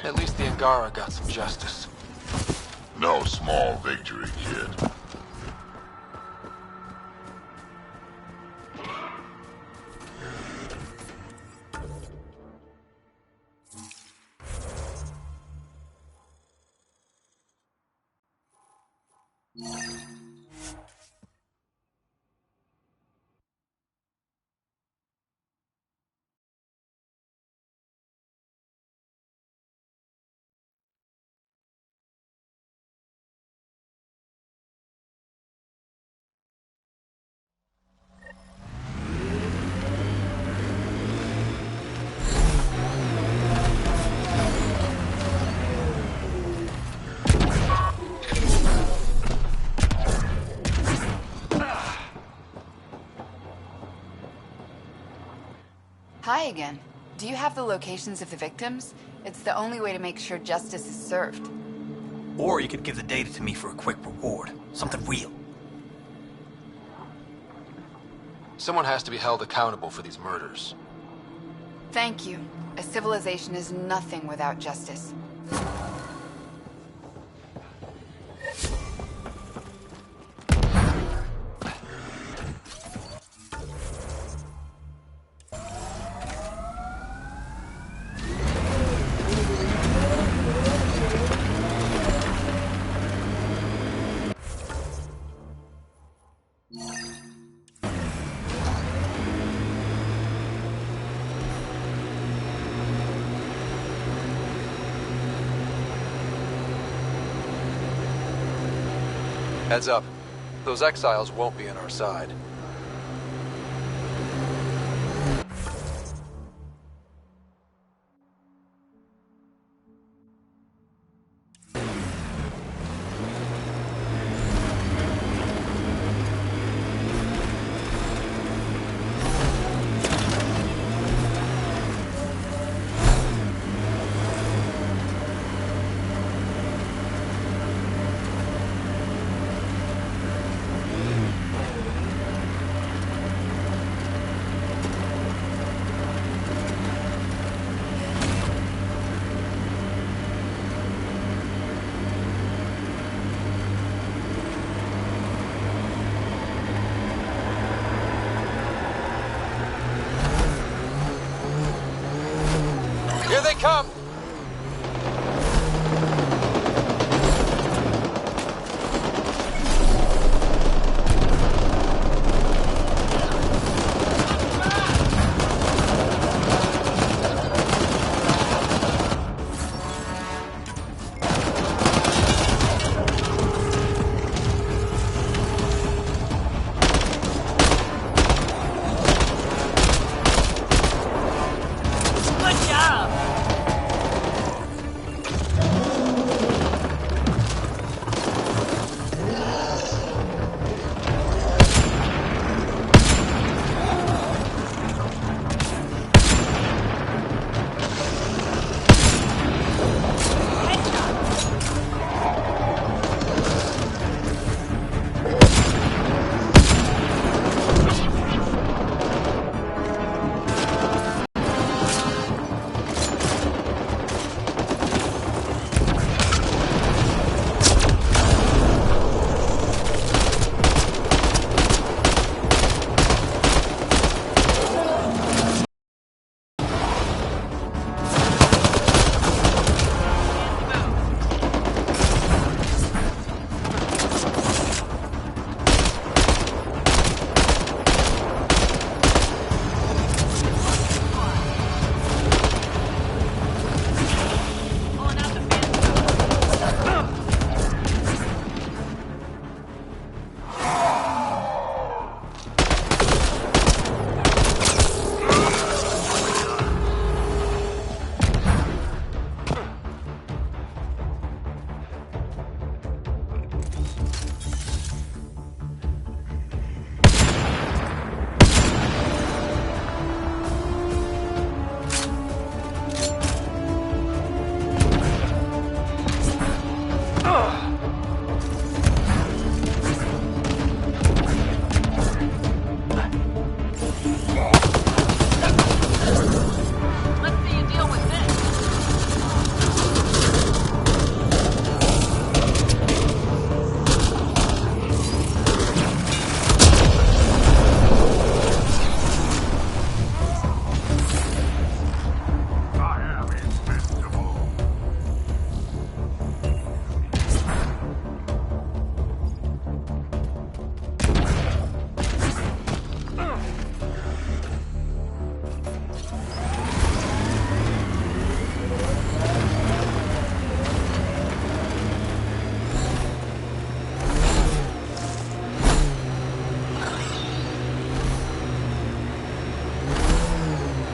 At least the Angara got some justice. No small victory, kid. Hi again. Do you have the locations of the victims? It's the only way to make sure justice is served. Or you could give the data to me for a quick reward. Something real. Someone has to be held accountable for these murders. Thank you. A civilization is nothing without justice. Heads up. Those exiles won't be on our side. Here they come!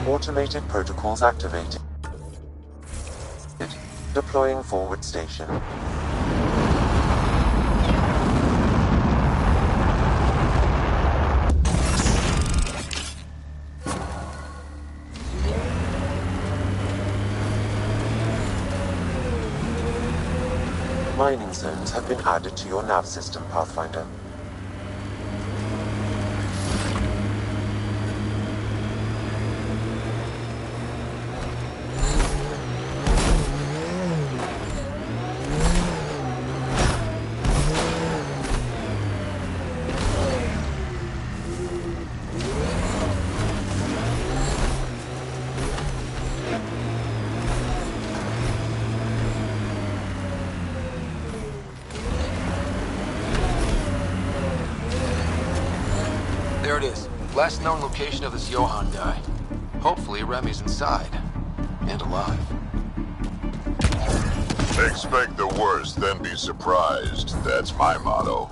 Automated protocols activated. Deploying forward station. mining zones have been added to your nav system, Pathfinder. There it is. Last known location of this Johann guy. Hopefully Remy's inside. And alive. Expect the worst, then be surprised. That's my motto.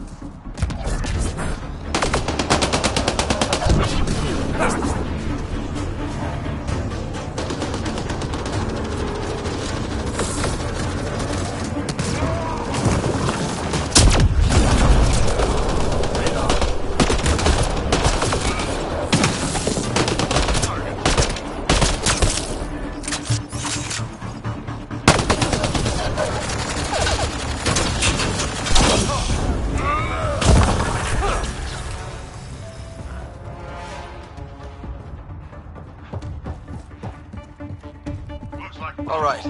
All right.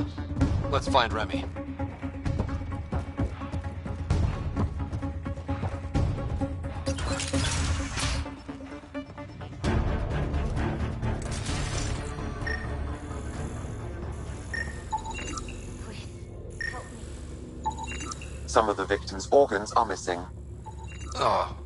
Let's find Remy. Some of the victim's organs are missing. Oh.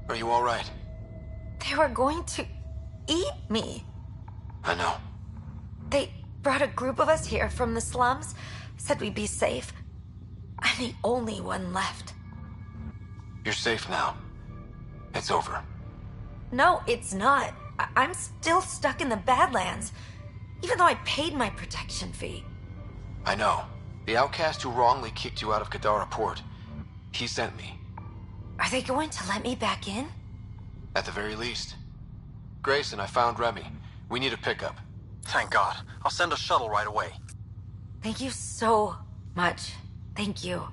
Are you all right? They were going to eat me. I know. They brought a group of us here from the slums, said we'd be safe. I'm the only one left. You're safe now. It's over. No, it's not. I'm still stuck in the Badlands, even though I paid my protection fee. I know. The outcast who wrongly kicked you out of Kadara Port. He sent me. Are they going to let me back in? At the very least. Grayson, I found Remy. We need a pickup. Thank God. I'll send a shuttle right away. Thank you so much. Thank you.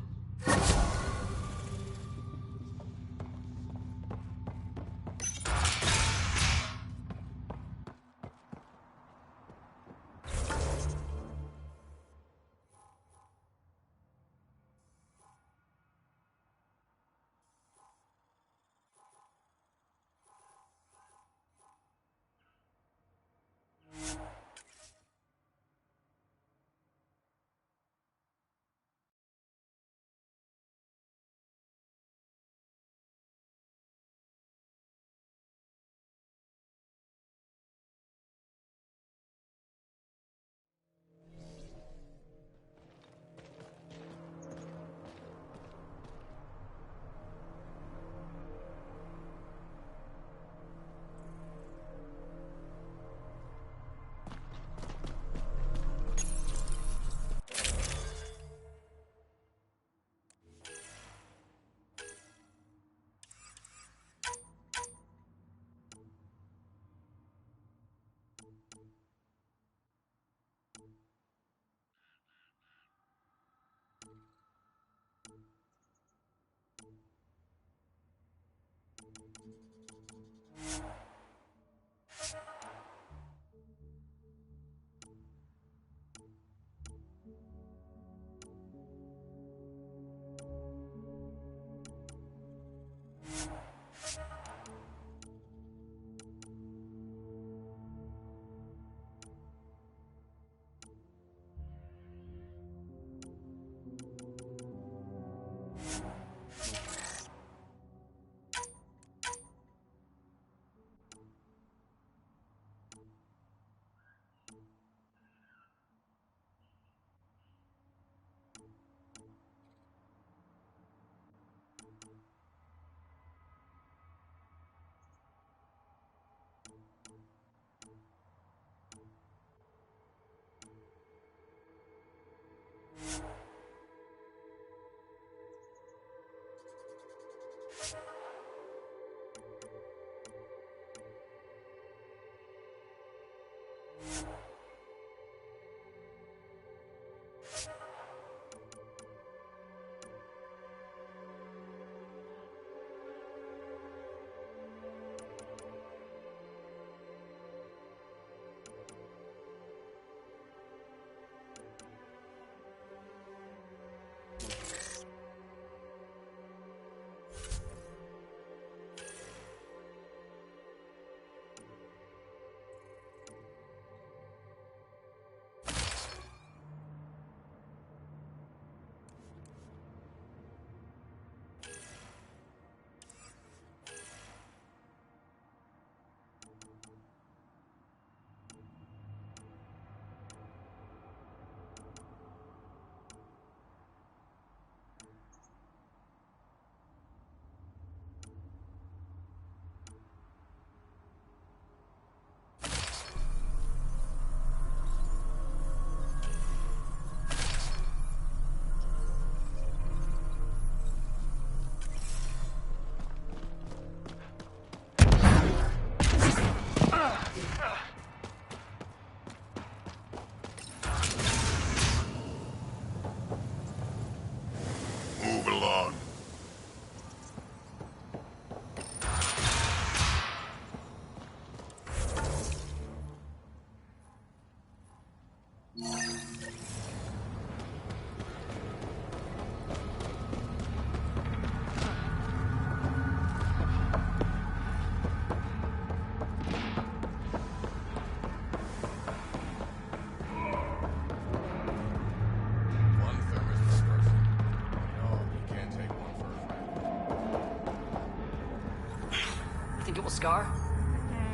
Think it will scar?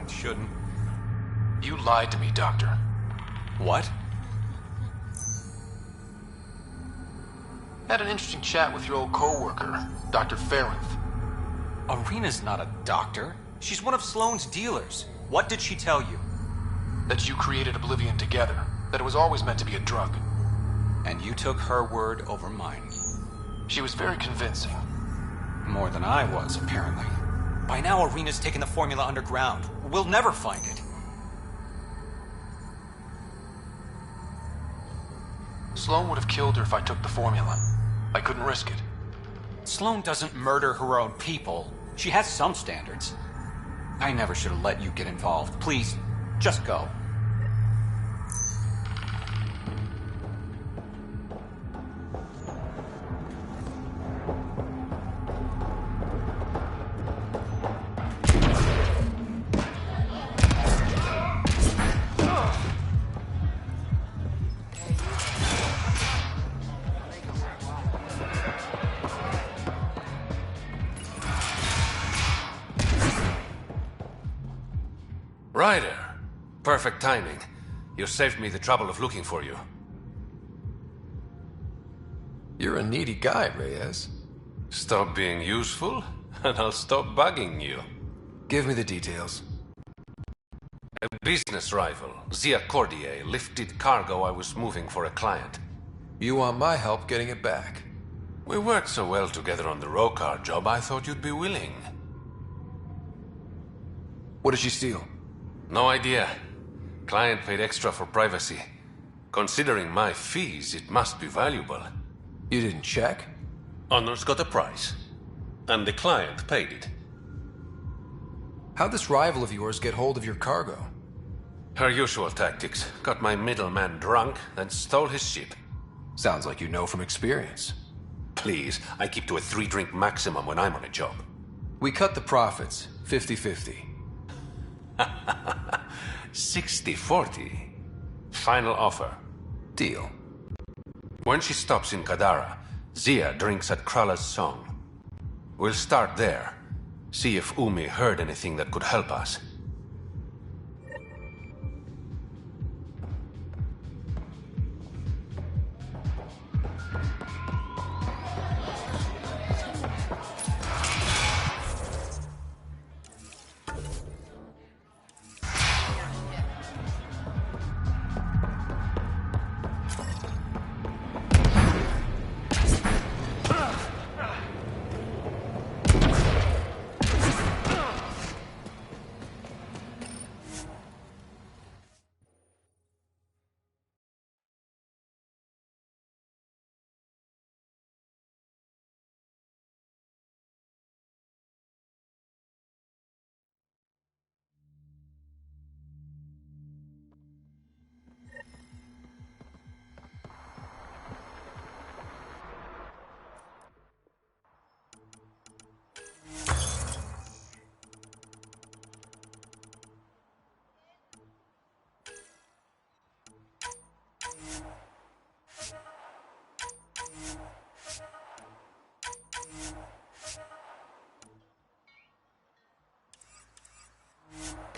It shouldn't. You lied to me, Doctor. What? Had an interesting chat with your old co-worker, Dr. Farrenth. Arena's not a doctor. She's one of Sloane's dealers. What did she tell you? That you created Oblivion together. That it was always meant to be a drug. And you took her word over mine. She was very convincing. More than I was, apparently. By now, Arena's taken the formula underground. We'll never find it. Sloane would have killed her if I took the formula. I couldn't risk it. Sloane doesn't murder her own people. She has some standards. I never should have let you get involved. Please, just go. Ryder. Perfect timing. You saved me the trouble of looking for you. You're a needy guy, Reyes. Stop being useful, and I'll stop bugging you. Give me the details. A business rival, Zia Cordier, lifted cargo I was moving for a client. You want my help getting it back? We worked so well together on the Rokar job, I thought you'd be willing. What did she steal? No idea. Client paid extra for privacy. Considering my fees, it must be valuable. You didn't check? Honor's got a price. And the client paid it. How'd this rival of yours get hold of your cargo? Her usual tactics. Got my middleman drunk, then stole his ship. Sounds like you know from experience. Please, I keep to a 3-drink maximum when I'm on a job. We cut the profits, 50-50. 60-40. Final offer. Deal. When she stops in Kadara, Zia drinks at Krala's song. We'll start there. See if Umi heard anything that could help us.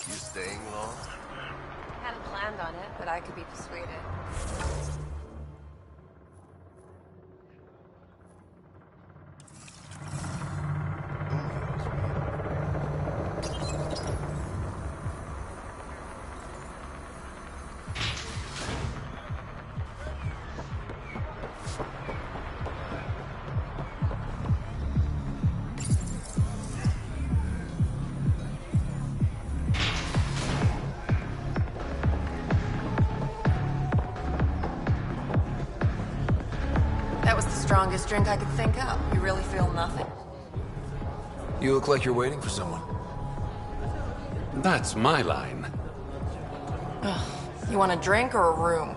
You staying long? Hadn't planned on it, but I could be persuaded. That was the strongest drink I could think up. You really feel nothing? You look like you're waiting for someone. That's my line. Ugh. You want a drink or a room?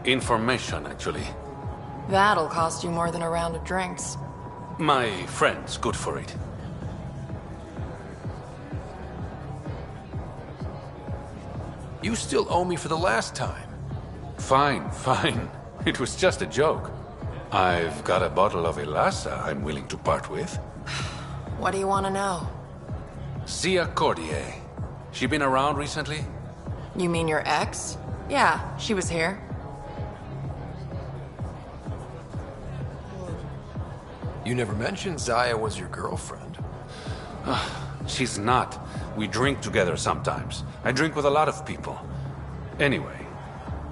Information, actually. That'll cost you more than a round of drinks. My friend's good for it. You still owe me for the last time. Fine, fine. It was just a joke. I've got a bottle of Elasa I'm willing to part with. What do you want to know? Zia Cordier. She been around recently? You mean your ex? Yeah, she was here. You never mentioned Zaya was your girlfriend. She's not. We drink together sometimes. I drink with a lot of people. Anyway,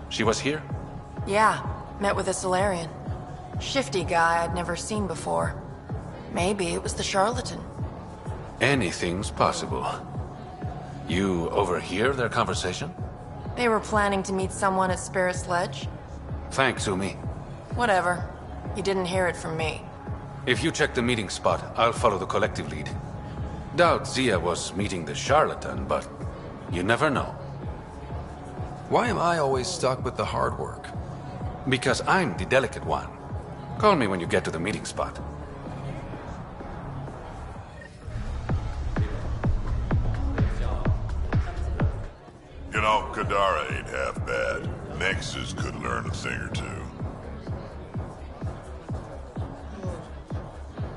she was here? Yeah, met with a Solarian. Shifty guy I'd never seen before. Maybe it was the charlatan. Anything's possible. You overhear their conversation? They were planning to meet someone at Spirit's Ledge. Thanks, Umi. Whatever. You didn't hear it from me. If you check the meeting spot, I'll follow the collective lead. Doubt Zia was meeting the charlatan, but you never know. Why am I always stuck with the hard work? Because I'm the delicate one. Call me when you get to the meeting spot. You know, Kadara ain't half bad. Nexus could learn a thing or two.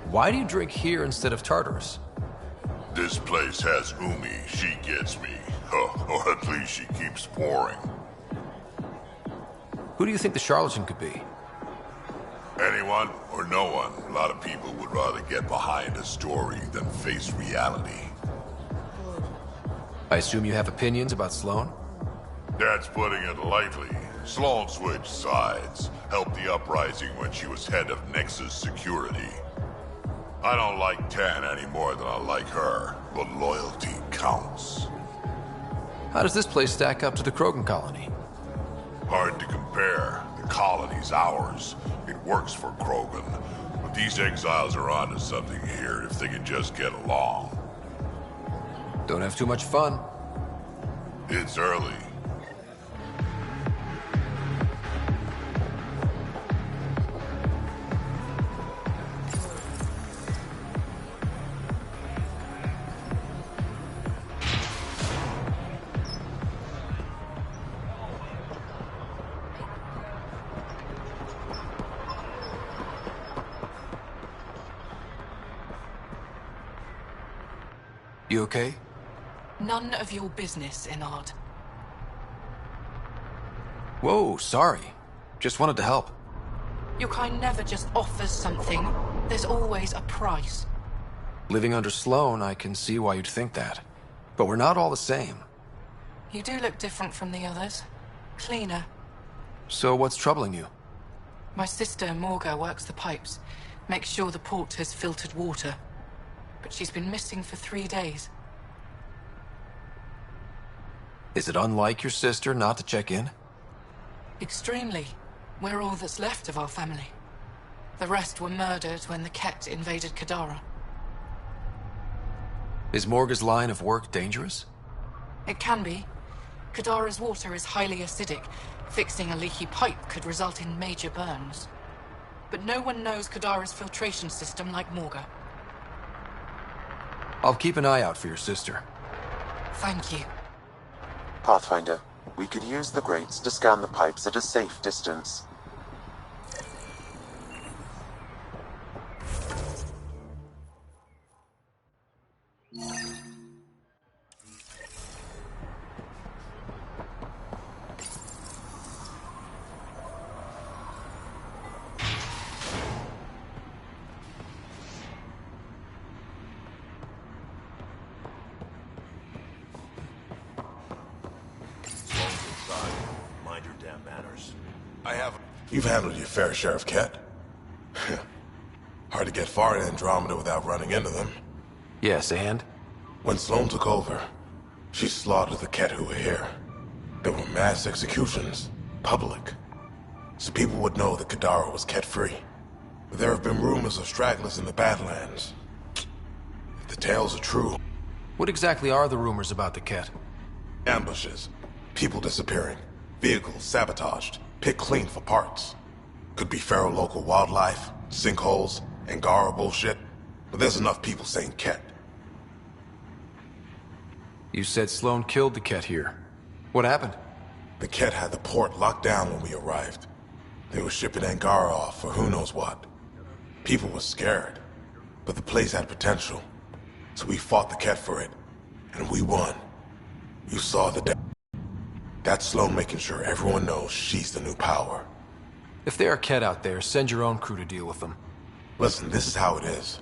Why do you drink here instead of Tartarus? This place has Umi. She gets me. Or at least she keeps pouring. Who do you think the charlatan could be? Anyone or no one. A lot of people would rather get behind a story than face reality. I assume you have opinions about Sloan? That's putting it lightly. Sloan switched sides, helped the uprising when she was head of Nexus security. I don't like Tan any more than I like her, but loyalty counts. How does this place stack up to the Krogan colony? Hard to compare. The colony's ours. It works for Krogan. But these exiles are onto something here if they can just get along. Don't have too much fun. It's early. You okay? None of your business, Enard. Whoa, sorry. Just wanted to help. Your kind never just offers something. There's always a price. Living under Sloan, I can see why you'd think that. But we're not all the same. You do look different from the others. Cleaner. So what's troubling you? My sister, Morga, works the pipes. Makes sure the port has filtered water. But she's been missing for 3 days. Is it unlike your sister not to check in? Extremely. We're all that's left of our family. The rest were murdered when the Ket invaded Kadara. Is Morga's line of work dangerous? It can be. Kadara's water is highly acidic. Fixing a leaky pipe could result in major burns. But no one knows Kadara's filtration system like Morga. I'll keep an eye out for your sister. Thank you. Pathfinder, we could use the grates to scan the pipes at a safe distance. You've handled your fair share of Ket. Hard to get far in Andromeda without running into them. Yes, and? When Sloan took over, she slaughtered the Ket who were here. There were mass executions, public. So people would know that Kadara was Ket-free. But there have been rumors of stragglers in the Badlands. If the tales are true... What exactly are the rumors about the Ket? Ambushes, people disappearing, vehicles sabotaged, picked clean for parts. Could be feral local wildlife, sinkholes, Angara bullshit. But there's enough people saying Ket. You said Sloan killed the Ket here. What happened? The Ket had the port locked down when we arrived. They were shipping Angara off for who knows what. People were scared, but the place had potential. So we fought the Ket for it, And we won. You saw the That's Sloan making sure everyone knows she's the new power. If there are Kett out there, send your own crew to deal with them. Listen, this is how it is.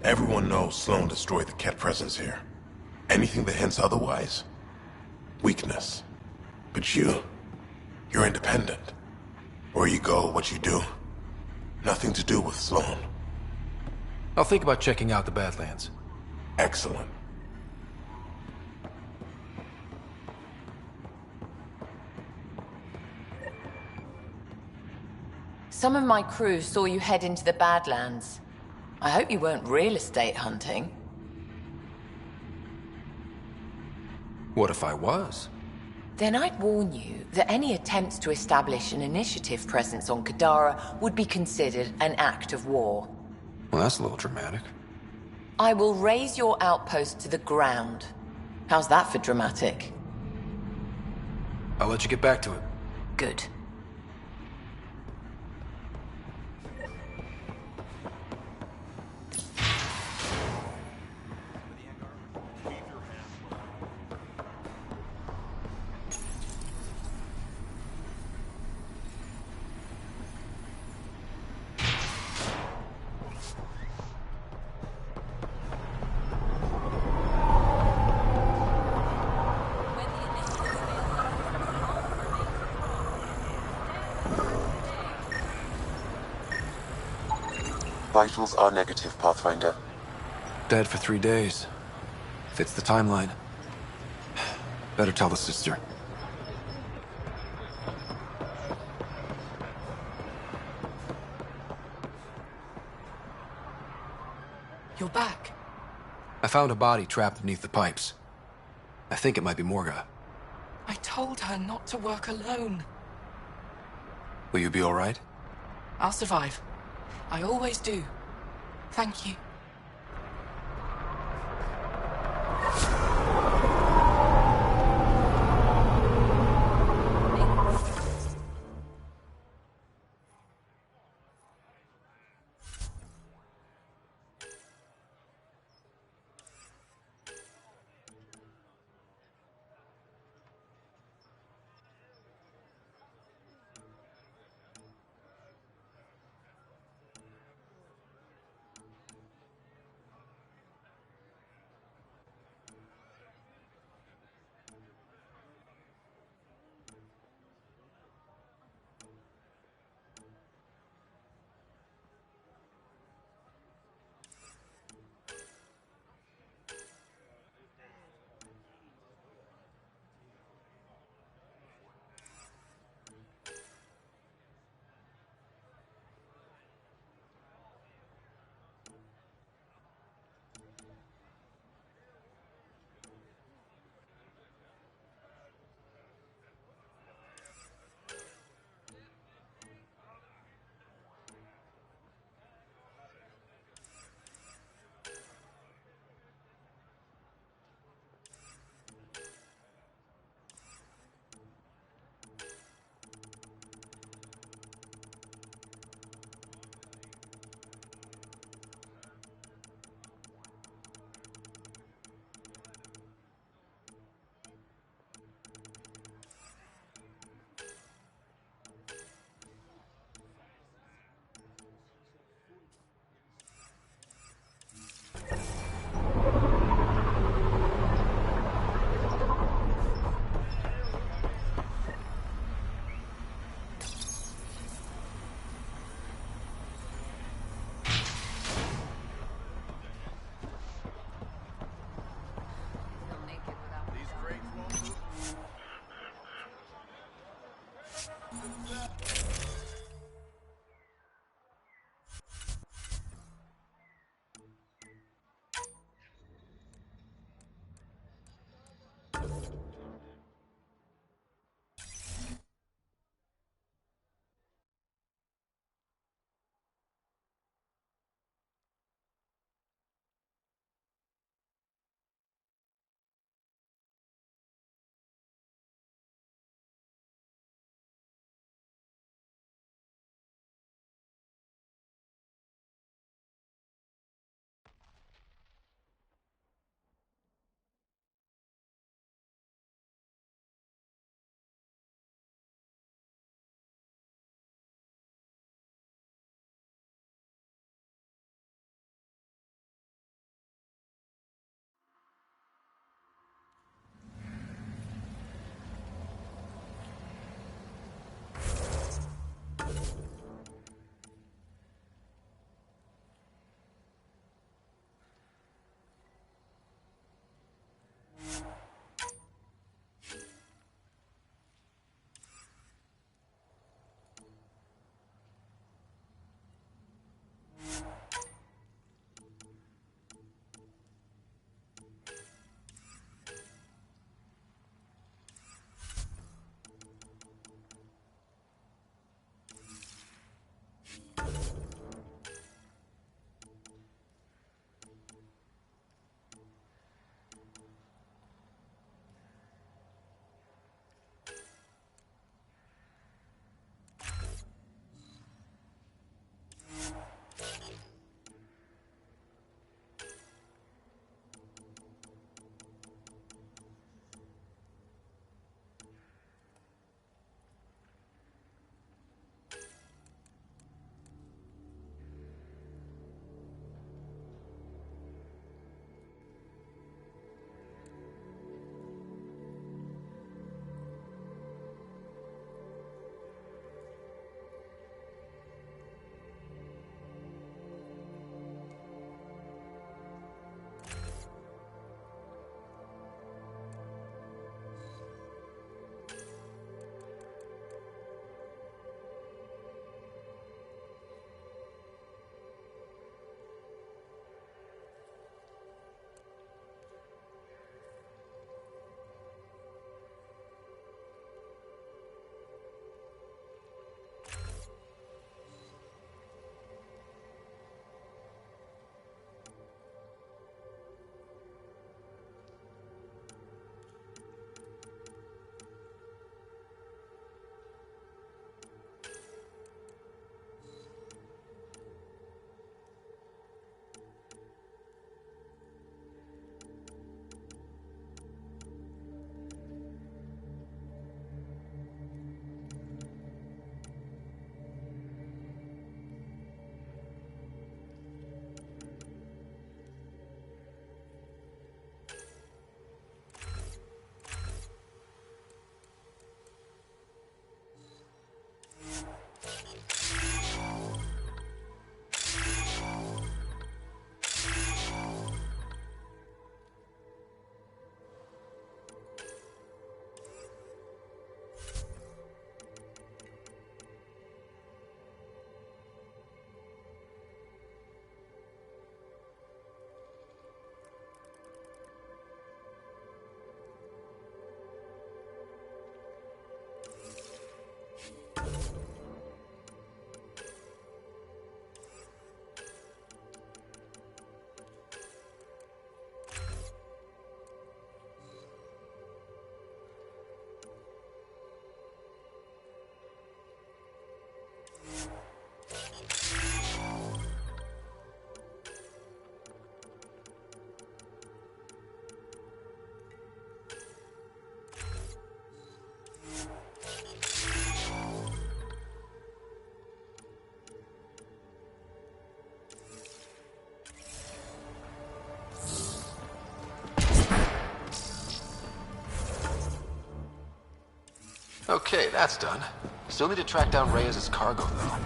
Everyone knows Sloan destroyed the Kett presence here. Anything that hints otherwise, weakness. But you're independent. Where you go, what you do, nothing to do with Sloan. I'll think about checking out the Badlands. Excellent. Some of my crew saw you head into the Badlands. I hope you weren't real estate hunting. What if I was? Then I'd warn you that any attempts to establish an initiative presence on Kadara would be considered an act of war. Well, that's a little dramatic. I will raise your outpost to the ground. How's that for dramatic? I'll let you get back to it. Good. Vitals are negative, Pathfinder. Dead for 3 days. Fits the timeline. Better tell the sister. You're back. I found a body trapped beneath the pipes. I think it might be Morga. I told her not to work alone. Will you be all right? I'll survive. I always do. Thank you. Okay, that's done. Still need to track down Reyes' cargo, though.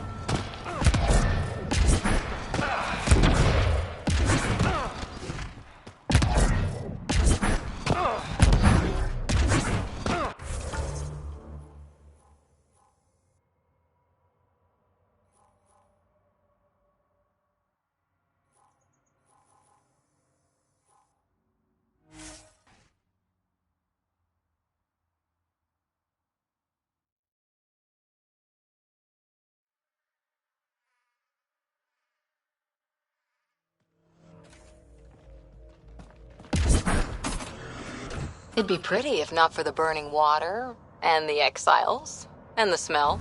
It'd be pretty if not for the burning water, and the exiles, and the smell.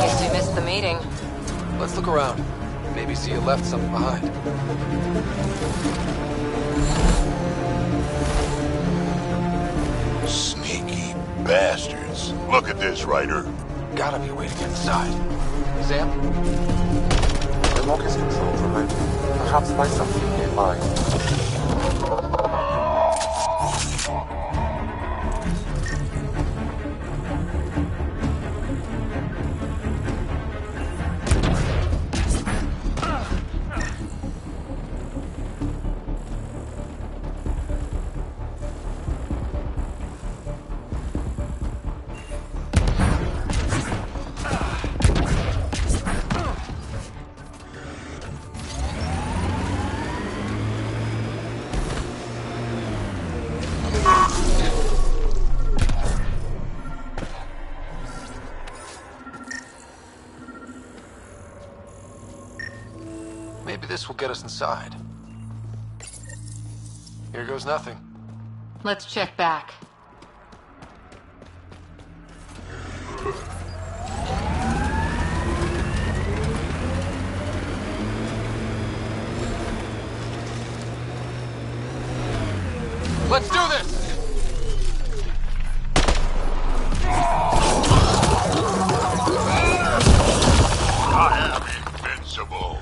Guess we missed the meeting. Let's look around. Maybe see you left something behind. Sneaky bastards. Look at this, Ryder. Gotta be a way to get inside. Sam? The lock is controlled remotely, perhaps by something nearby. Maybe this will get us inside. Here goes nothing. Let's check back. Let's do this! I am invincible.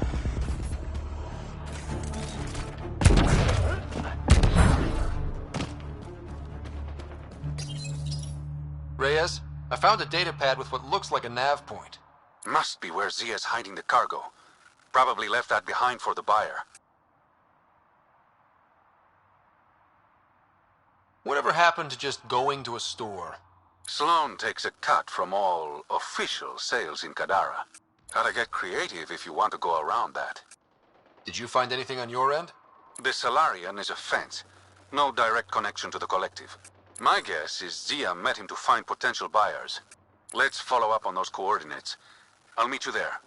Reyes, I found a data pad with what looks like a nav point. Must be where Zia's hiding the cargo. Probably left that behind for the buyer. Whatever happened to just going to a store? Sloan takes a cut from all official sales in Kadara. Gotta get creative if you want to go around that. Did you find anything on your end? The Salarian is a fence. No direct connection to the collective. My guess is Zia met him to find potential buyers. Let's follow up on those coordinates. I'll meet you there.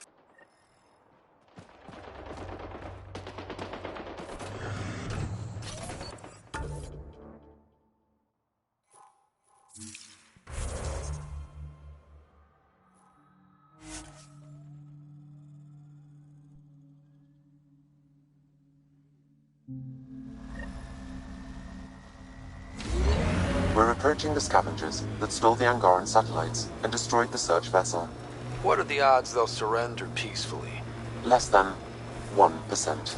We're approaching the scavengers that stole the Angaran satellites and destroyed the search vessel. What are the odds they'll surrender peacefully? Less than 1%.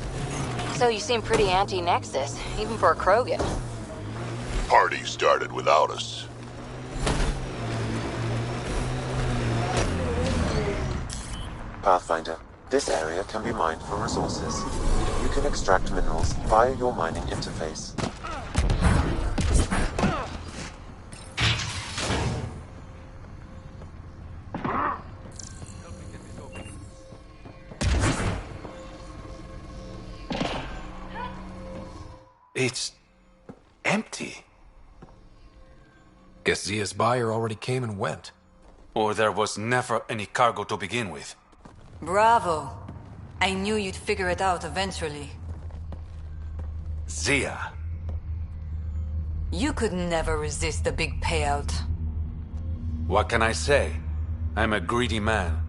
So you seem pretty anti-Nexus, even for a Krogan. Party started without us. Pathfinder, this area can be mined for resources. You can extract minerals via your mining interface. It's empty. Guess Zia's buyer already came and went. Or there was never any cargo to begin with. Bravo. I knew you'd figure it out eventually. Zia. You could never resist a big payout. What can I say? I'm a greedy man.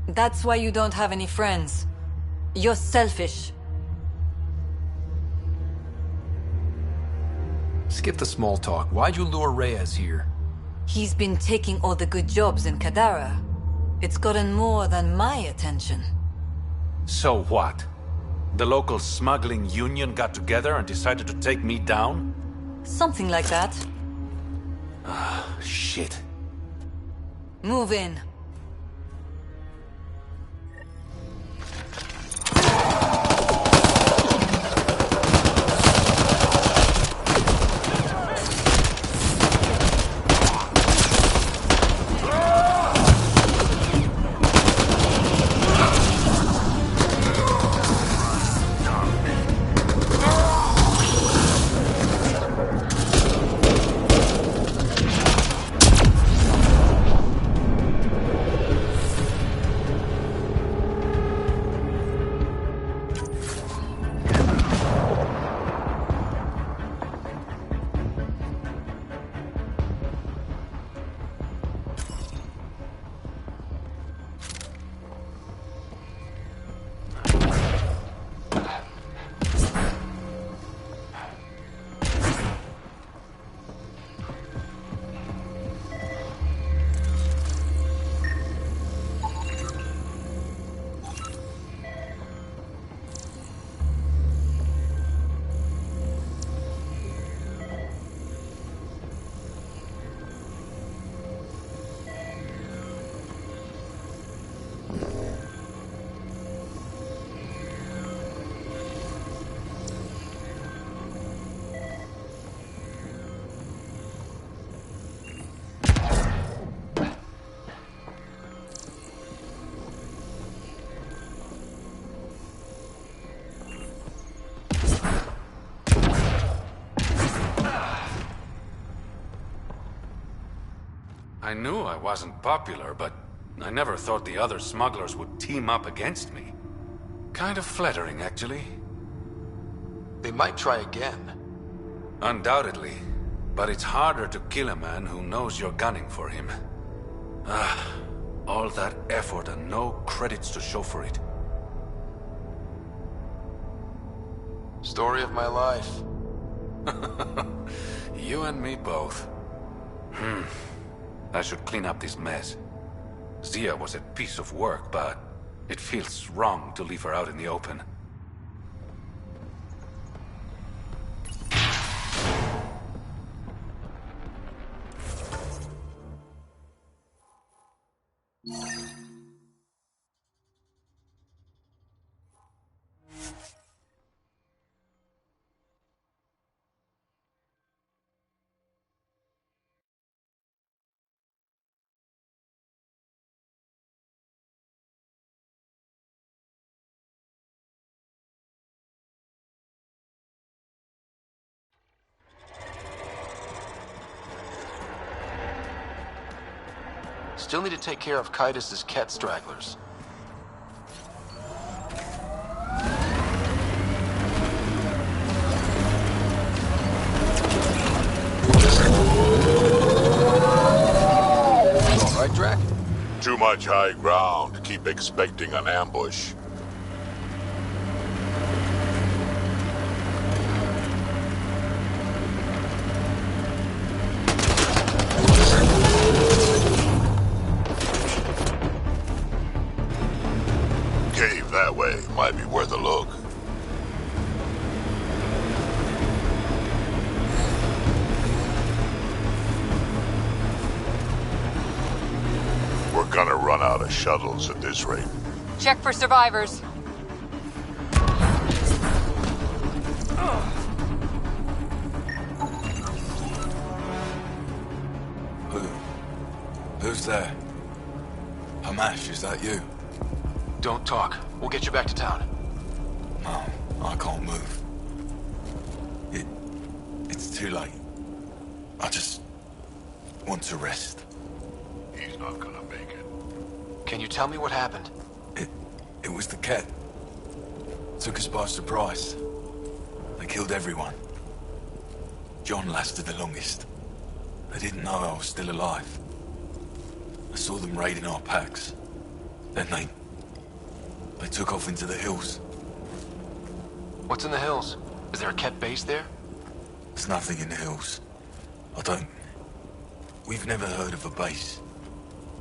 That's why you don't have any friends. You're selfish. Skip the small talk. Why'd you lure Reyes here? He's been taking all the good jobs in Kadara. It's gotten more than my attention. So what? The local smuggling union got together and decided to take me down? Something like that. Ah, shit. Move in. I knew I wasn't popular, but I never thought the other smugglers would team up against me. Kind of flattering, actually. They might try again. Undoubtedly. But it's harder to kill a man who knows you're gunning for him. Ah, all that effort and no credits to show for it. Story of my life. You and me both. I should clean up this mess. Zia was a piece of work, but it feels wrong to leave her out in the open. Still need to take care of Kaitis' Ket stragglers. All right, Drac? Too much high ground. Keep expecting an ambush. Cave that way might be worth a look. We're gonna run out of shuttles at this rate. Check for survivors. Who's there? Hamash, is that you? Don't talk. We'll get you back to town. No, I can't move. It's too late. I just want to rest. He's not gonna make it. Can you tell me what happened? It was the Ket. Took us by surprise. They killed everyone. John lasted the longest. They didn't know I was still alive. I saw them raiding our packs. Then they took off into the hills. What's in the hills? Is there a Ket base there? There's nothing in the hills. We've never heard of a base.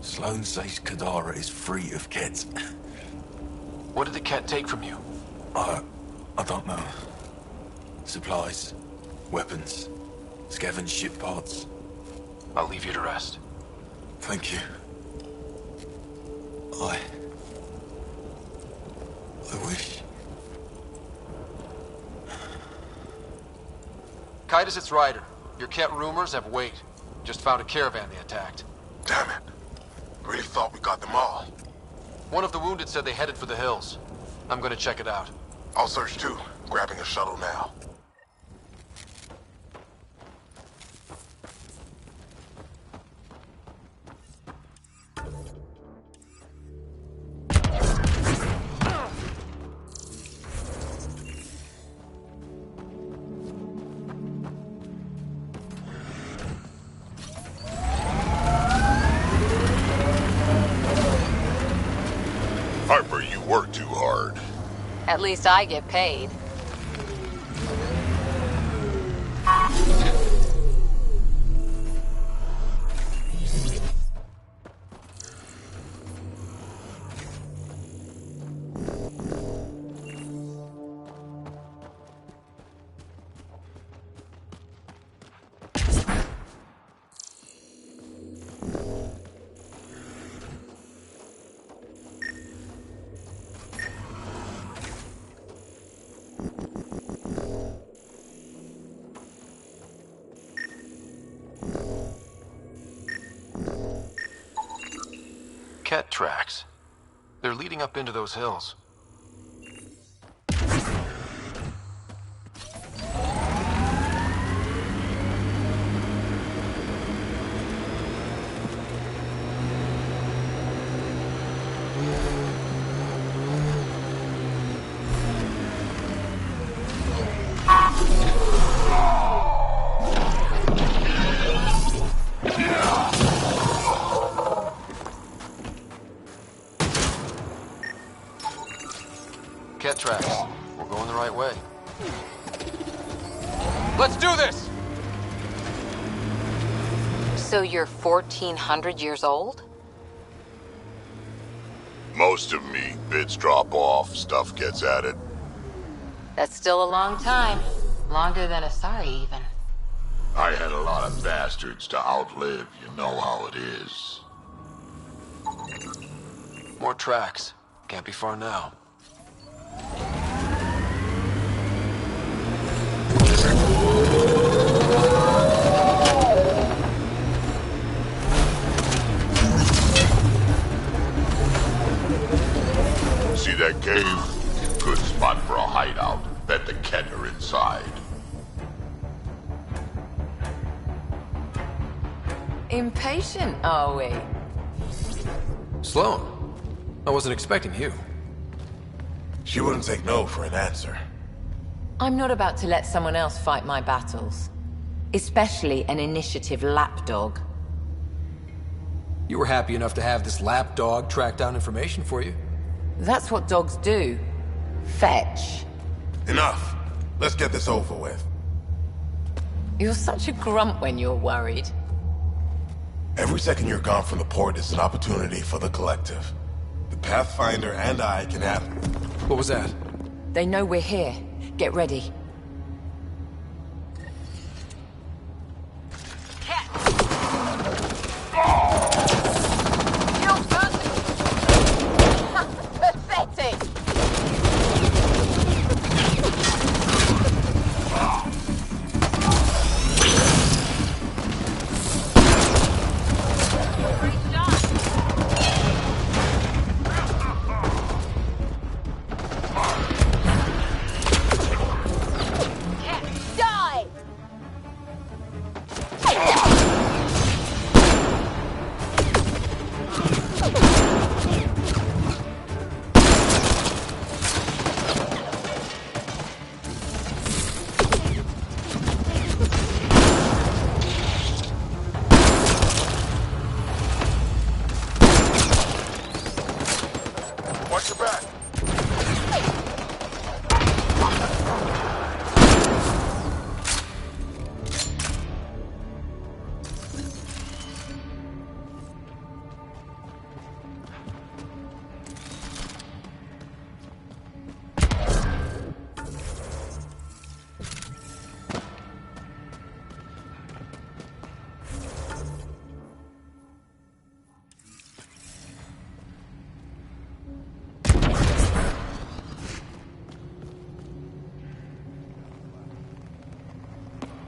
Sloan says Kadara is free of Kets. What did the Ket take from you? I don't know. Supplies, weapons, scavenged ship parts. I'll leave you to rest. Thank you. I wish. Dkz-Hitch Rider, your Ket rumors have weight. Just found a caravan they attacked. Damn it. Really thought we got them all. One of the wounded said they headed for the hills. I'm gonna check it out. I'll search too. Grabbing a shuttle now. Harper, you work too hard. At least I get paid. Ket tracks. They're leading up into those hills. Ket tracks. We're going the right way. Let's do this! So you're 1,400 years old? Most of me. Bits drop off, stuff gets added. That's still a long time. Longer than Asari, even. I had a lot of bastards to outlive, you know how it is. More tracks. Can't be far now. See that cave? Good spot for a hideout. Bet the Ket are inside. Impatient, are we? Sloan, I wasn't expecting you. She wouldn't take no for an answer. I'm not about to let someone else fight my battles. Especially an initiative lapdog. You were happy enough to have this lapdog track down information for you. That's what dogs do. Fetch. Enough. Let's get this over with. You're such a grump when you're worried. Every second you're gone from the port is an opportunity for the collective. The Pathfinder and I can have... What was that? They know we're here. Get ready. Pathetic!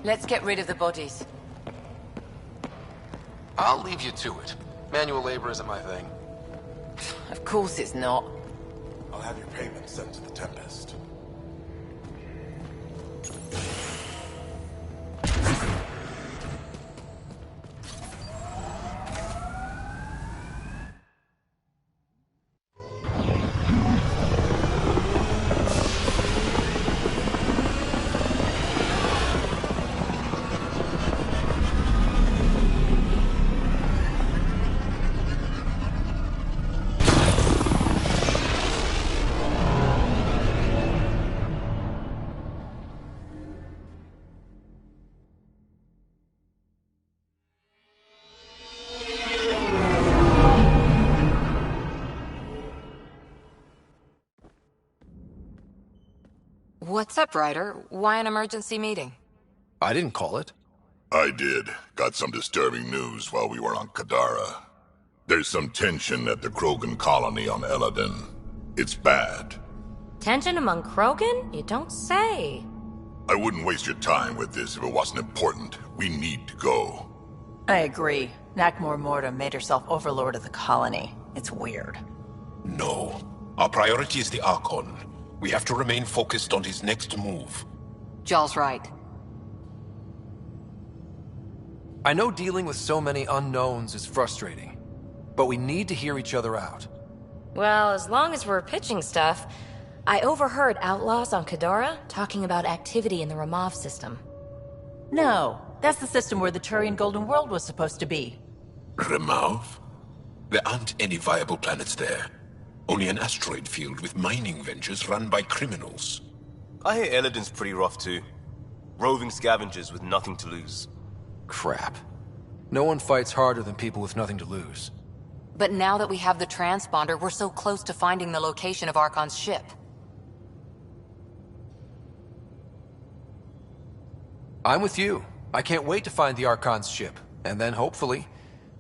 Let's get rid of the bodies. I'll leave you to it. Manual labor isn't my thing. Of course it's not. I'll have your payment sent to the Tempest. What's up, Ryder? Why an emergency meeting? I didn't call it. I did. Got some disturbing news while we were on Kadara. There's some tension at the Krogan colony on Eladin. It's bad. Tension among Krogan? You don't say. I wouldn't waste your time with this if it wasn't important. We need to go. I agree. Nakmor Morta made herself overlord of the colony. It's weird. No. Our priority is the Archon. We have to remain focused on his next move. Jaw's right. I know dealing with so many unknowns is frustrating, but we need to hear each other out. Well, as long as we're pitching stuff, I overheard outlaws on Kadara talking about activity in the Ramov system. No, that's the system where the Turian Golden World was supposed to be. Remov? There aren't any viable planets there. Only an asteroid field with mining ventures run by criminals. I hear Eladin's pretty rough too. Roving scavengers with nothing to lose. Crap. No one fights harder than people with nothing to lose. But now that we have the transponder, we're so close to finding the location of Archon's ship. I'm with you. I can't wait to find the Archon's ship, and then hopefully,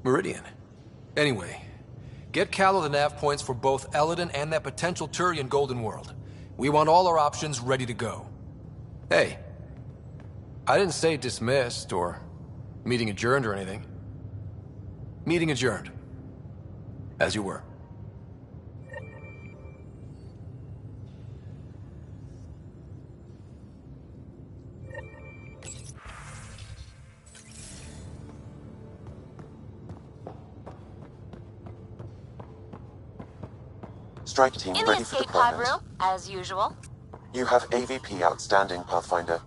Meridian. Anyway, get Callow the nav points for both Eladin and that potential Turian Golden World. We want all our options ready to go. Hey, I didn't say dismissed or meeting adjourned or anything. Meeting adjourned. As you were. Strike team In the ready for escape pod deployment. room, as usual. You have AVP outstanding, Pathfinder.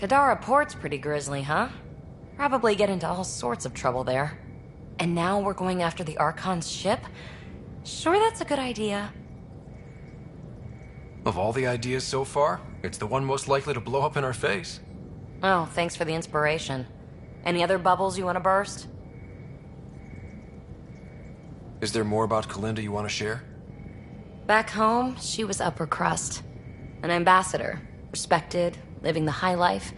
Kadara Port's pretty grisly, huh? Probably get into all sorts of trouble there. And now we're going after the Archon's ship? Sure that's a good idea. Of all the ideas so far, it's the one most likely to blow up in our face. Oh, thanks for the inspiration. Any other bubbles you want to burst? Is there more about Kalinda you want to share? Back home, she was upper crust. An ambassador. Respected, living the high life,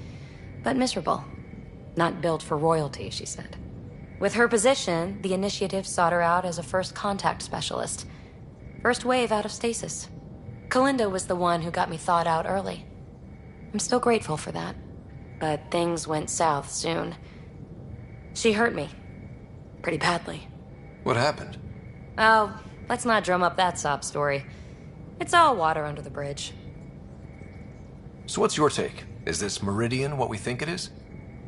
but miserable. Not built for royalty, she said. With her position, the initiative sought her out as a first contact specialist. First wave out of stasis. Kalinda was the one who got me thawed out early. I'm still grateful for that. But things went south soon. She hurt me. Pretty badly. What happened? Oh, let's not drum up that sob story. It's all water under the bridge. So what's your take? Is this Meridian what we think it is?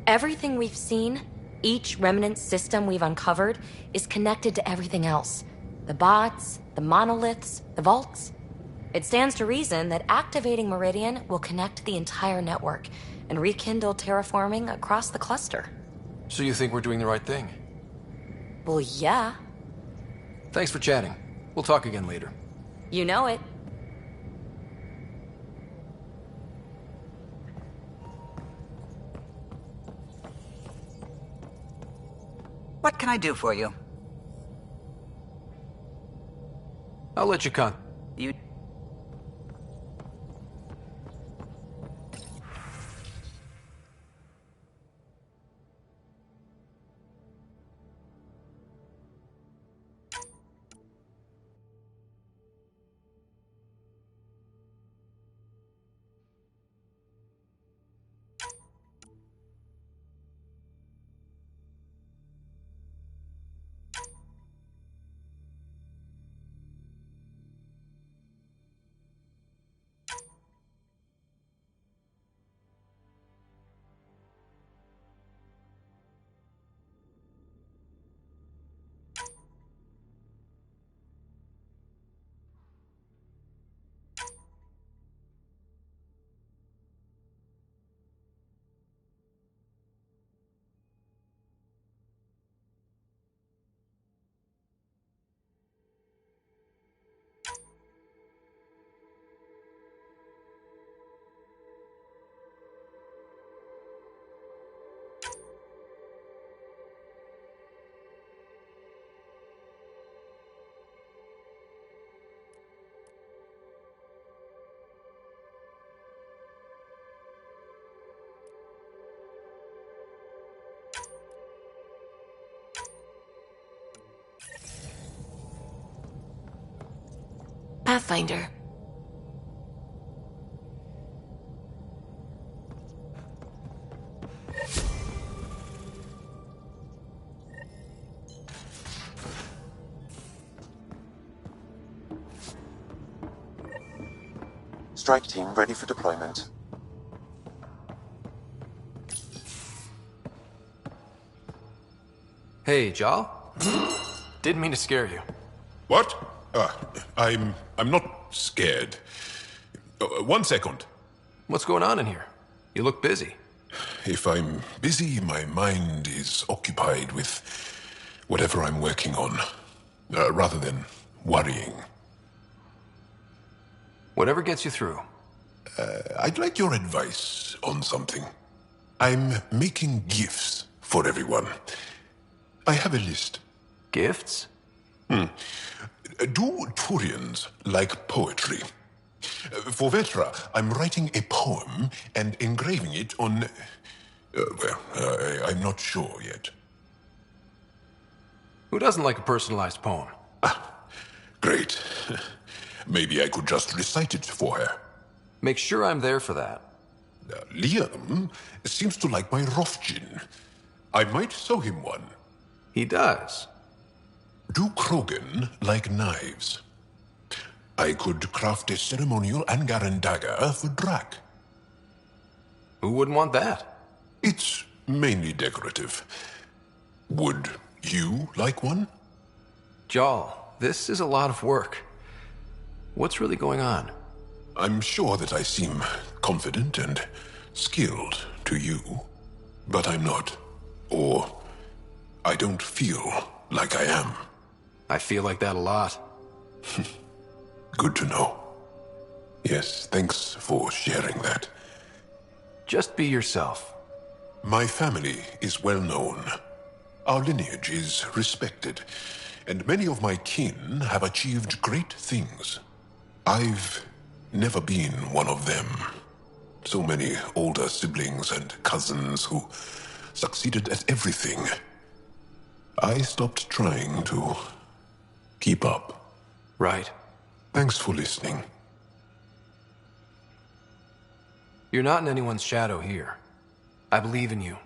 Everything we've seen, each remnant system we've uncovered, is connected to everything else. The bots, the monoliths, the vaults. It stands to reason that activating Meridian will connect the entire network and rekindle terraforming across the cluster. So you think we're doing the right thing? Well, yeah. Thanks for chatting. We'll talk again later. You know it. What can I do for you? I'll let you You... Pathfinder. Strike team ready for deployment. Hey, Jal? Didn't mean to scare you. What? I'm not scared. 1 second. What's going on in here? You look busy. If I'm busy, my mind is occupied with whatever I'm working on, rather than worrying. Whatever gets you through. I'd like your advice on something. I'm making gifts for everyone. I have a list. Gifts? Do Turians like poetry? For Vetra, I'm writing a poem and engraving it on... I'm not sure yet. Who doesn't like a personalized poem? Great. Maybe I could just recite it for her. Make sure I'm there for that. Liam seems to like my Rofgin. I might sew him one. He does. Do Krogan like knives? I could craft a ceremonial Angaran dagger for Drak. Who wouldn't want that? It's mainly decorative. Would you like one? Jal, this is a lot of work. What's really going on? I'm sure that I seem confident and skilled to you, but I'm not. Or I don't feel like I am. I feel like that a lot. Good to know. Yes, thanks for sharing that. Just be yourself. My family is well known. Our lineage is respected, and many of my kin have achieved great things. I've never been one of them. So many older siblings and cousins who succeeded at everything. I stopped trying to keep up. Right. Thanks for listening. You're not in anyone's shadow here. I believe in you.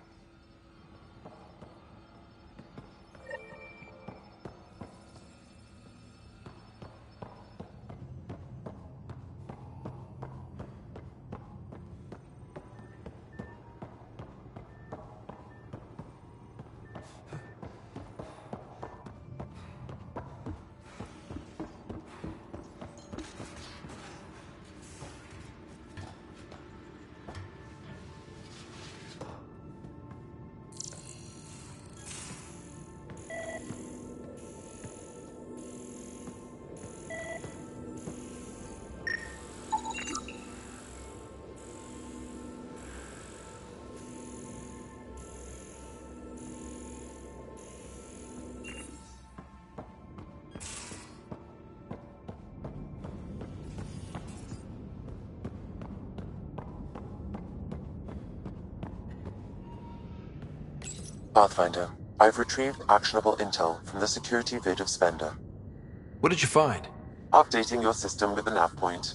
Pathfinder, I've retrieved actionable intel from the security vid of Spender. What did you find? Updating your system with the nav point.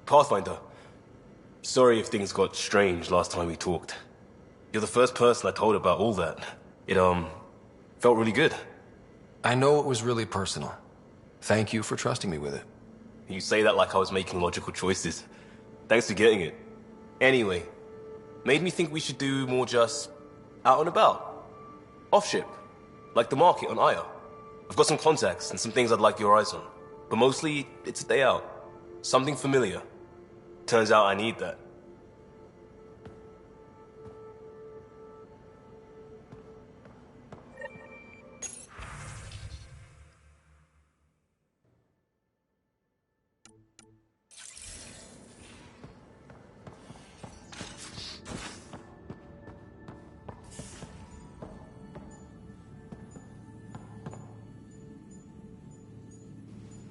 Pathfinder, sorry if things got strange last time we talked. You're the first person I told about all that. It, felt really good. I know it was really personal. Thank you for trusting me with it. You say that like I was making logical choices. Thanks for getting it. Anyway, made me think we should do more just out and about. Off-ship, like the market on Aya. I've got some contacts and some things I'd like your eyes on. But mostly, it's a day out. Something familiar. Turns out I need that.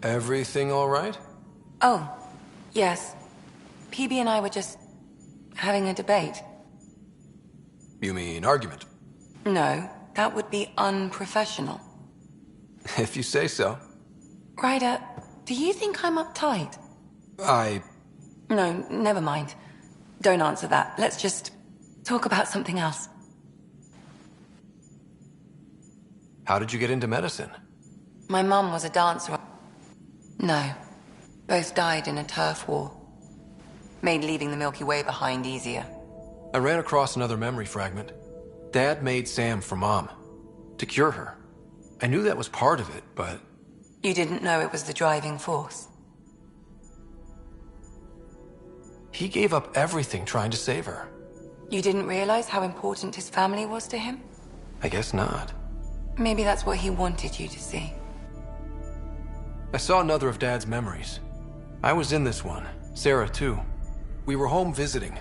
Everything all right? Oh, yes. PB and I were just having a debate. You mean argument? No, that would be unprofessional. If you say so. Ryder, do you think I'm uptight? No, never mind. Don't answer that. Let's just talk about something else. How did you get into medicine? My mum was a dancer. No, both died in a turf war. Made leaving the Milky Way behind easier. I ran across another memory fragment. Dad made Sam for Mom. To cure her. I knew that was part of it, but... You didn't know it was the driving force? He gave up everything trying to save her. You didn't realize how important his family was to him? I guess not. Maybe that's what he wanted you to see. I saw another of Dad's memories. I was in this one. Sarah, too. We were home visiting.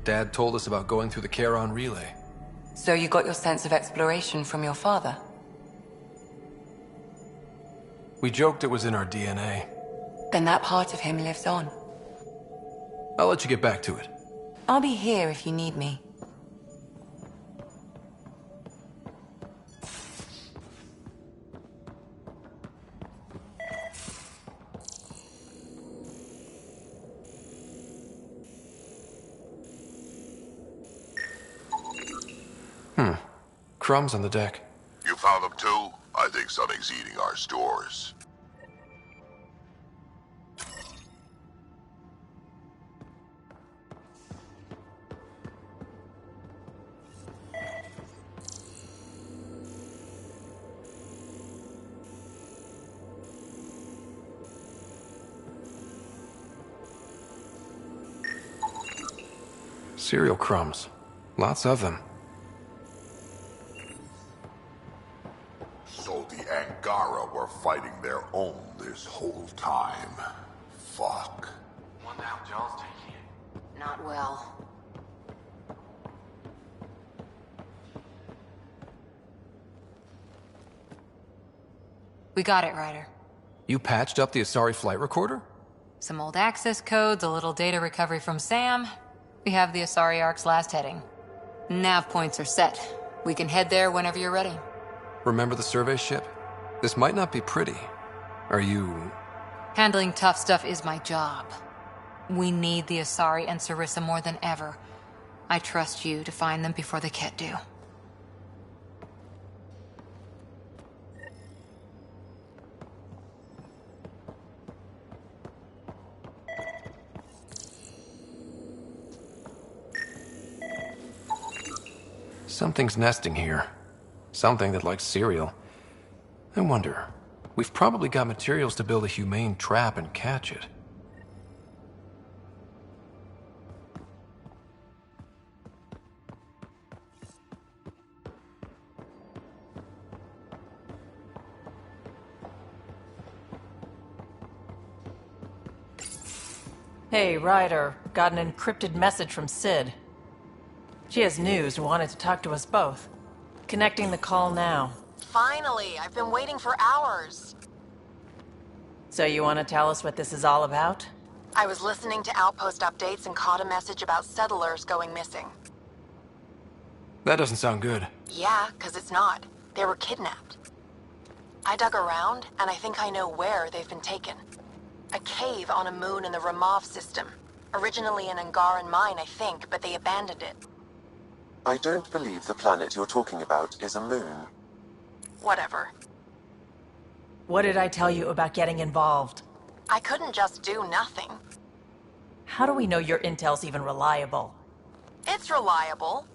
Dad told us about going through the Charon relay. So you got your sense of exploration from your father? We joked it was in our DNA. Then that part of him lives on. I'll let you get back to it. I'll be here if you need me. Crumbs on the deck. You found them too? I think something's eating our stores. Cereal crumbs. Lots of them. So the Angara were fighting their own this whole time. Fuck. Wonder how Joel's taking it. Not well. We got it, Ryder. You patched up the Asari flight recorder? Some old access codes, a little data recovery from Sam. We have the Asari Ark's last heading. Nav points are set. We can head there whenever you're ready. Remember the survey ship? This might not be pretty. Are you... Handling tough stuff is my job. We need the Asari and Sarissa more than ever. I trust you to find them before the Ket do. Something's nesting here. Something that likes cereal. I wonder, we've probably got materials to build a humane trap and catch it. Hey, Ryder. Got an encrypted message from Sid. She has news and wanted to talk to us both. Connecting the call now. Finally! I've been waiting for hours. So you want to tell us what this is all about? I was listening to Outpost updates and caught a message about settlers going missing. That doesn't sound good. Yeah, 'cause it's not. They were kidnapped. I dug around, and I think I know where they've been taken. A cave on a moon in the Ramov system. Originally an Angaran mine, I think, but they abandoned it. I don't believe the planet you're talking about is a moon. Whatever. What did I tell you about getting involved? I couldn't just do nothing. How do we know your intel's even reliable? It's reliable.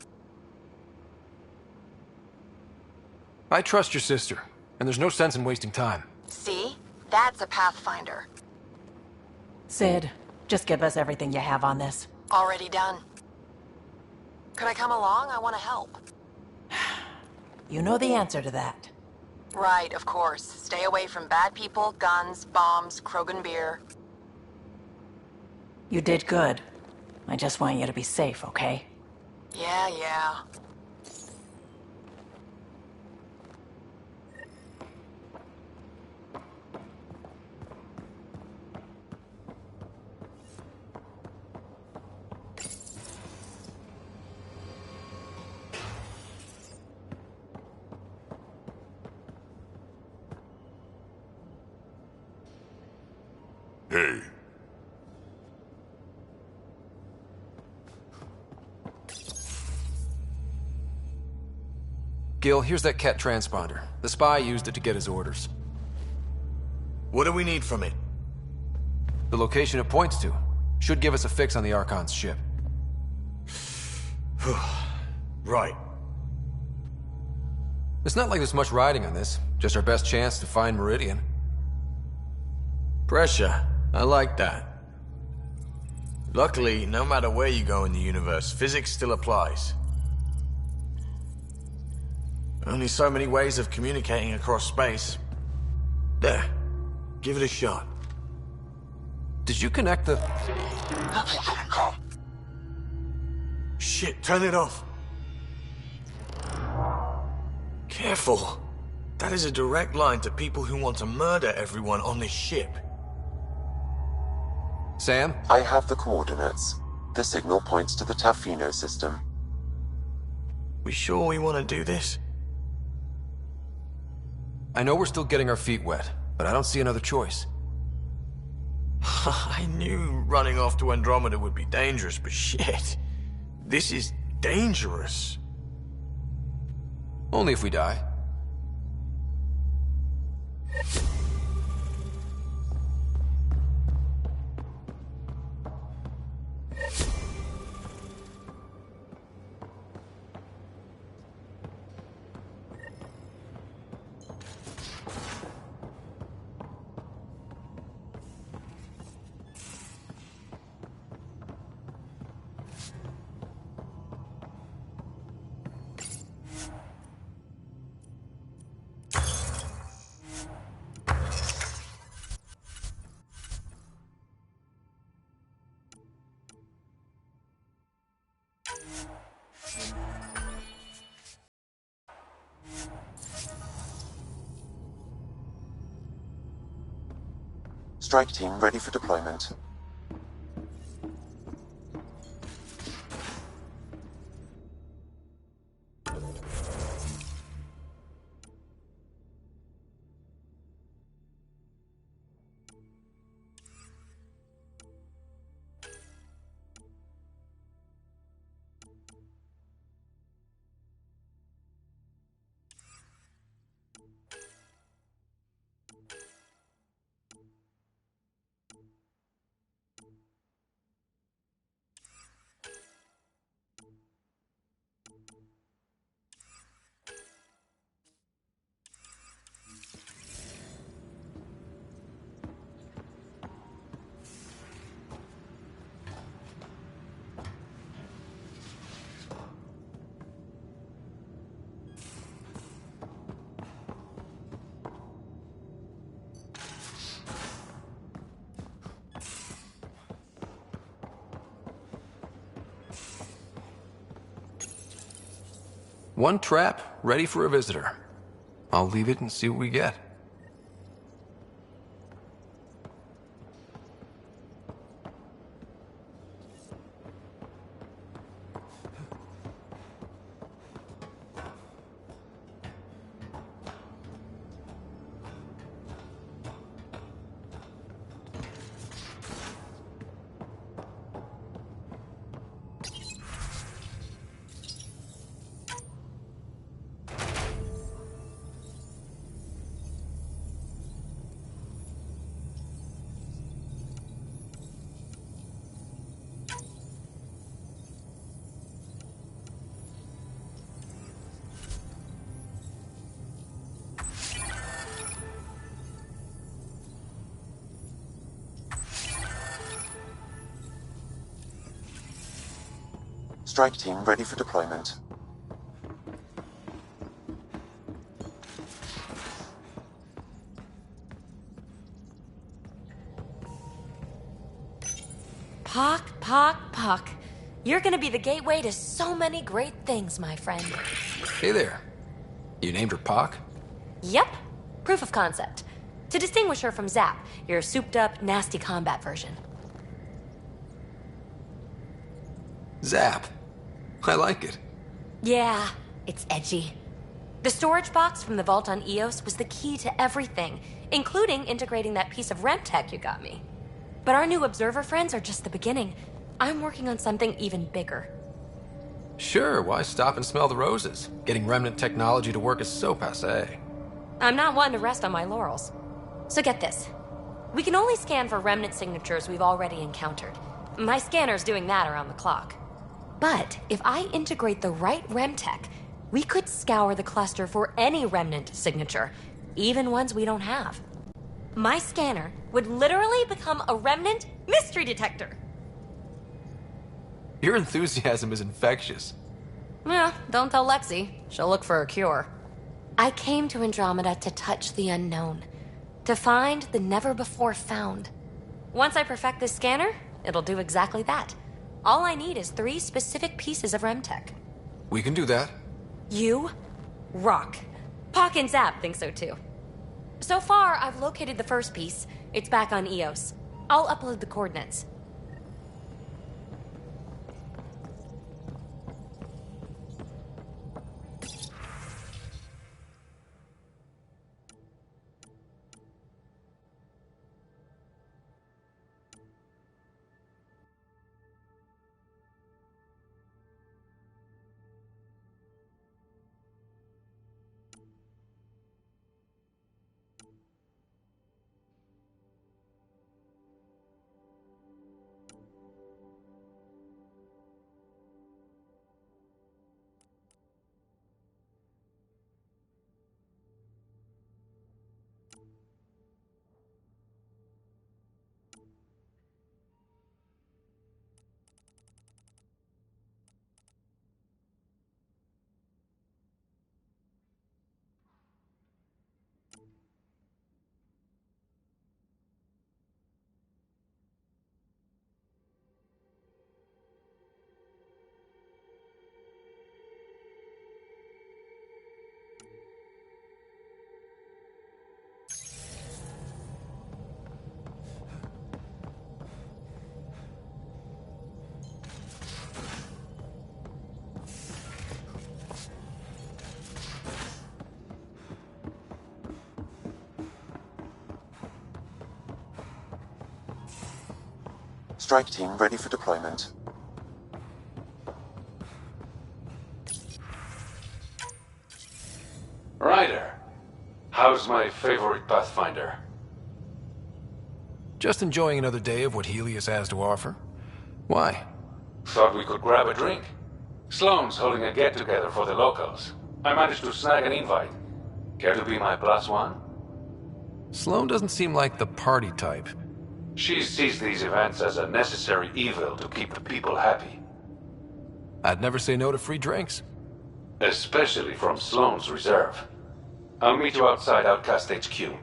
I trust your sister, and there's no sense in wasting time. See? That's a Pathfinder. Sid, just give us everything you have on this. Already done. Could I come along? I want to help. You know the answer to that. Right, of course. Stay away from bad people, guns, bombs, Krogan beer. You did good. I just want you to be safe, okay? Yeah. Hey. Gil, here's that Ket transponder. The spy used it to get his orders. What do we need from it? The location it points to. Should give us a fix on the Archon's ship. Right. It's not like there's much riding on this. Just our best chance to find Meridian. Pressure. I like that. Luckily, no matter where you go in the universe, physics still applies. Only so many ways of communicating across space. There. Give it a shot. Did you connect the... Shit, turn it off. Careful. That is a direct line to people who want to murder everyone on this ship. Sam? I have the coordinates. The signal points to the Tafino system. We sure we want to do this? I know we're still getting our feet wet, but I don't see another choice. I knew running off to Andromeda would be dangerous, but shit. This is dangerous. Only if we die. Strike team ready for deployment. One trap, ready for a visitor. I'll leave it and see what we get. Strike team ready for deployment. Pock. You're gonna be the gateway to so many great things, my friend. Hey there. You named her Pock? Yep. Proof of concept. To distinguish her from Zap, your souped-up, nasty combat version. Zap. I like it. Yeah, it's edgy. The storage box from the vault on Eos was the key to everything, including integrating that piece of REM tech you got me. But our new observer friends are just the beginning. I'm working on something even bigger. Sure, why stop and smell the roses? Getting remnant technology to work is so passé. I'm not one to rest on my laurels. So get this. We can only scan for remnant signatures we've already encountered. My scanner's doing that around the clock. But if I integrate the right remtech, we could scour the cluster for any remnant signature, even ones we don't have. My scanner would literally become a remnant mystery detector. Your enthusiasm is infectious. Yeah, don't tell Lexi. She'll look for a cure. I came to Andromeda to touch the unknown, to find the never-before-found. Once I perfect this scanner, it'll do exactly that. All I need is 3 specific pieces of remtech. We can do that. You rock. Pock and Zap think so too. So far, I've located the first piece. It's back on EOS. I'll upload the coordinates. Strike team ready for deployment. Ryder, how's my favorite Pathfinder? Just enjoying another day of what Helios has to offer. Why? Thought we could grab a drink. Sloane's holding a get-together for the locals. I managed to snag an invite. Care to be my +1? Sloane doesn't seem like the party type. She sees these events as a necessary evil to keep the people happy. I'd never say no to free drinks. Especially from Sloane's reserve. I'll meet you outside Outcast HQ.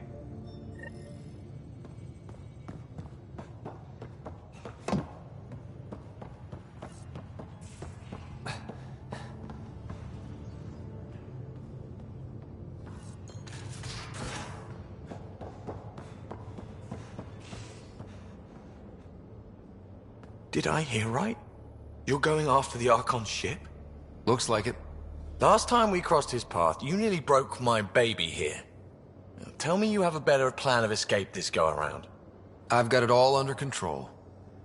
Did I hear right? You're going after the Archon's ship? Looks like it. Last time we crossed his path, you nearly broke my baby here. Now, tell me you have a better plan of escape this go-around. I've got it all under control.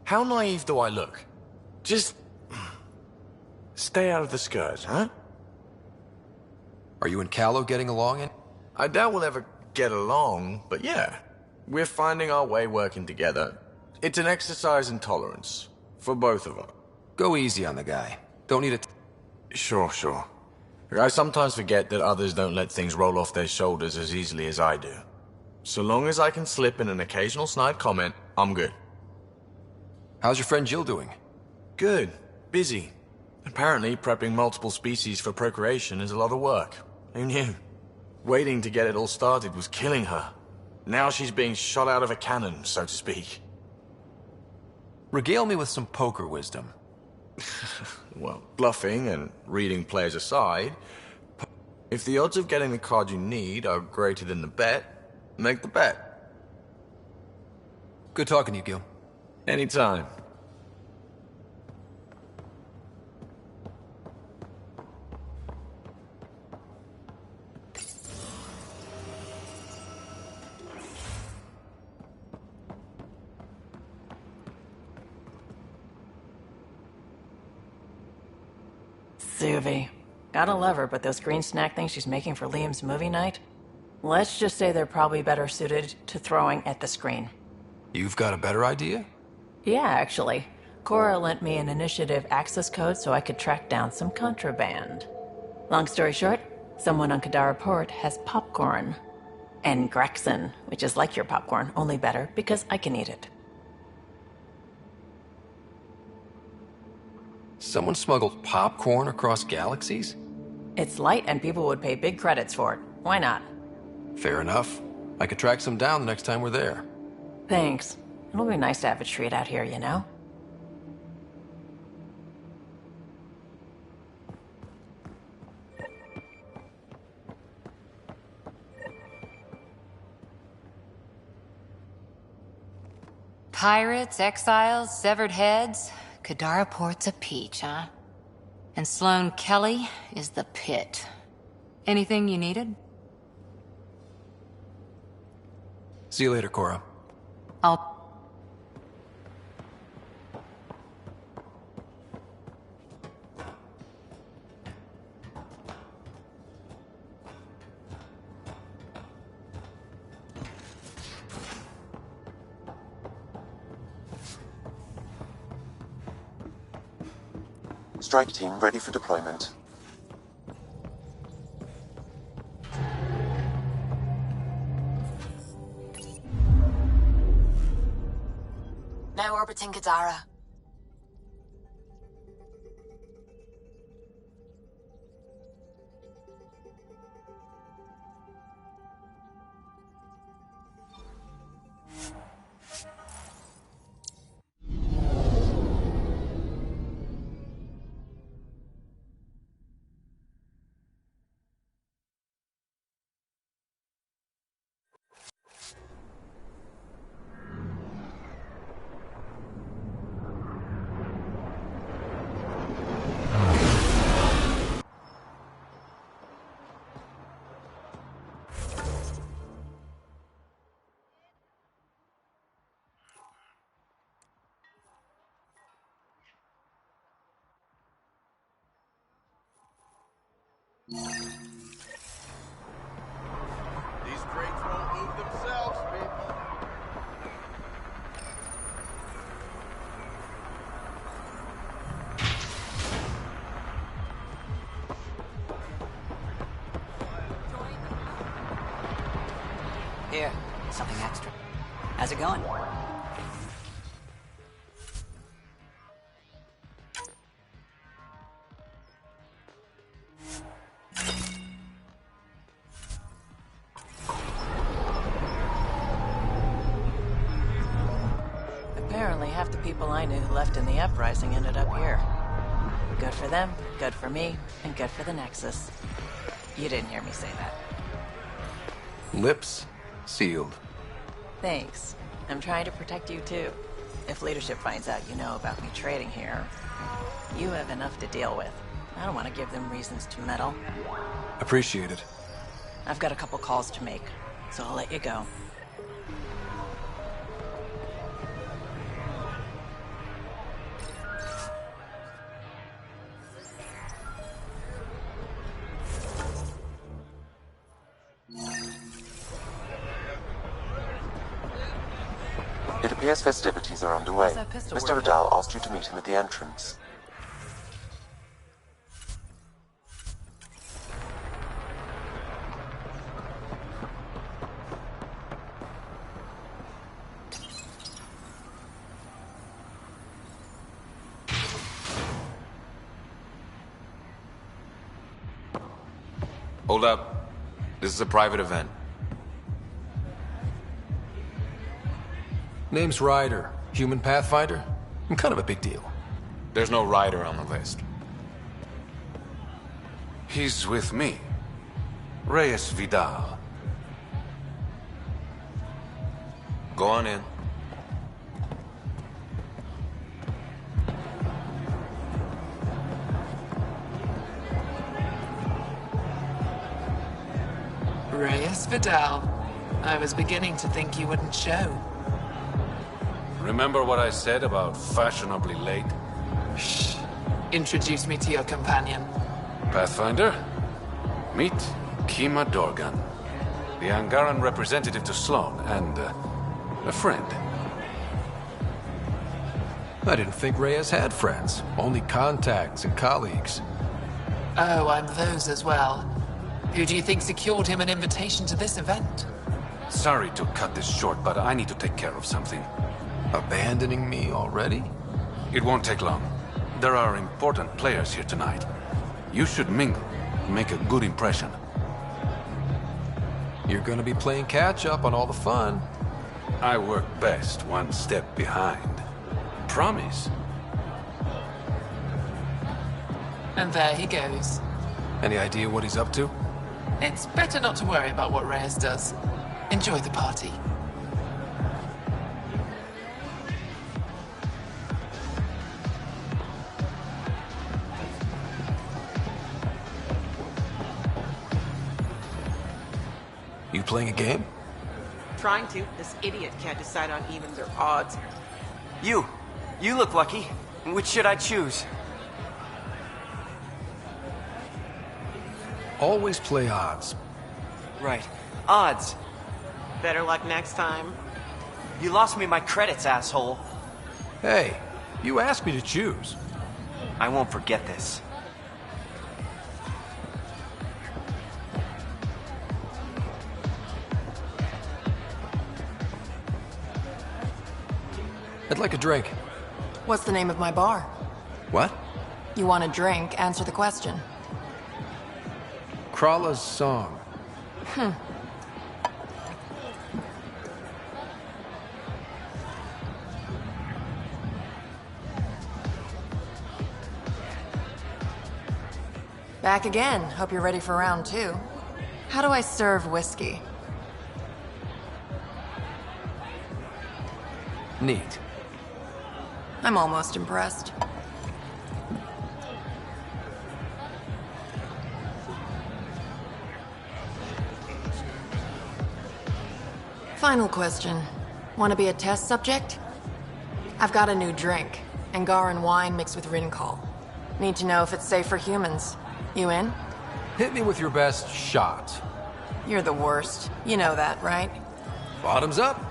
How naive do I look? Just... stay out of the skirts, huh? Are you and Callow getting along in? I doubt we'll ever get along, but yeah. We're finding our way working together. It's an exercise in tolerance. For both of us. Go easy on the guy. Don't need it. Sure. I sometimes forget that others don't let things roll off their shoulders as easily as I do. So long as I can slip in an occasional snide comment, I'm good. How's your friend Jill doing? Good. Busy. Apparently, prepping multiple species for procreation is a lot of work. Who knew? Waiting to get it all started was killing her. Now she's being shot out of a cannon, so to speak. Regale me with some poker wisdom. Well, bluffing and reading players aside, if the odds of getting the card you need are greater than the bet, make the bet. Good talking to you, Gil. Anytime. Suvi. Gotta love her, but those green snack things she's making for Liam's movie night? Let's just say they're probably better suited to throwing at the screen. You've got a better idea? Yeah, actually. Cora lent me an initiative access code so I could track down some contraband. Long story short, someone on Kadara Port has popcorn. And Grexon, which is like your popcorn, only better because I can eat it. Someone smuggled popcorn across galaxies? It's light and people would pay big credits for it. Why not? Fair enough. I could track some down the next time we're there. Thanks. It'll be nice to have a treat out here, you know? Pirates, exiles, severed heads. Kadara Port's a peach, huh? And Sloane Kelly is the pit. Anything you needed? See you later, Cora. I'll... Strike team ready for deployment. Now orbiting Kadara. These crates won't move themselves, people. Here, something extra. How's it going? Apparently, half the people I knew who left in the uprising ended up here. Good for them, good for me, and good for the Nexus. You didn't hear me say that. Lips sealed. Thanks. I'm trying to protect you too. If leadership finds out you know about me trading here, you have enough to deal with. I don't want to give them reasons to meddle. Appreciate it. I've got a couple calls to make, so I'll let you go. It appears festivities are underway. How's that pistol Mr. working? Vidal asked you to meet him at the entrance. Hold up. This is a private event. Name's Ryder. Human Pathfinder. I'm kind of a big deal. There's no rider on the list. He's with me. Reyes Vidal. Go on in. Reyes Vidal. I was beginning to think you wouldn't show. Remember what I said about fashionably late? Shh. Introduce me to your companion. Pathfinder, meet Kima Dorgan, the Angaran representative to Sloan, and a friend. I didn't think Reyes had friends, only contacts and colleagues. Oh, I'm those as well. Who do you think secured him an invitation to this event? Sorry to cut this short, but I need to take care of something. Abandoning me already? It won't take long. There are important players here tonight. You should mingle, make a good impression. You're gonna be playing catch-up on all the fun. I work best one step behind. Promise. And there he goes. Any idea what he's up to? It's better not to worry about what Reyes does. Enjoy the party. You playing a game? Trying to. This idiot can't decide on evens or odds. You look lucky. Which should I choose? Always play odds. Right. Odds. Better luck next time. You lost me my credits, asshole. Hey, you asked me to choose. I won't forget this. I'd like a drink. What's the name of my bar? What? You want a drink? Answer the question. Krala's song. Back again. Hope you're ready for round 2. How do I serve whiskey? Neat. I'm almost impressed. Final question. Want to be a test subject? I've got a new drink. Angaran wine mixed with Rincol. Need to know if it's safe for humans. You in? Hit me with your best shot. You're the worst. You know that, right? Bottoms up.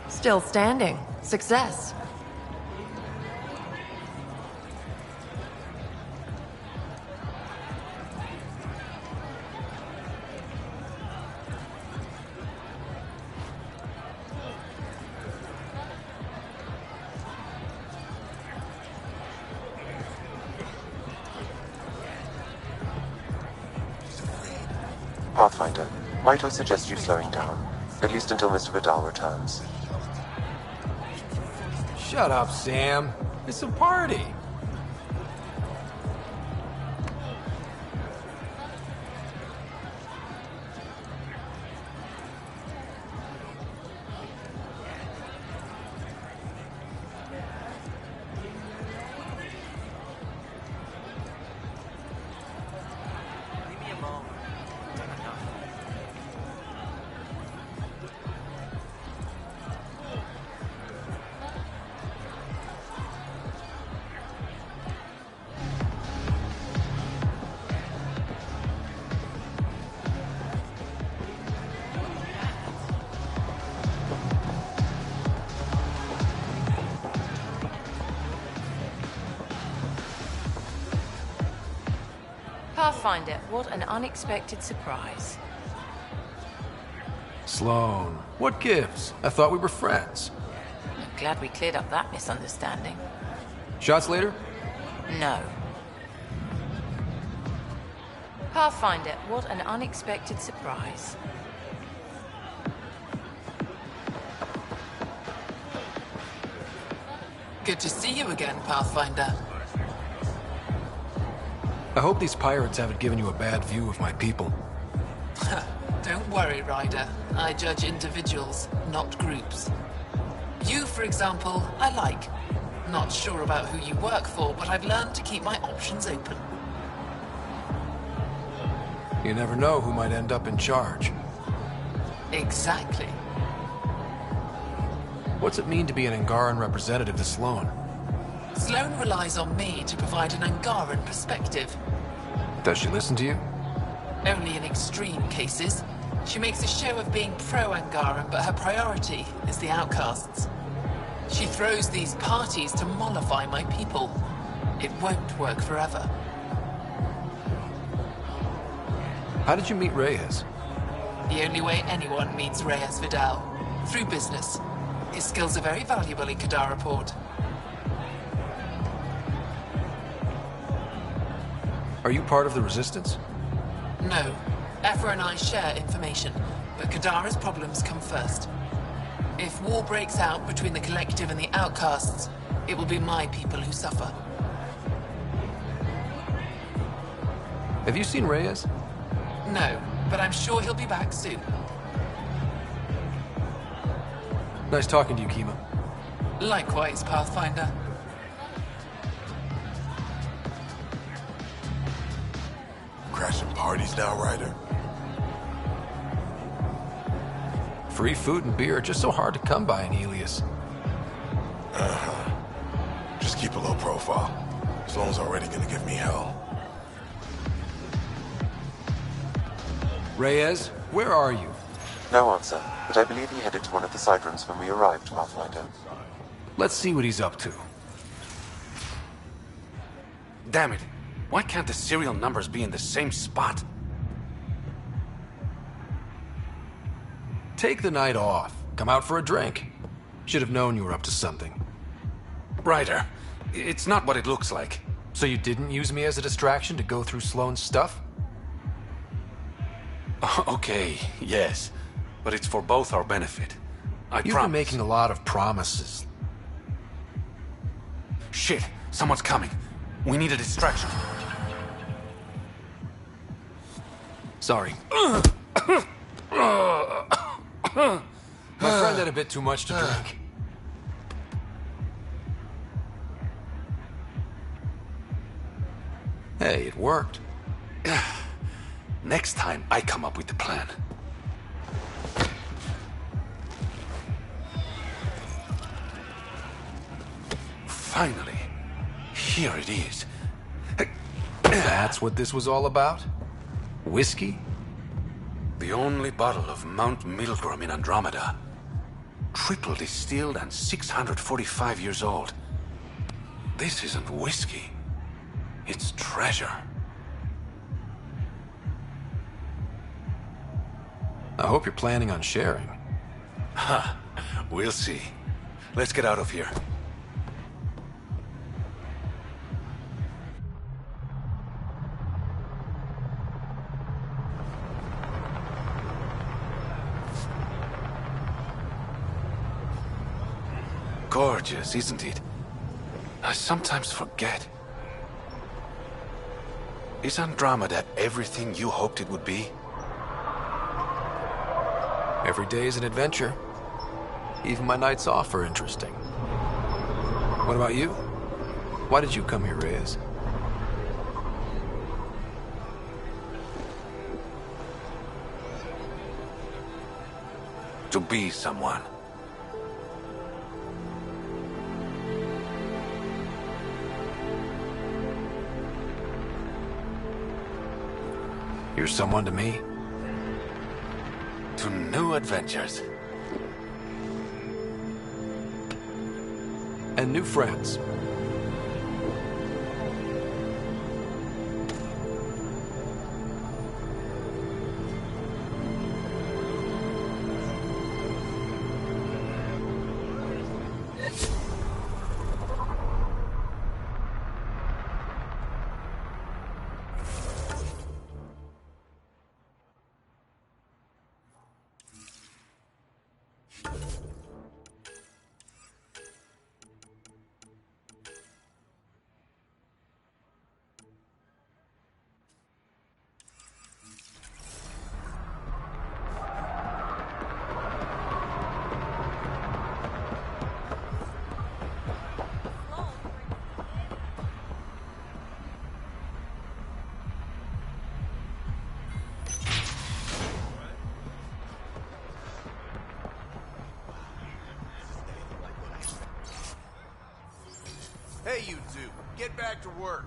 Still standing. Success. Pathfinder, might I suggest you slowing down? At least until Mr. Vidal returns. Shut up, Sam. It's a party. Pathfinder, what an unexpected surprise. Sloan, what gives? I thought we were friends. I'm glad we cleared up that misunderstanding. Shots later? No. Pathfinder, what an unexpected surprise. Good to see you again, Pathfinder. I hope these pirates haven't given you a bad view of my people. Don't worry, Ryder. I judge individuals, not groups. You, for example, I like. Not sure about who you work for, but I've learned to keep my options open. You never know who might end up in charge. Exactly. What's it mean to be an Angaran representative to Sloan? Sloan relies on me to provide an Angaran perspective. Does she listen to you? Only in extreme cases. She makes a show of being pro-Angaran, but her priority is the outcasts. She throws these parties to mollify my people. It won't work forever. How did you meet Reyes? The only way anyone meets Reyes Vidal. Through business. His skills are very valuable in Kadara Port. Are you part of the Resistance? No. Aphra and I share information, but Kadara's problems come first. If war breaks out between the Collective and the Outcasts, it will be my people who suffer. Have you seen Reyes? No, but I'm sure he'll be back soon. Nice talking to you, Kima. Likewise, Pathfinder. Crashing parties now, Ryder? Free food and beer are just so hard to come by in Helios. Uh-huh. Just keep a low profile. Sloan's already gonna give me hell. Reyes, where are you? No answer, but I believe he headed to one of the side rooms when we arrived, Pathfinder. Let's see what he's up to. Damn it. Why can't the serial numbers be in the same spot? Take the night off. Come out for a drink. Should have known you were up to something. Ryder, it's not what it looks like. So you didn't use me as a distraction to go through Sloan's stuff? Okay, yes. But it's for both our benefit. I promise. You've been making a lot of promises. Shit, someone's coming. We need a distraction. Sorry. My friend had a bit too much to drink. Hey, it worked. Next time, I come up with the plan. Finally. Here it is. That's what this was all about? Whiskey? The only bottle of Mount Milgram in Andromeda. Triple distilled and 645 years old. This isn't whiskey. It's treasure. I hope you're planning on sharing. Ha, we'll see. Let's get out of here. Gorgeous, isn't it? I sometimes forget. Is Andromeda everything you hoped it would be? Every day is an adventure. Even my nights off are interesting. What about you? Why did you come here, Reyes? To be someone. You're someone to me? To new adventures. And new friends. Hey, you two. Get back to work.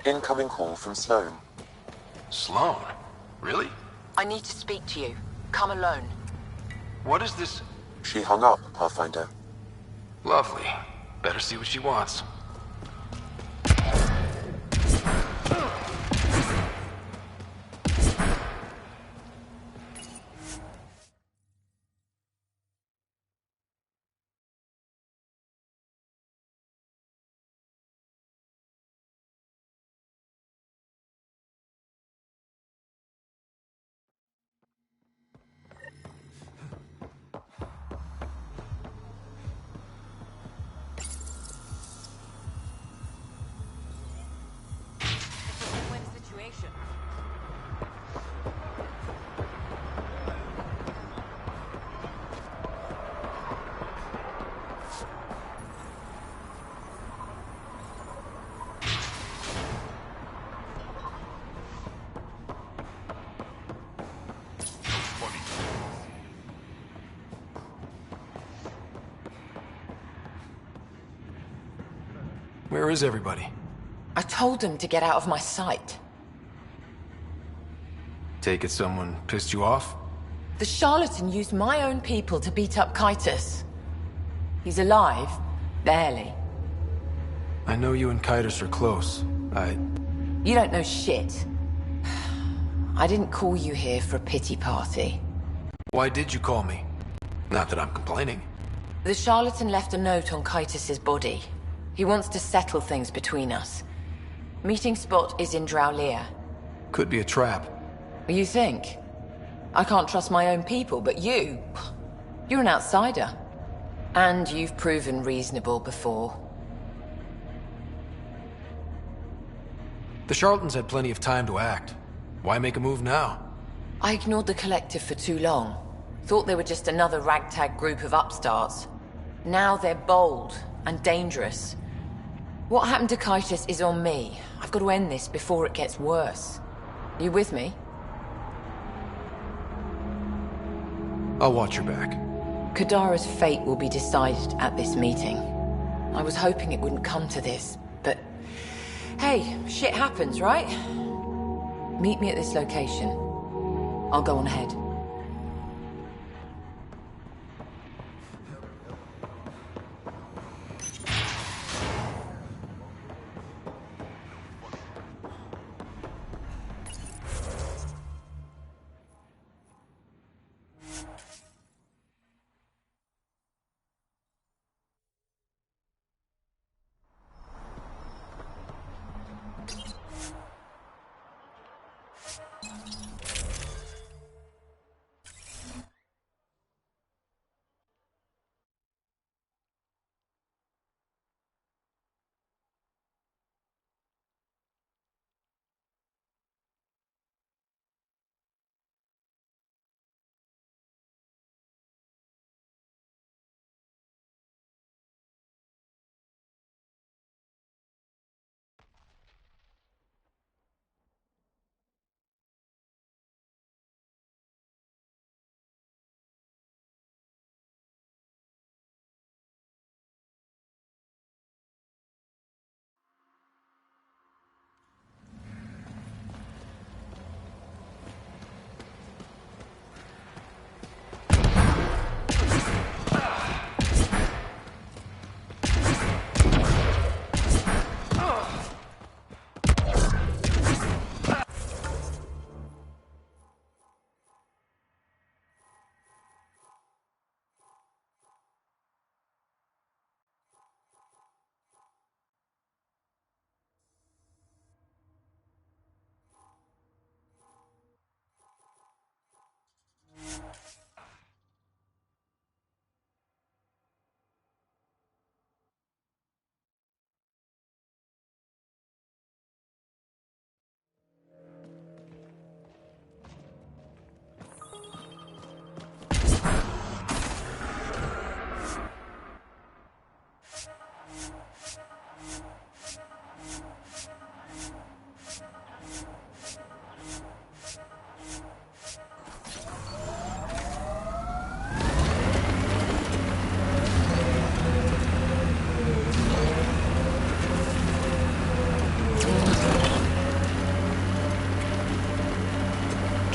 Incoming call from Sloan. Sloan? Really? I need to speak to you. Come alone. What is this? She hung up, Pathfinder. Lovely. Better see what she wants. Where is everybody? I told them to get out of my sight. Take it someone pissed you off? The charlatan used my own people to beat up Kitus. He's alive, barely. I know you and Kitus are close. You don't know shit. I didn't call you here for a pity party. Why did you call me? Not that I'm complaining. The charlatan left a note on Kitus's body. He wants to settle things between us. Meeting spot is in Drowlear. Could be a trap. You think? I can't trust my own people, but you're an outsider. And you've proven reasonable before. The charlatans had plenty of time to act. Why make a move now? I ignored the collective for too long. Thought they were just another ragtag group of upstarts. Now they're bold and dangerous. What happened to Kitus is on me. I've got to end this before it gets worse. You with me? I'll watch your back. Kadara's fate will be decided at this meeting. I was hoping it wouldn't come to this, but Hey, shit happens, right? Meet me at this location. I'll go on ahead.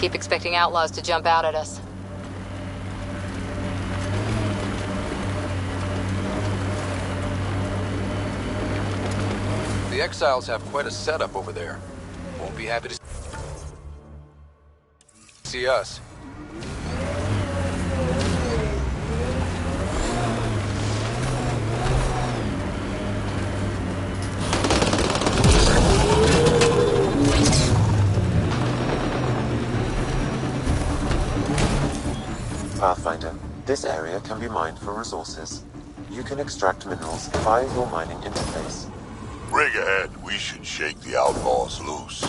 Keep expecting outlaws to jump out at us. The Exiles have quite a setup over there. Won't be happy to see us. Pathfinder, this area can be mined for resources. You can extract minerals via your mining interface. Rig ahead. We should shake the outlaws loose.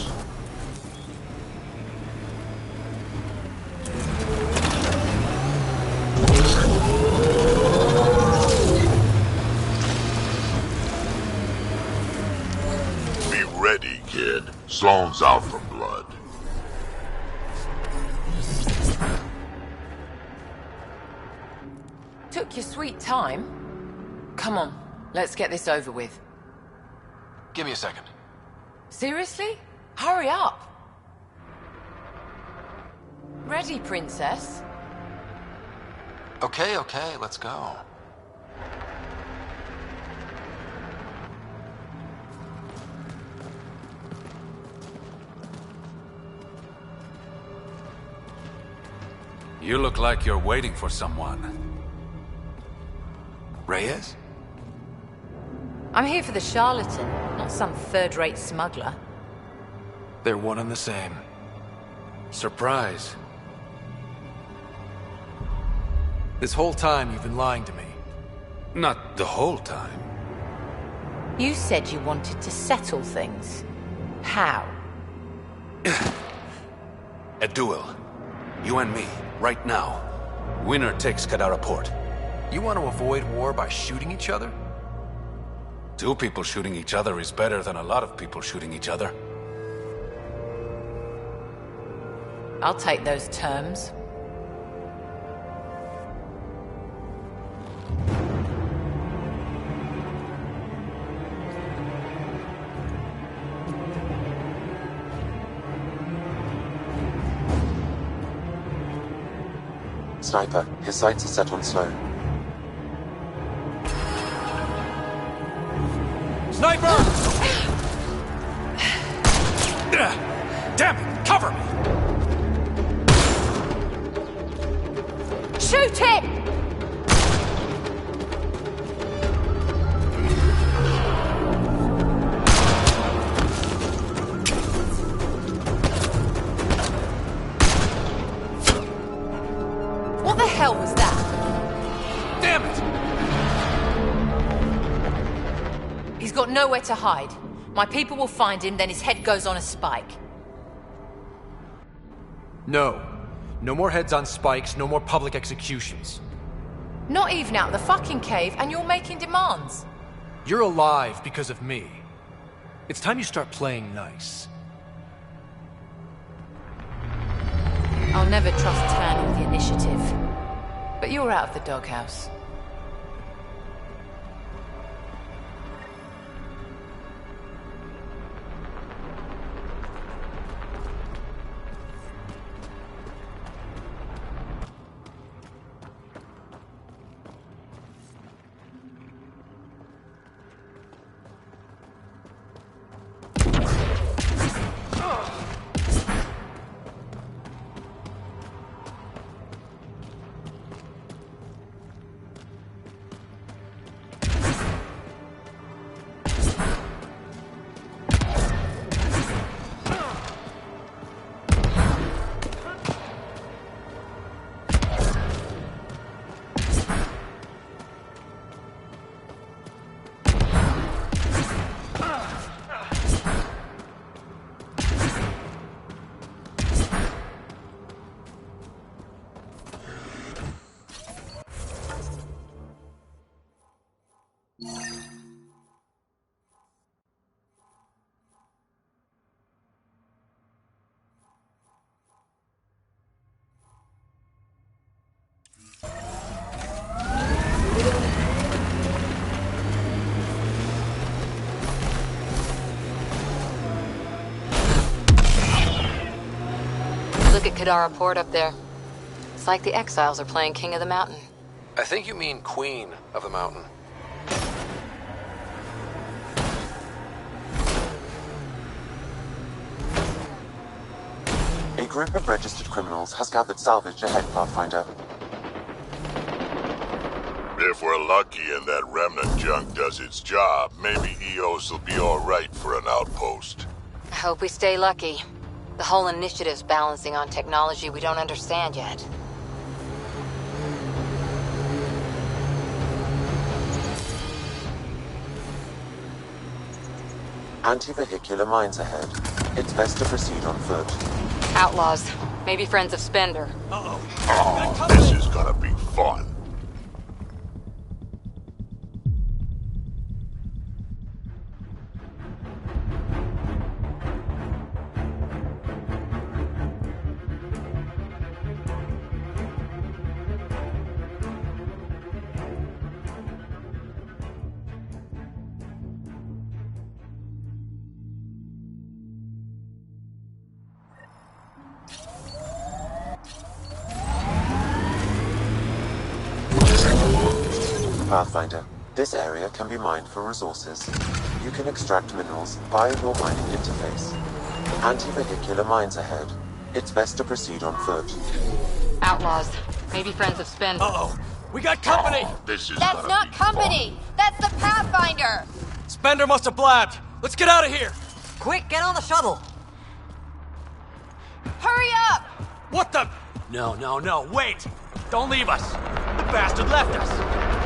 Be ready, kid. Sloan's out for blood. Took your sweet time. Come on, let's get this over with. Give me a second. Seriously? Hurry up! Ready, princess? Okay, let's go. You look like you're waiting for someone. Reyes? I'm here for the charlatan, not some third-rate smuggler. They're one and the same. Surprise. This whole time you've been lying to me. Not the whole time. You said you wanted to settle things. How? A duel. You and me, right now. Winner takes Kadara Port. You want to avoid war by shooting each other? Two people shooting each other is better than a lot of people shooting each other. I'll take those terms. Sniper, his sights are set on Sloan. Sniper! Damn it! Cover me! Shoot him! What the hell was that? Damn it! He's got nowhere to hide. My people will find him, then his head goes on a spike. No. No more heads on spikes, no more public executions. Not even out of the fucking cave, and you're making demands. You're alive because of me. It's time you start playing nice. I'll never trust Tan or the initiative. But you're out of the doghouse. Look at Kadara Port up there. It's like the exiles are playing King of the Mountain. I think you mean Queen of the Mountain. A group of registered criminals has gathered salvage ahead, Pathfinder. If we're lucky and that remnant junk does its job, maybe EOS will be alright for an outpost. I hope we stay lucky. The whole initiative's balancing on technology we don't understand yet. Anti-vehicular mines ahead. It's best to proceed on foot. Outlaws. Maybe friends of Spender. Oh, this is gonna be fun. Pathfinder, this area can be mined for resources. You can extract minerals via your mining interface. Anti-vehicular mines ahead. It's best to proceed on foot. Outlaws. Maybe friends of Spender. Uh-oh. We got company! Oh, this is That's not company! That's the Pathfinder! Spender must have blabbed. Let's get out of here! Quick, get on the shuttle! Hurry up! What the? No, wait! Don't leave us! The bastard left us!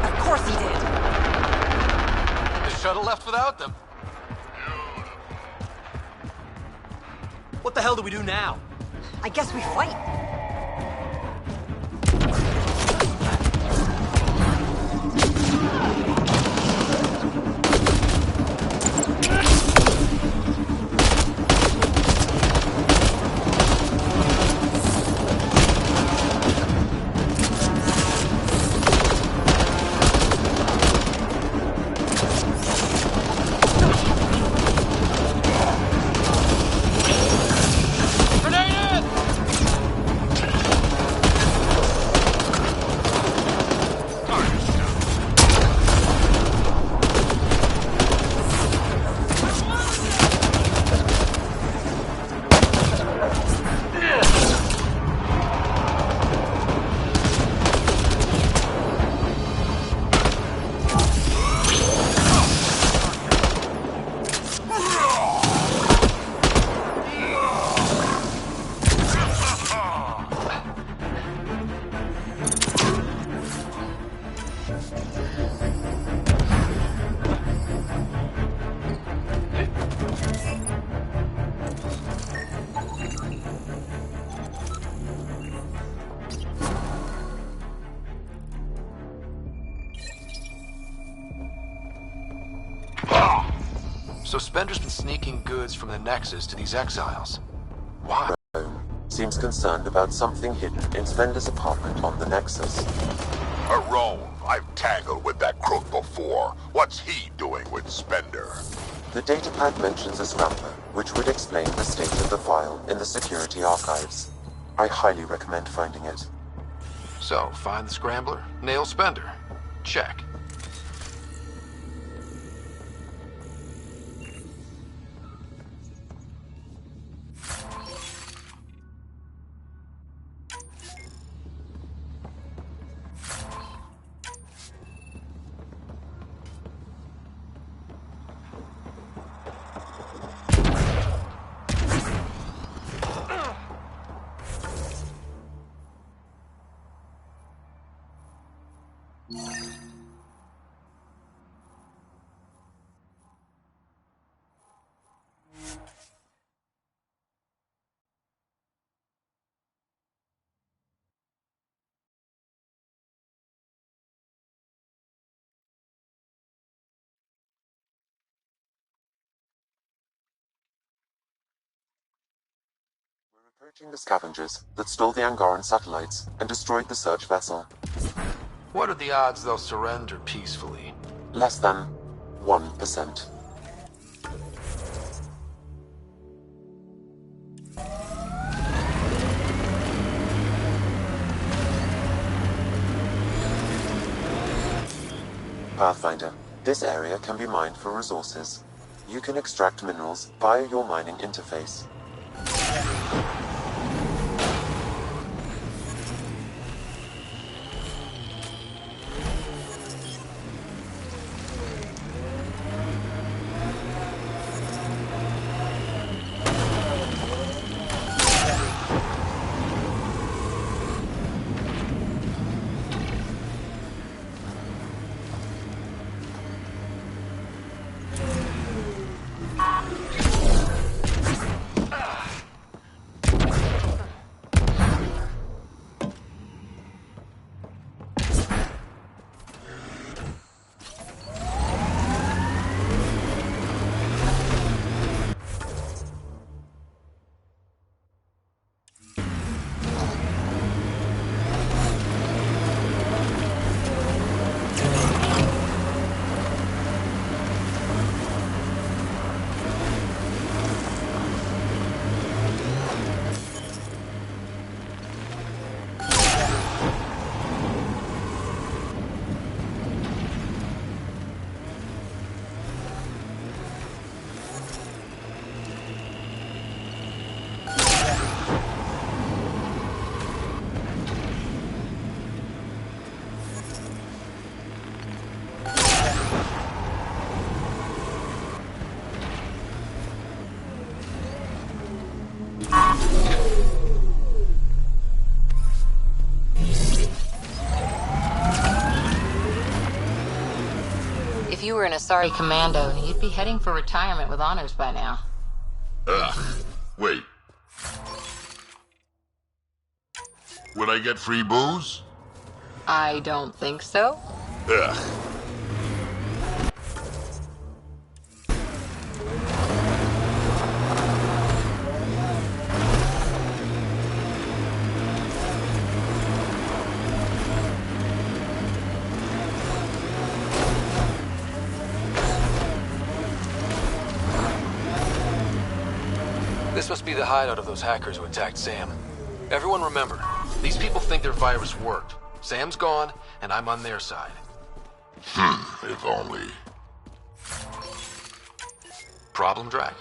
Of course he did! The shuttle left without them. What the hell do we do now? I guess we fight. So Spender's been sneaking goods from the Nexus to these exiles. Why? Seems concerned about something hidden in Spender's apartment on the Nexus. Harone, I've tangled with that crook before. What's he doing with Spender? The datapad mentions a scrambler, which would explain the state of the file in the security archives. I highly recommend finding it. So, find the scrambler, nail Spender. Check. Approaching the scavengers that stole the Angaran satellites and destroyed the search vessel. What are the odds they'll surrender peacefully? Less than 1%. Pathfinder, this area can be mined for resources. You can extract minerals via your mining interface. If you were an Asari commando, you'd be heading for retirement with honors by now. Ugh. Wait. Would I get free booze? I don't think so. Ugh. This must be the hideout of those hackers who attacked Sam. Everyone remember, these people think their virus worked. Sam's gone, and I'm on their side. If only. Problem, Drac?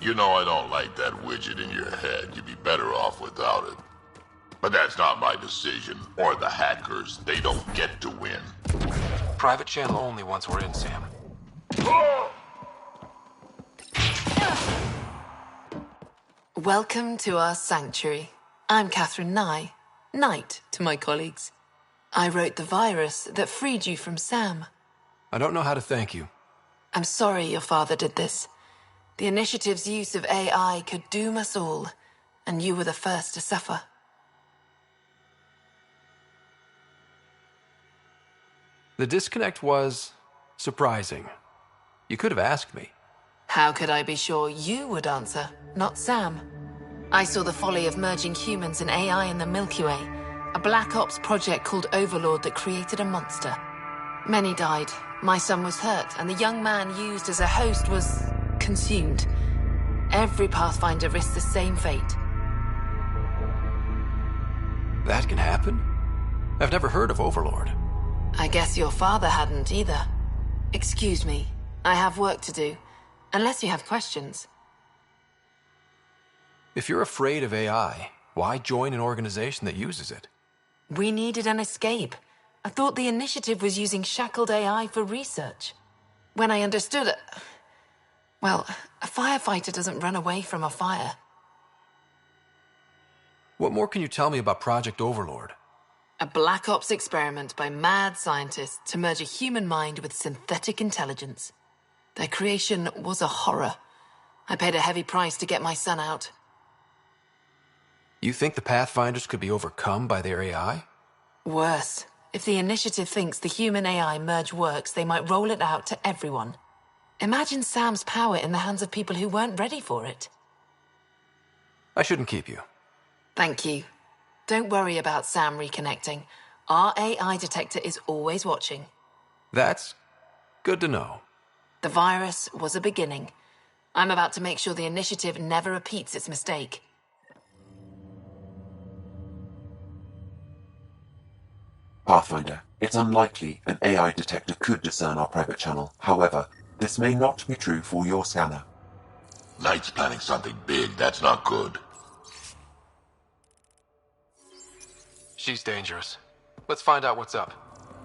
You know I don't like that widget in your head. You'd be better off without it. But that's not my decision, or the hackers. They don't get to win. Private channel only once we're in, Sam. Welcome to our sanctuary. I'm Catherine Nye, Knight to my colleagues. I wrote the virus that freed you from Sam. I don't know how to thank you. I'm sorry your father did this. The initiative's use of AI could doom us all, and you were the first to suffer. The disconnect was surprising. You could have asked me. How could I be sure you would answer, not Sam? I saw the folly of merging humans and AI in the Milky Way, a Black Ops project called Overlord that created a monster. Many died, my son was hurt, and the young man used as a host was consumed. Every Pathfinder risks the same fate. That can happen? I've never heard of Overlord. I guess your father hadn't either. Excuse me, I have work to do. Unless you have questions. If you're afraid of AI, why join an organization that uses it? We needed an escape. I thought the initiative was using shackled AI for research. When I understood it... Well, a firefighter doesn't run away from a fire. What more can you tell me about Project Overlord? A Black Ops experiment by mad scientists to merge a human mind with synthetic intelligence. Their creation was a horror. I paid a heavy price to get my son out. You think the Pathfinders could be overcome by their AI? Worse. If the initiative thinks the human-AI merge works, they might roll it out to everyone. Imagine Sam's power in the hands of people who weren't ready for it. I shouldn't keep you. Thank you. Don't worry about Sam reconnecting. Our AI detector is always watching. That's good to know. The virus was a beginning. I'm about to make sure the initiative never repeats its mistake. Pathfinder, it's unlikely an AI detector could discern our private channel. However, this may not be true for your scanner. Knight's planning something big. That's not good. She's dangerous. Let's find out what's up.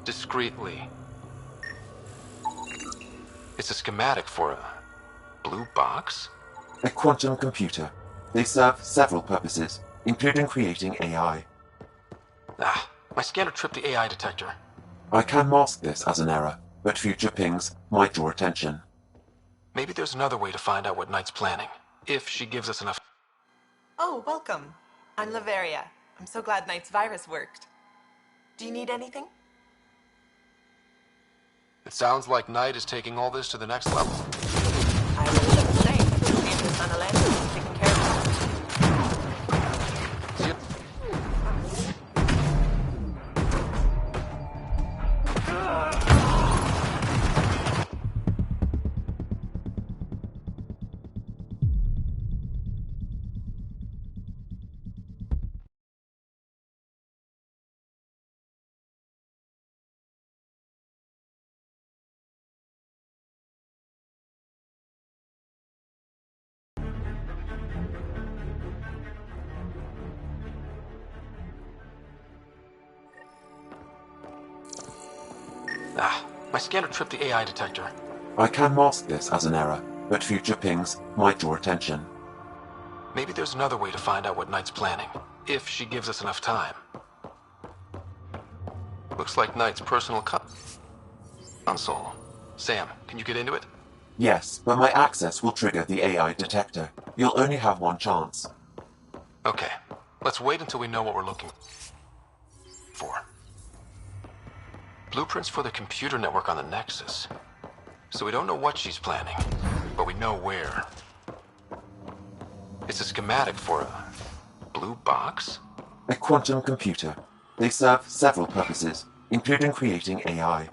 Discreetly. It's a schematic for a blue box? A quantum computer. They serve several purposes, including creating AI. My scanner tripped the AI detector. I can mask this as an error, but future pings might draw attention. Maybe there's another way to find out what Knight's planning, if she gives us enough... Oh, welcome. I'm Laveria. I'm so glad Knight's virus worked. Do you need anything? It sounds like Knight is taking all this to the next level. I will do the same. And the son of Landon is taking care of it. My scanner tripped the AI detector. I can mask this as an error, but future pings might draw attention. Maybe there's another way to find out what Knight's planning, if she gives us enough time. Looks like Knight's personal console. Sam, can you get into it? Yes, but my access will trigger the AI detector. You'll only have one chance. Okay, let's wait until we know what we're looking for. Blueprints for the computer network on the Nexus. So we don't know what she's planning, but we know where. It's a schematic for a blue box? A quantum computer. They serve several purposes, including creating AI.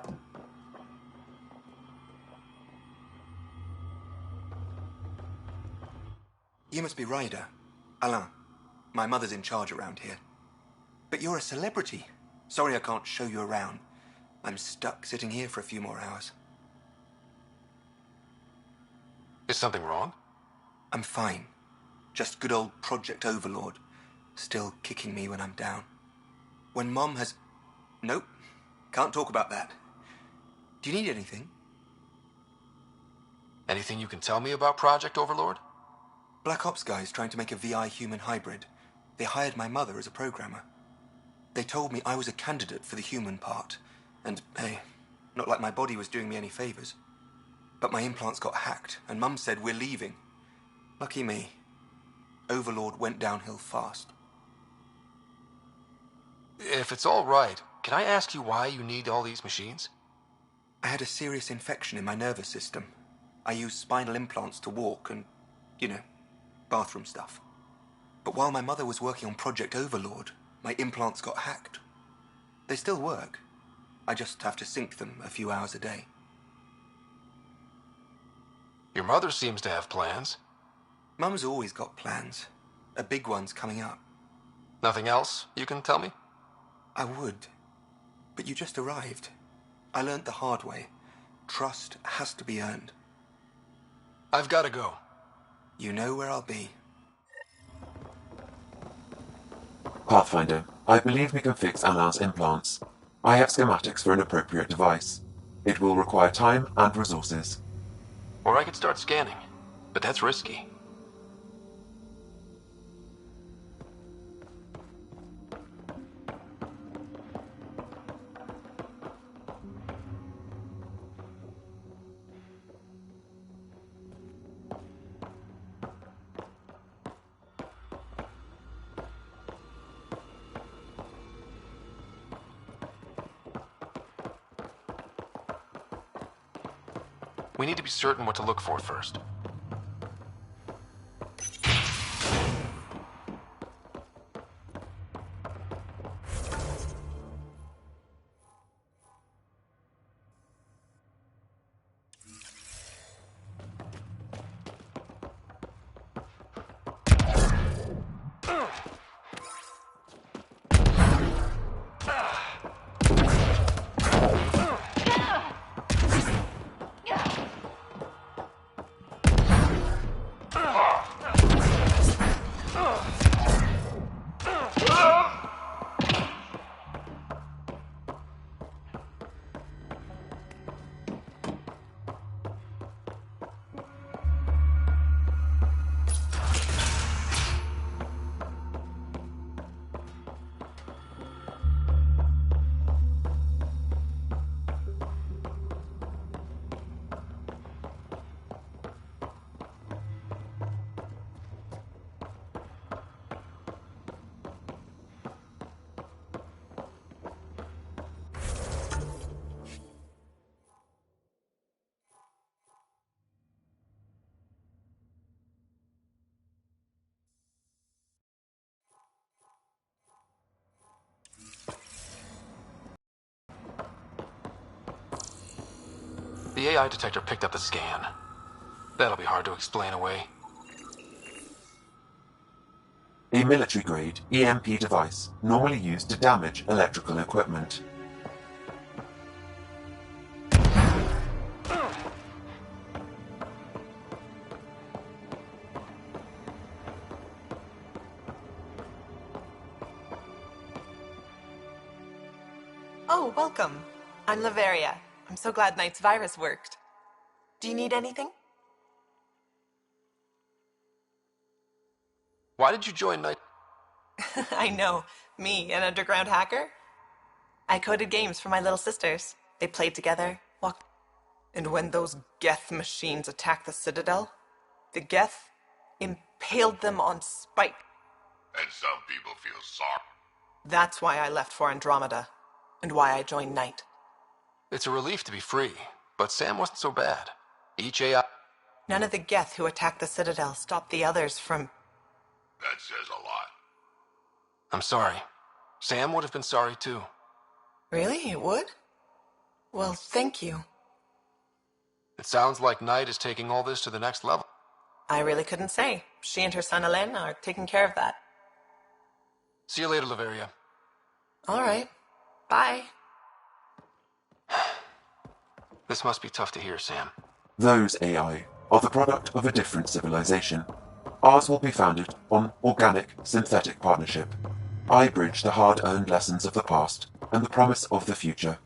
You must be Ryder. Alain. My mother's in charge around here. But you're a celebrity. Sorry I can't show you around. I'm stuck sitting here for a few more hours. Is something wrong? I'm fine. Just good old Project Overlord. Still kicking me when I'm down. When Mom has... Nope. Can't talk about that. Do you need anything? Anything you can tell me about Project Overlord? Black Ops guys trying to make a VI human hybrid. They hired my mother as a programmer. They told me I was a candidate for the human part. And, hey, not like my body was doing me any favors. But my implants got hacked, and Mum said we're leaving. Lucky me. Overlord went downhill fast. If it's all right, can I ask you why you need all these machines? I had a serious infection in my nervous system. I use spinal implants to walk and, you know, bathroom stuff. But while my mother was working on Project Overlord, my implants got hacked. They still work. I just have to sync them a few hours a day. Your mother seems to have plans. Mum's always got plans. A big one's coming up. Nothing else you can tell me? I would. But you just arrived. I learned the hard way. Trust has to be earned. I've got to go. You know where I'll be. Pathfinder, I believe we can fix Alain's implants. I have schematics for an appropriate device. It will require time and resources. Or I could start scanning, but that's risky. We need to be certain what to look for first. The AI detector picked up the scan. That'll be hard to explain away. A military-grade EMP device, normally used to damage electrical equipment. Oh, welcome. I'm Laveria. I'm so glad Knight's virus worked. Do you need anything? Why did you join Knight? I know. Me, an underground hacker? I coded games for my little sisters. They played together, walked... And when those Geth machines attacked the Citadel, the Geth impaled them on spike. And some people feel sorry. That's why I left for Andromeda, and why I joined Knight. It's a relief to be free, but Sam wasn't so bad. Each AI... None of the Geth who attacked the Citadel stopped the others from... That says a lot. I'm sorry. Sam would have been sorry too. Really? It would? Well, thank you. It sounds like Knight is taking all this to the next level. I really couldn't say. She and her son Alain are taking care of that. See you later, Laveria. All right. Bye. This must be tough to hear, Sam. Those AI are the product of a different civilization. Ours will be founded on organic, synthetic partnership. I bridge the hard-earned lessons of the past and the promise of the future.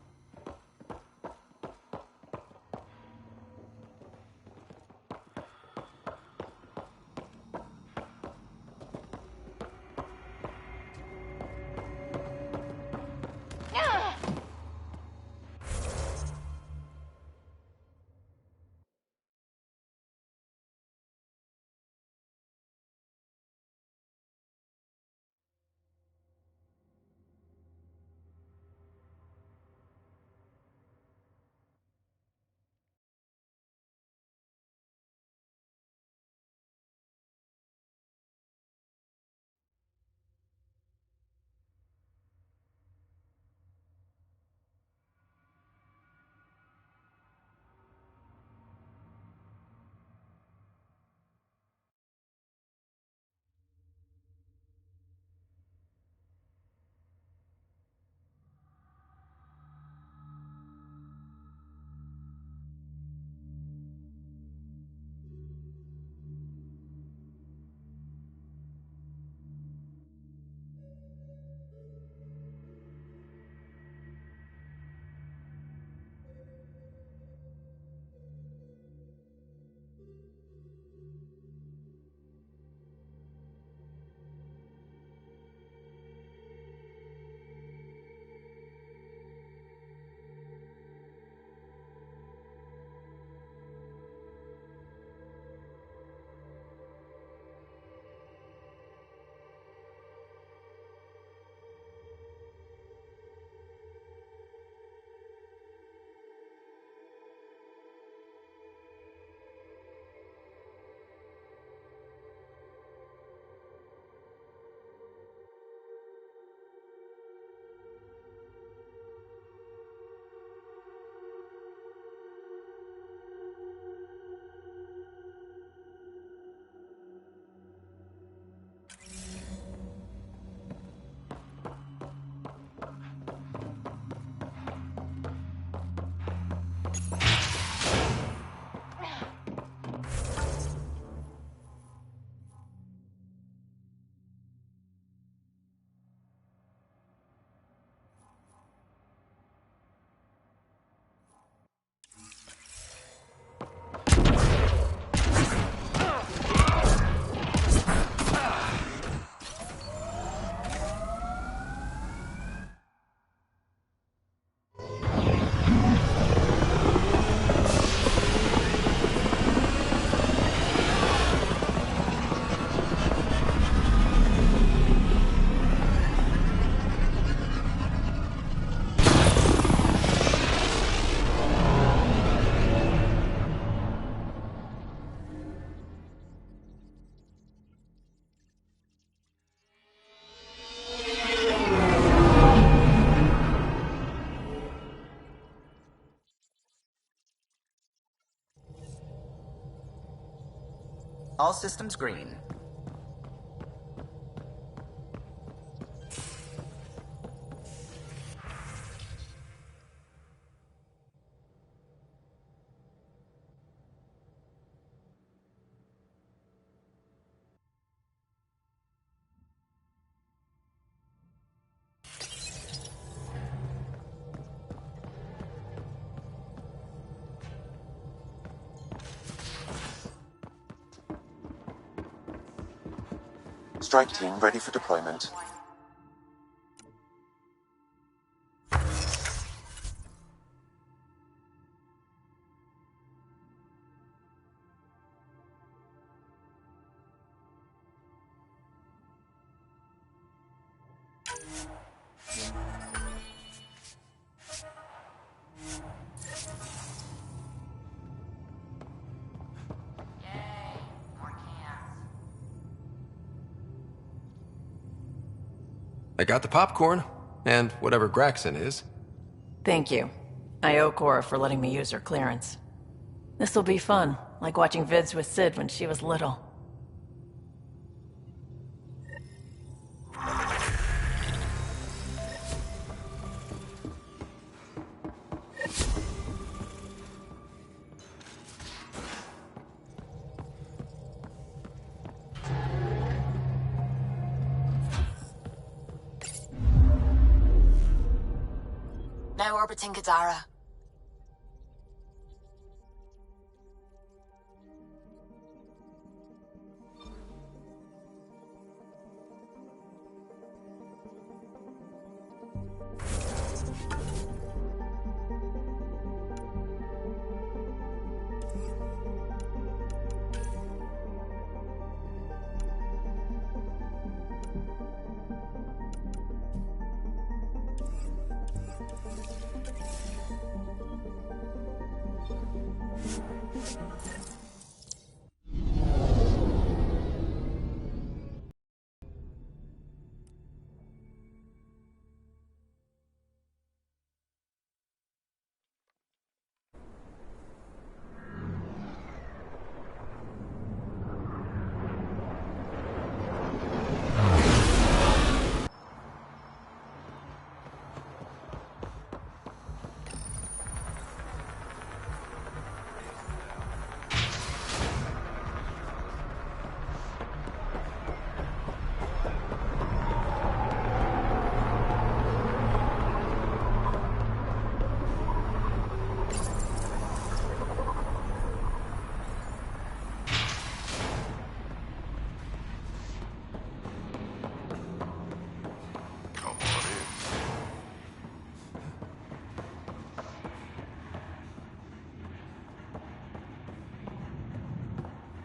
All systems green. Strike team ready for deployment. I got the popcorn, and whatever Graxon is. Thank you. I owe Cora for letting me use her clearance. This'll be fun, like watching vids with Sid when she was little. Now orbiting Kadara.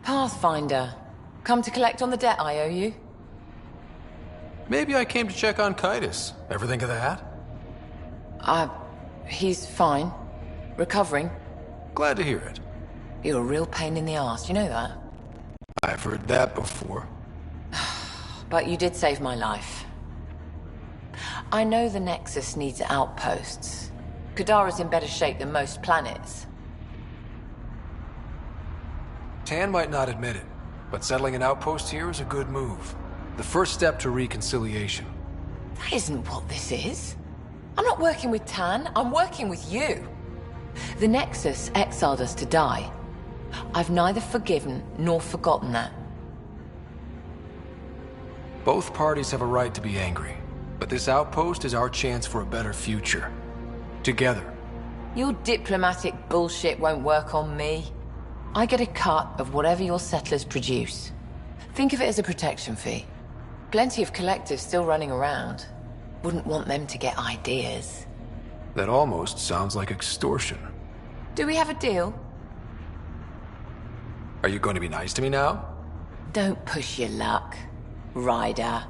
Pathfinder. Come to collect on the debt I owe you? Maybe I came to check on Dkz. Ever think of that? He's fine. Recovering. Glad to hear it. You're a real pain in the arse, you know that? I've heard that before. But you did save my life. I know the Nexus needs outposts. Kadara's in better shape than most planets. Tan might not admit it, but settling an outpost here is a good move. The first step to reconciliation. That isn't what this is. I'm not working with Tan, I'm working with you. The Nexus exiled us to die. I've neither forgiven nor forgotten that. Both parties have a right to be angry, but this outpost is our chance for a better future. Together. Your diplomatic bullshit won't work on me. I get a cut of whatever your settlers produce. Think of it as a protection fee. Plenty of collectives still running around. Wouldn't want them to get ideas. That almost sounds like extortion. Do we have a deal? Are you going to be nice to me now? Don't push your luck, Ryder.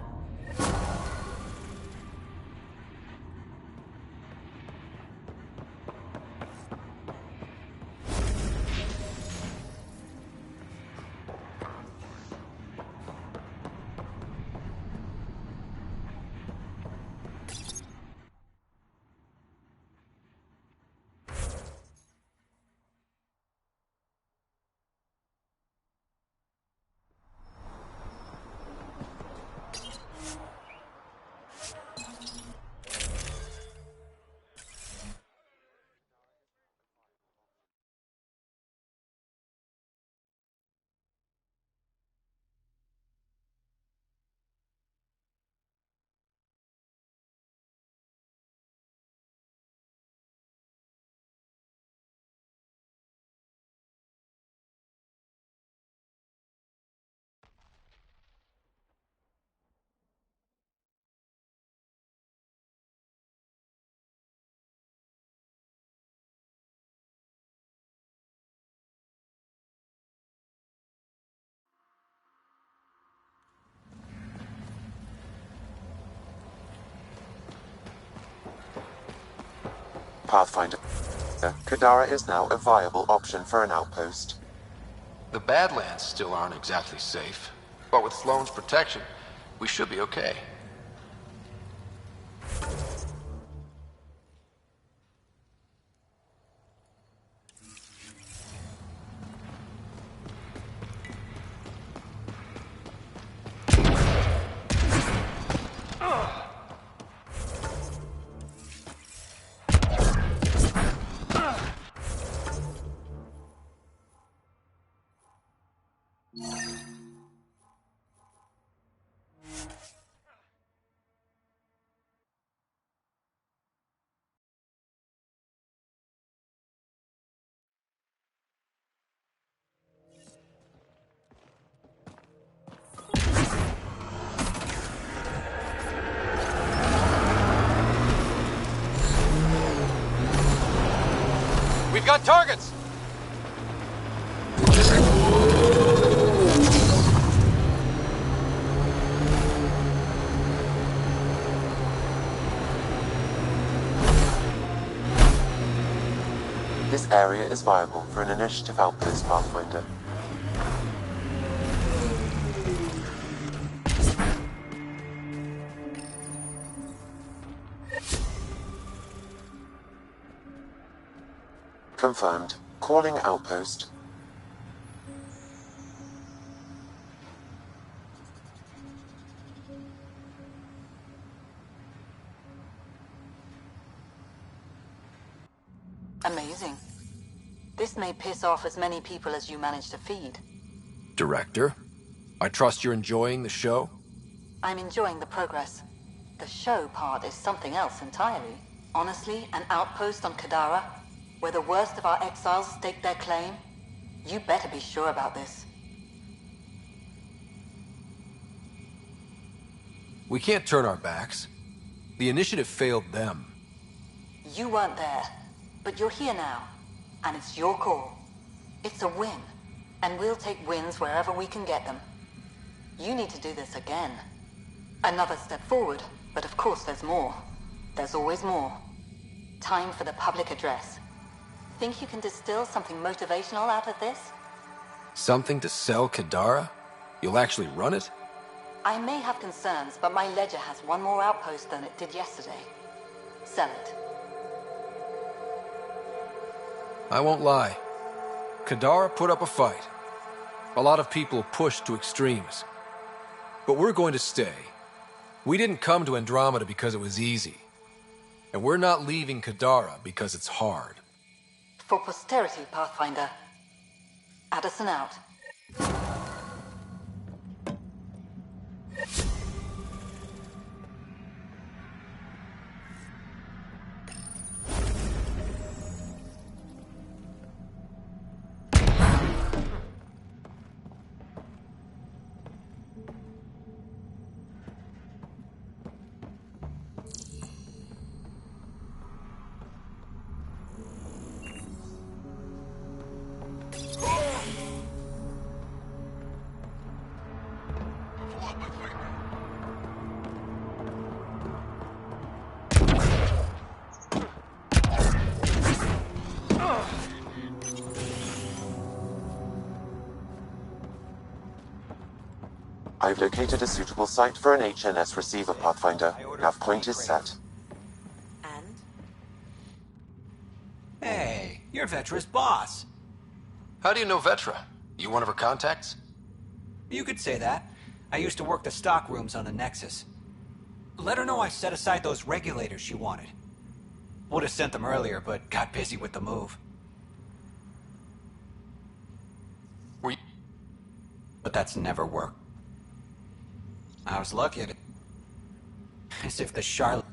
Pathfinder. Kadara is now a viable option for an outpost. The Badlands still aren't exactly safe, but with Sloane's protection, we should be okay. We've got targets! This area is viable for an initiative outpost, Pathfinder. Confirmed. Calling outpost. Amazing. This may piss off as many people as you manage to feed. Director, I trust you're enjoying the show? I'm enjoying the progress. The show part is something else entirely. Honestly, an outpost on Kadara, where the worst of our exiles stake their claim? You better be sure about this. We can't turn our backs. The initiative failed them. You weren't there, but you're here now, and it's your call. It's a win, and we'll take wins wherever we can get them. You need to do this again. Another step forward, but of course there's more. There's always more. Time for the public address. Think you can distill something motivational out of this? Something to sell Kadara? You'll actually run it? I may have concerns, but my ledger has one more outpost than it did yesterday. Sell it. I won't lie. Kadara put up a fight. A lot of people pushed to extremes. But we're going to stay. We didn't come to Andromeda because it was easy. And we're not leaving Kadara because it's hard. For posterity, Pathfinder. Addison out. I've located a suitable site for an HNS receiver, Pathfinder. Nav point is set. Hey, you're Vetra's boss. How do you know Vetra? You one of her contacts? You could say that. I used to work the stock rooms on the Nexus. Let her know I set aside those regulators she wanted. Would have sent them earlier, but got busy with the move. But that's never worked. I was lucky at it. As if the Charlotte...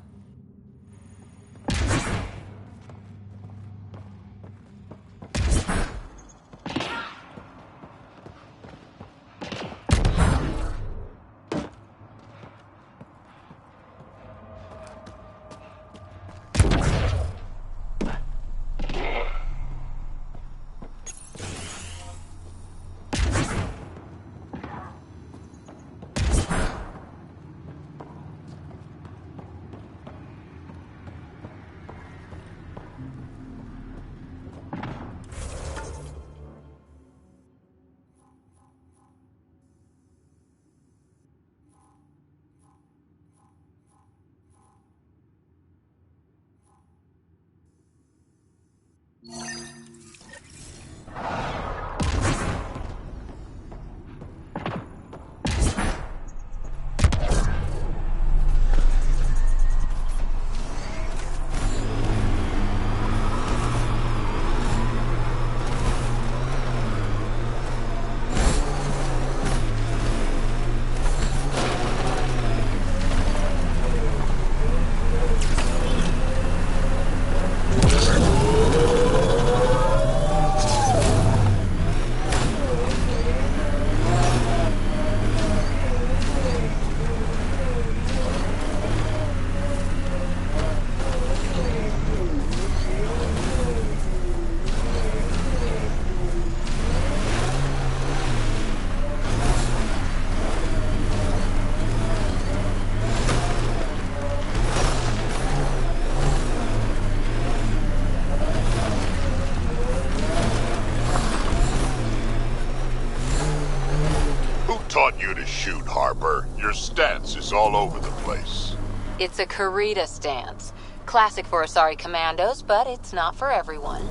Taught you to shoot, Harper. Your stance is all over the place. It's a Karita stance. Classic for Asari commandos, but it's not for everyone.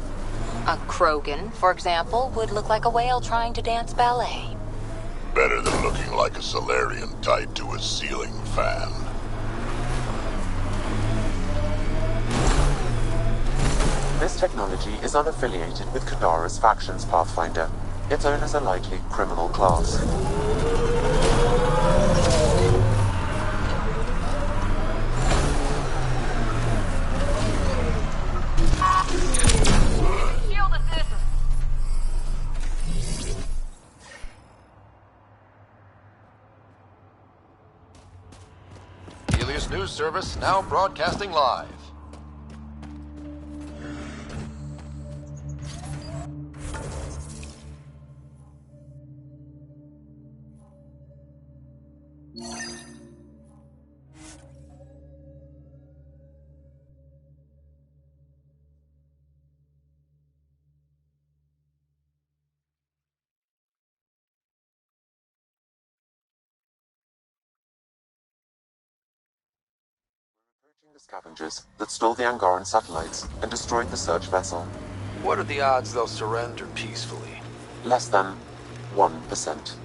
A Krogan, for example, would look like a whale trying to dance ballet. Better than looking like a Solarian tied to a ceiling fan. This technology is unaffiliated with Kadara's factions, Pathfinder. Its owners are likely criminal class. Shield assist! Helios News Service now broadcasting live. The scavengers that stole the Angaran satellites and destroyed the search vessel. What are the odds they'll surrender peacefully? Less than 1%.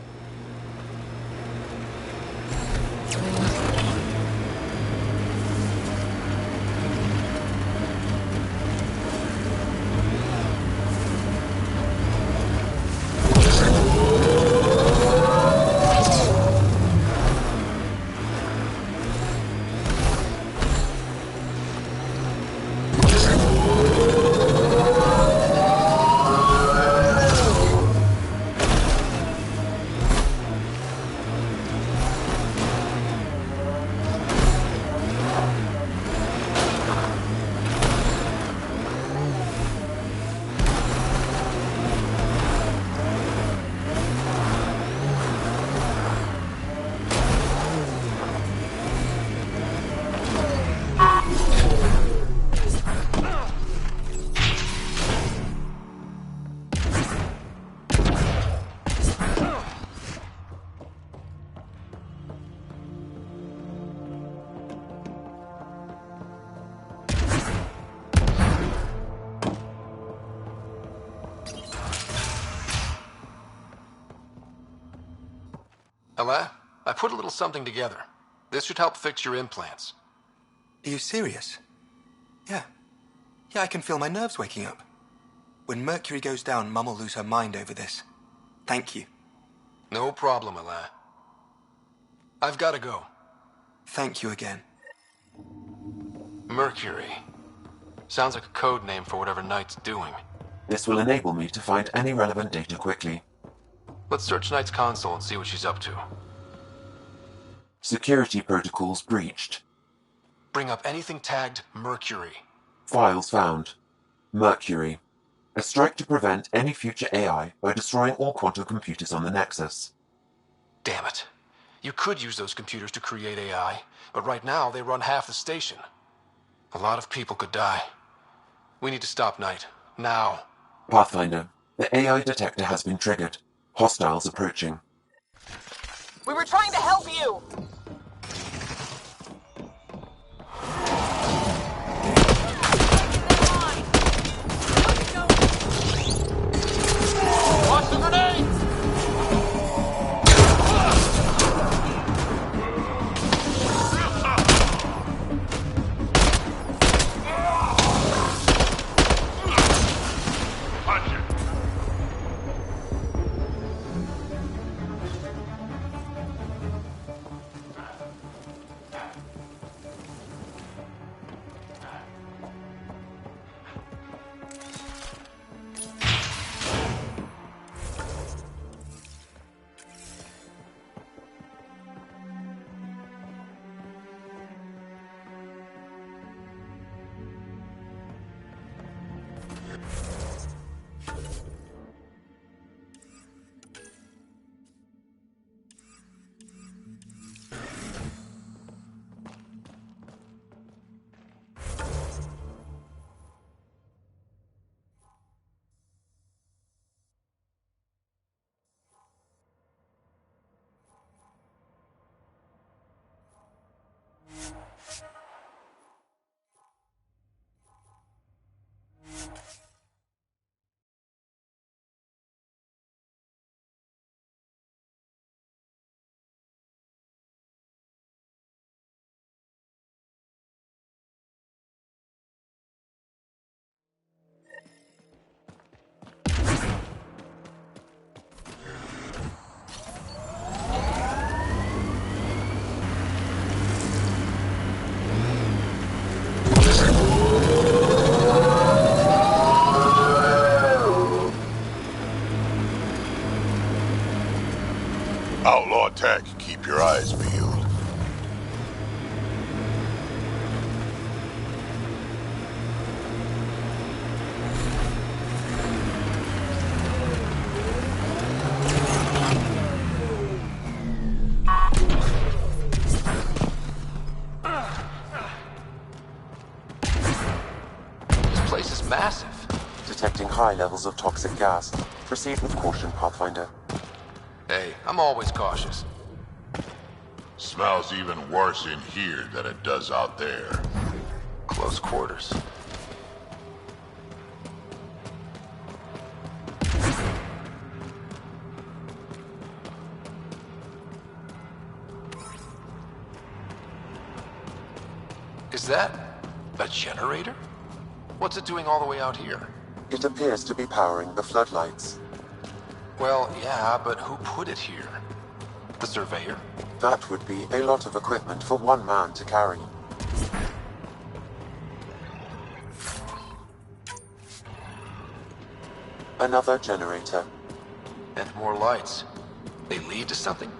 Ella, I put a little something together. This should help fix your implants. Are you serious? Yeah. Yeah, I can feel my nerves waking up. When Mercury goes down, Mum will lose her mind over this. Thank you. No problem, Ella. I've got to go. Thank you again. Mercury. Sounds like a code name for whatever Knight's doing. This will enable me to find any relevant data quickly. Let's search Knight's console and see what she's up to. Security protocols breached. Bring up anything tagged Mercury. Files found. Mercury. A strike to prevent any future AI by destroying all quantum computers on the Nexus. Damn it. You could use those computers to create AI, but right now they run half the station. A lot of people could die. We need to stop Knight. Now. Pathfinder, the AI detector has been triggered. Hostiles approaching. We were trying to help you! Watch the grenades! Outlaw tech, keep your eyes peeled. This place is massive. Detecting high levels of toxic gas. Proceed with caution, Pathfinder. Hey, I'm always cautious. Smells even worse in here than it does out there. Close quarters. Is that a generator? What's it doing all the way out here? It appears to be powering the floodlights. Well, yeah, but who put it here? The surveyor? That would be a lot of equipment for one man to carry. Another generator. And more lights. They lead to something?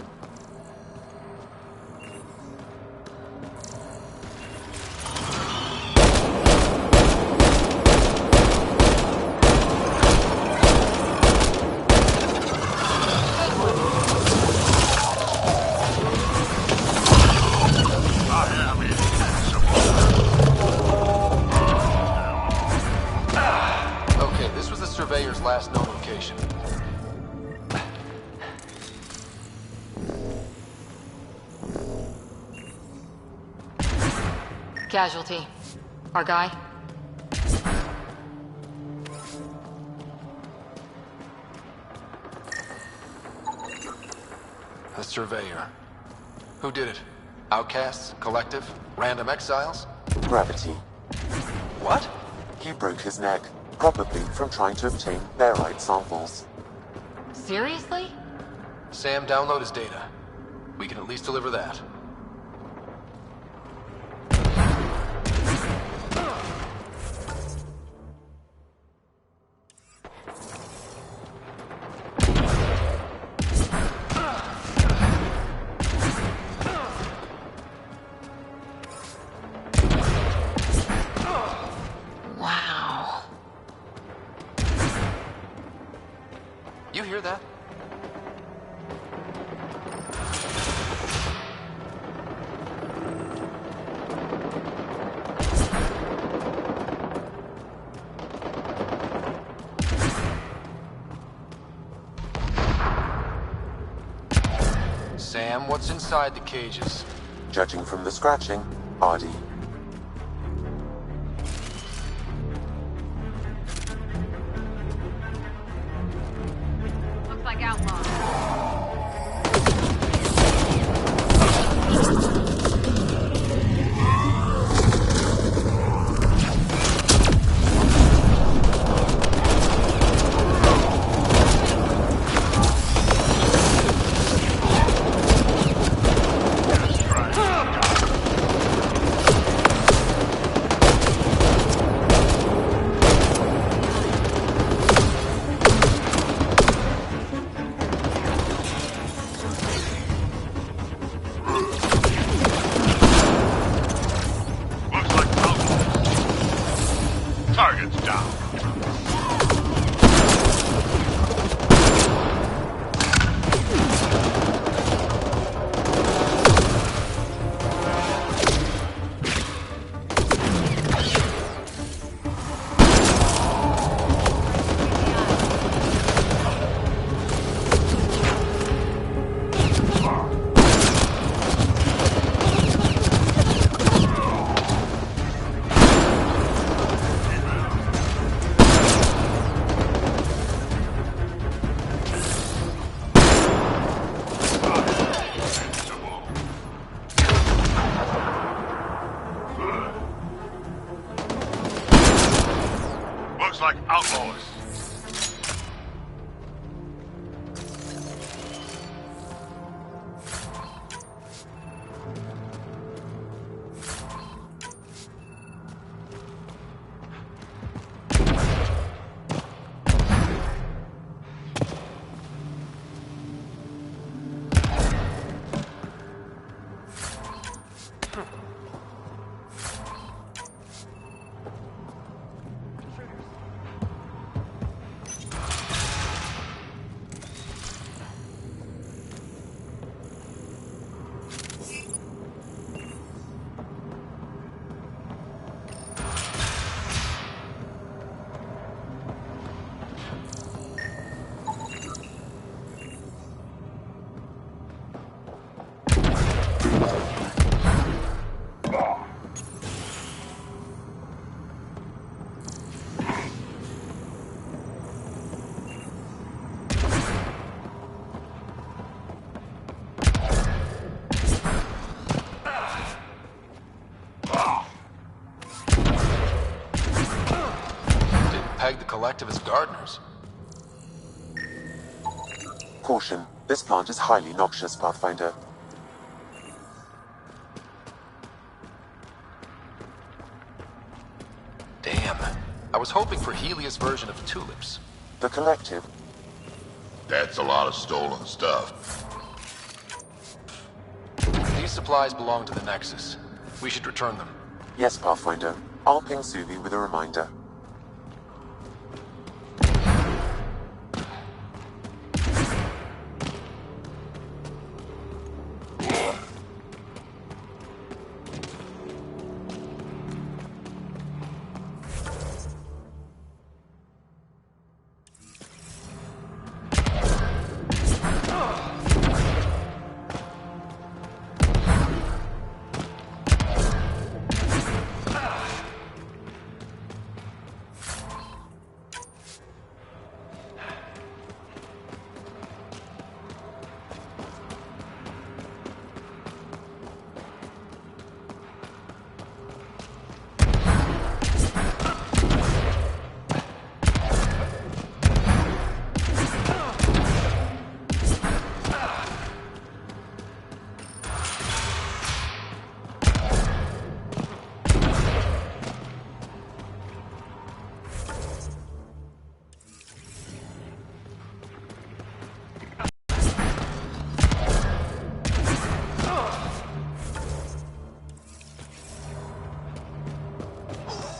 Okay, this was the surveyor's last known location. Casualty. Our guy? A surveyor. Who did it? Outcasts? Collective? Random exiles? Gravity. What? He broke his neck, probably from trying to obtain barite samples. Seriously? Sam, download his data. We can at least deliver that. Wow. You hear that? Sam, what's inside the cages? Judging from the scratching, Ardy. Looks like outlaws. Target's down. Looks like outlaws. Peg the collective as gardeners. Caution, this plant is highly noxious, Pathfinder. Damn. I was hoping for Helios' version of tulips. The collective? That's a lot of stolen stuff. These supplies belong to the Nexus. We should return them. Yes, Pathfinder. I'll ping Suvi with a reminder.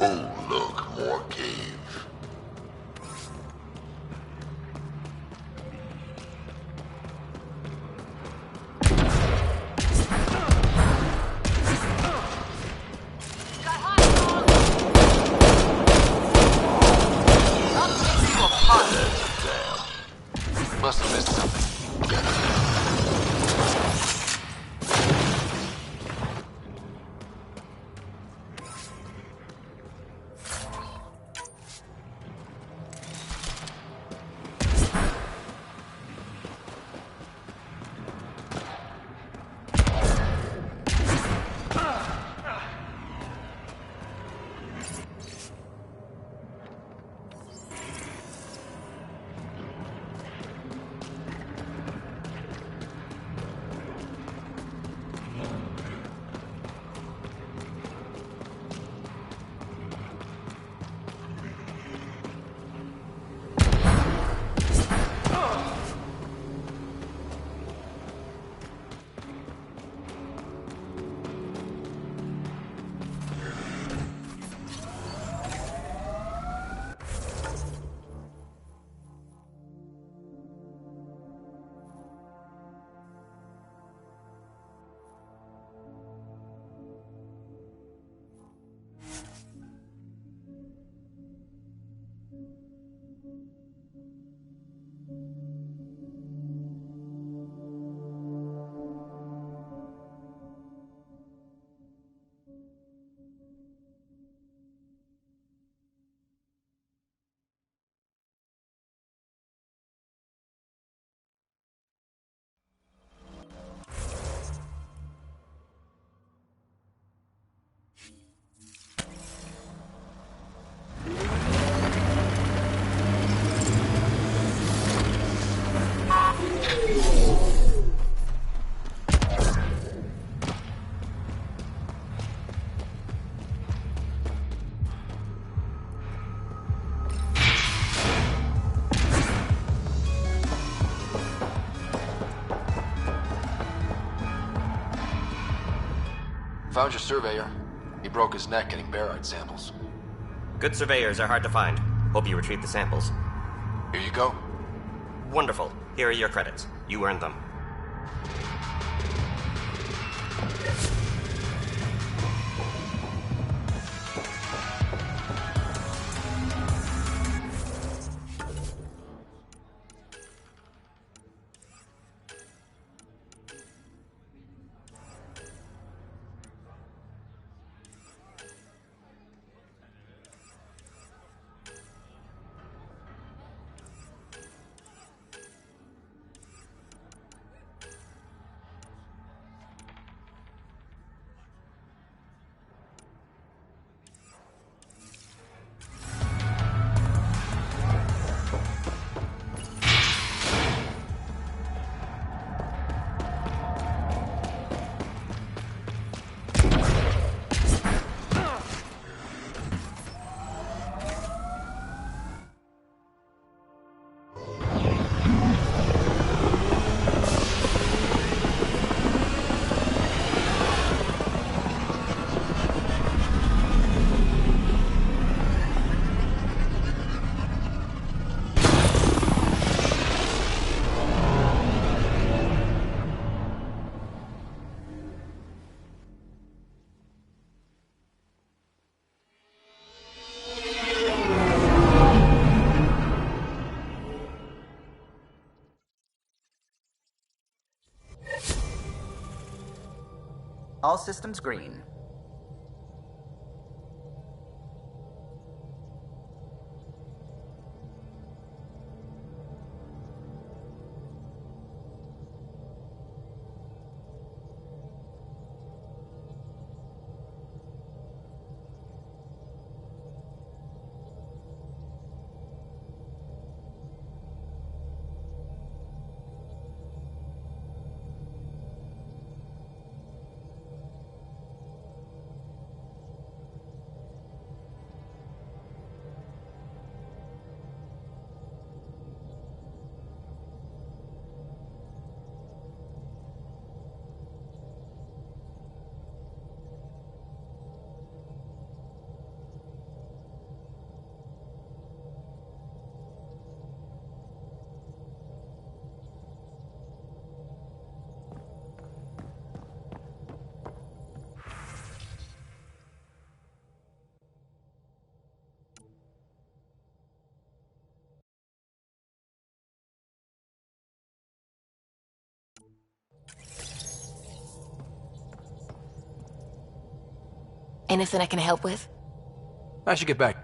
Oh, look, more cave. Must have missed something. Found your surveyor. He broke his neck getting barite samples. Good surveyors are hard to find. Hope you retrieved the samples. Here you go. Wonderful. Here are your credits. You earned them. All systems green. Anything I can help with? I should get back.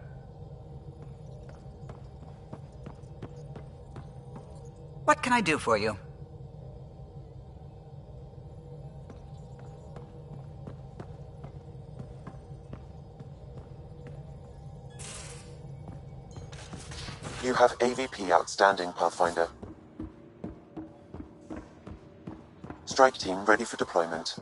What can I do for you? You have AVP outstanding, Pathfinder. Strike team ready for deployment.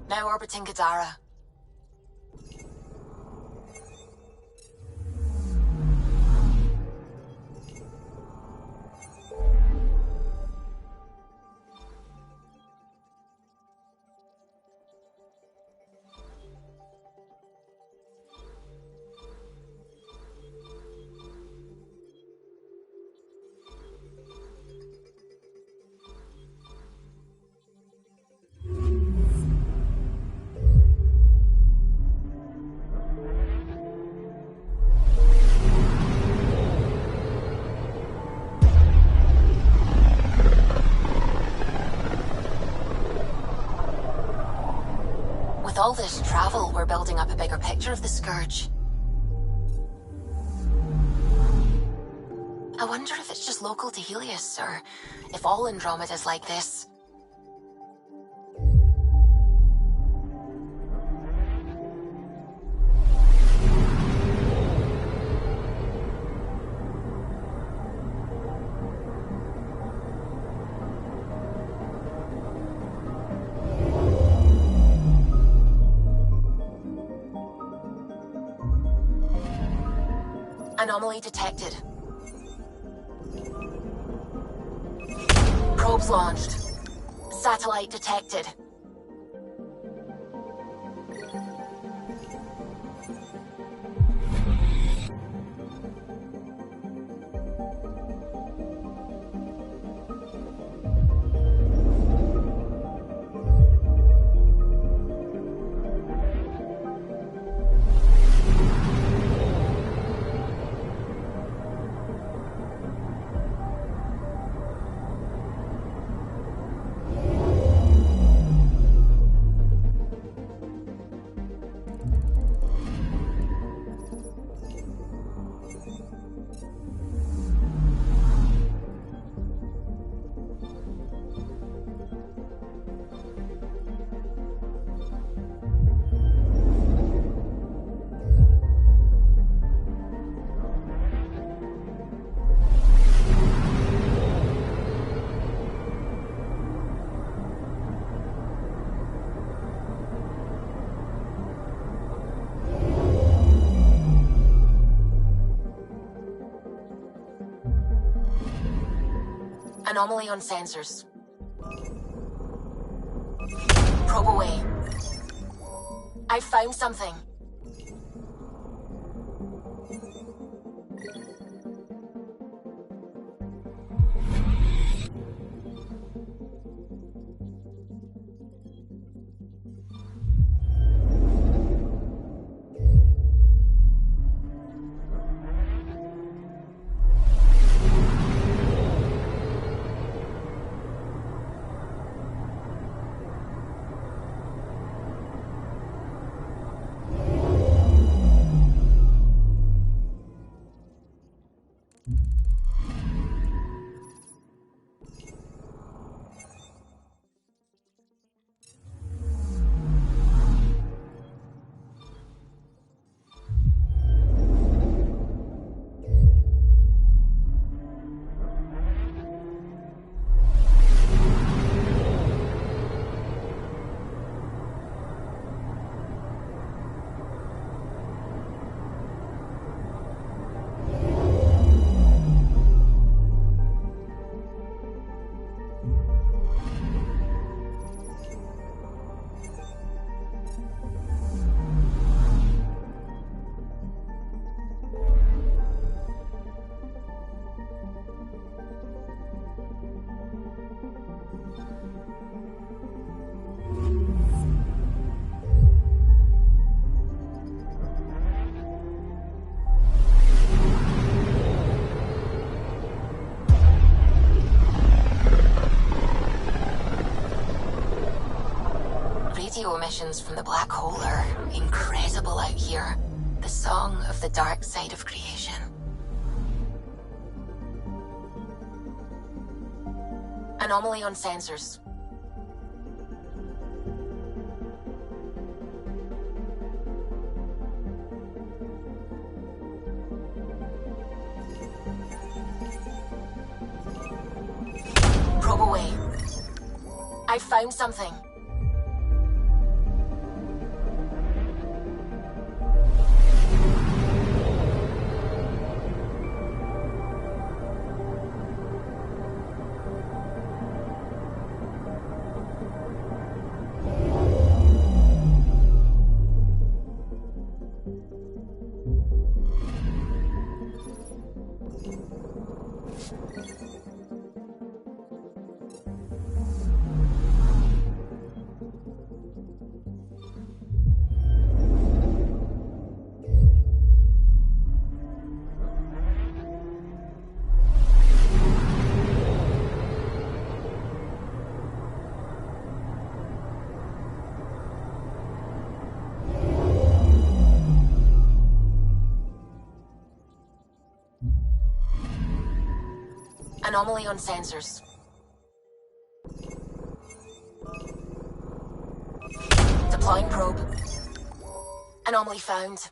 Now orbiting Gadara. With all this travel, we're building up a bigger picture of the Scourge. I wonder if it's just local to Helios, or if all Andromeda's like this. Anomaly detected. Probes launched. Satellite detected. Anomaly on sensors. Probe away. I found something. Radio emissions from the black hole are incredible out here. The song of the dark side of creation. Anomaly on sensors. Probe away. I found something. Anomaly on sensors. Deploying probe. Anomaly found.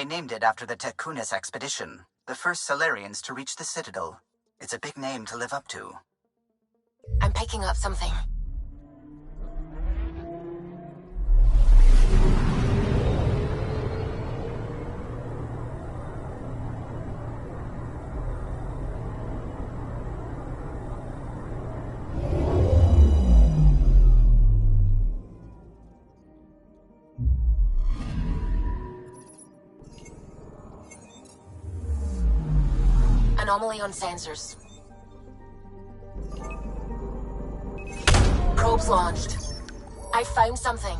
They named it after the Tekunis expedition, the first Solarians to reach the Citadel. It's a big name to live up to. I'm picking up something. Anomaly on sensors. Probes launched. I found something.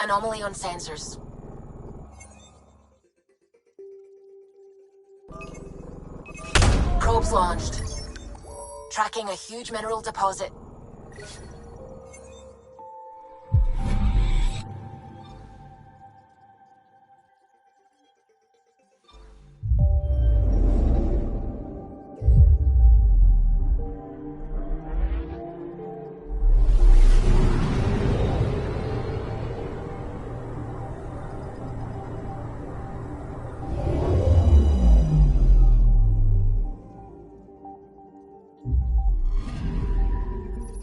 Anomaly on sensors. Probes launched. Tracking a huge mineral deposit.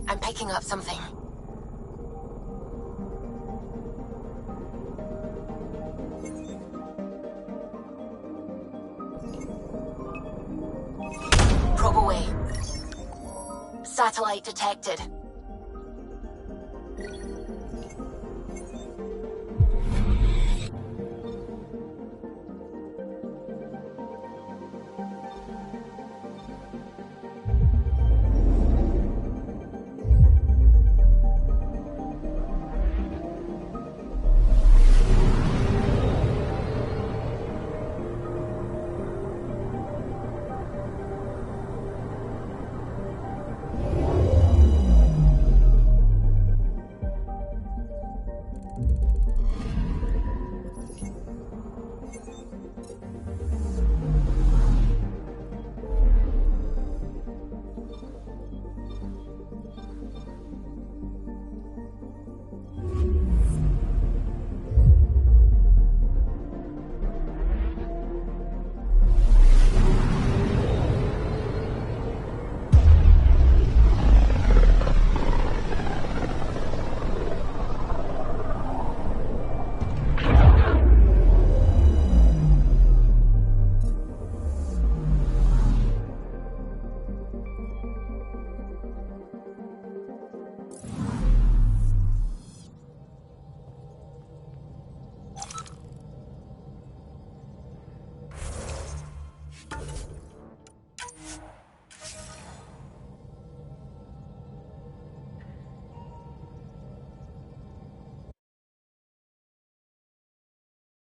I'm picking up something. Probe away. Satellite detected.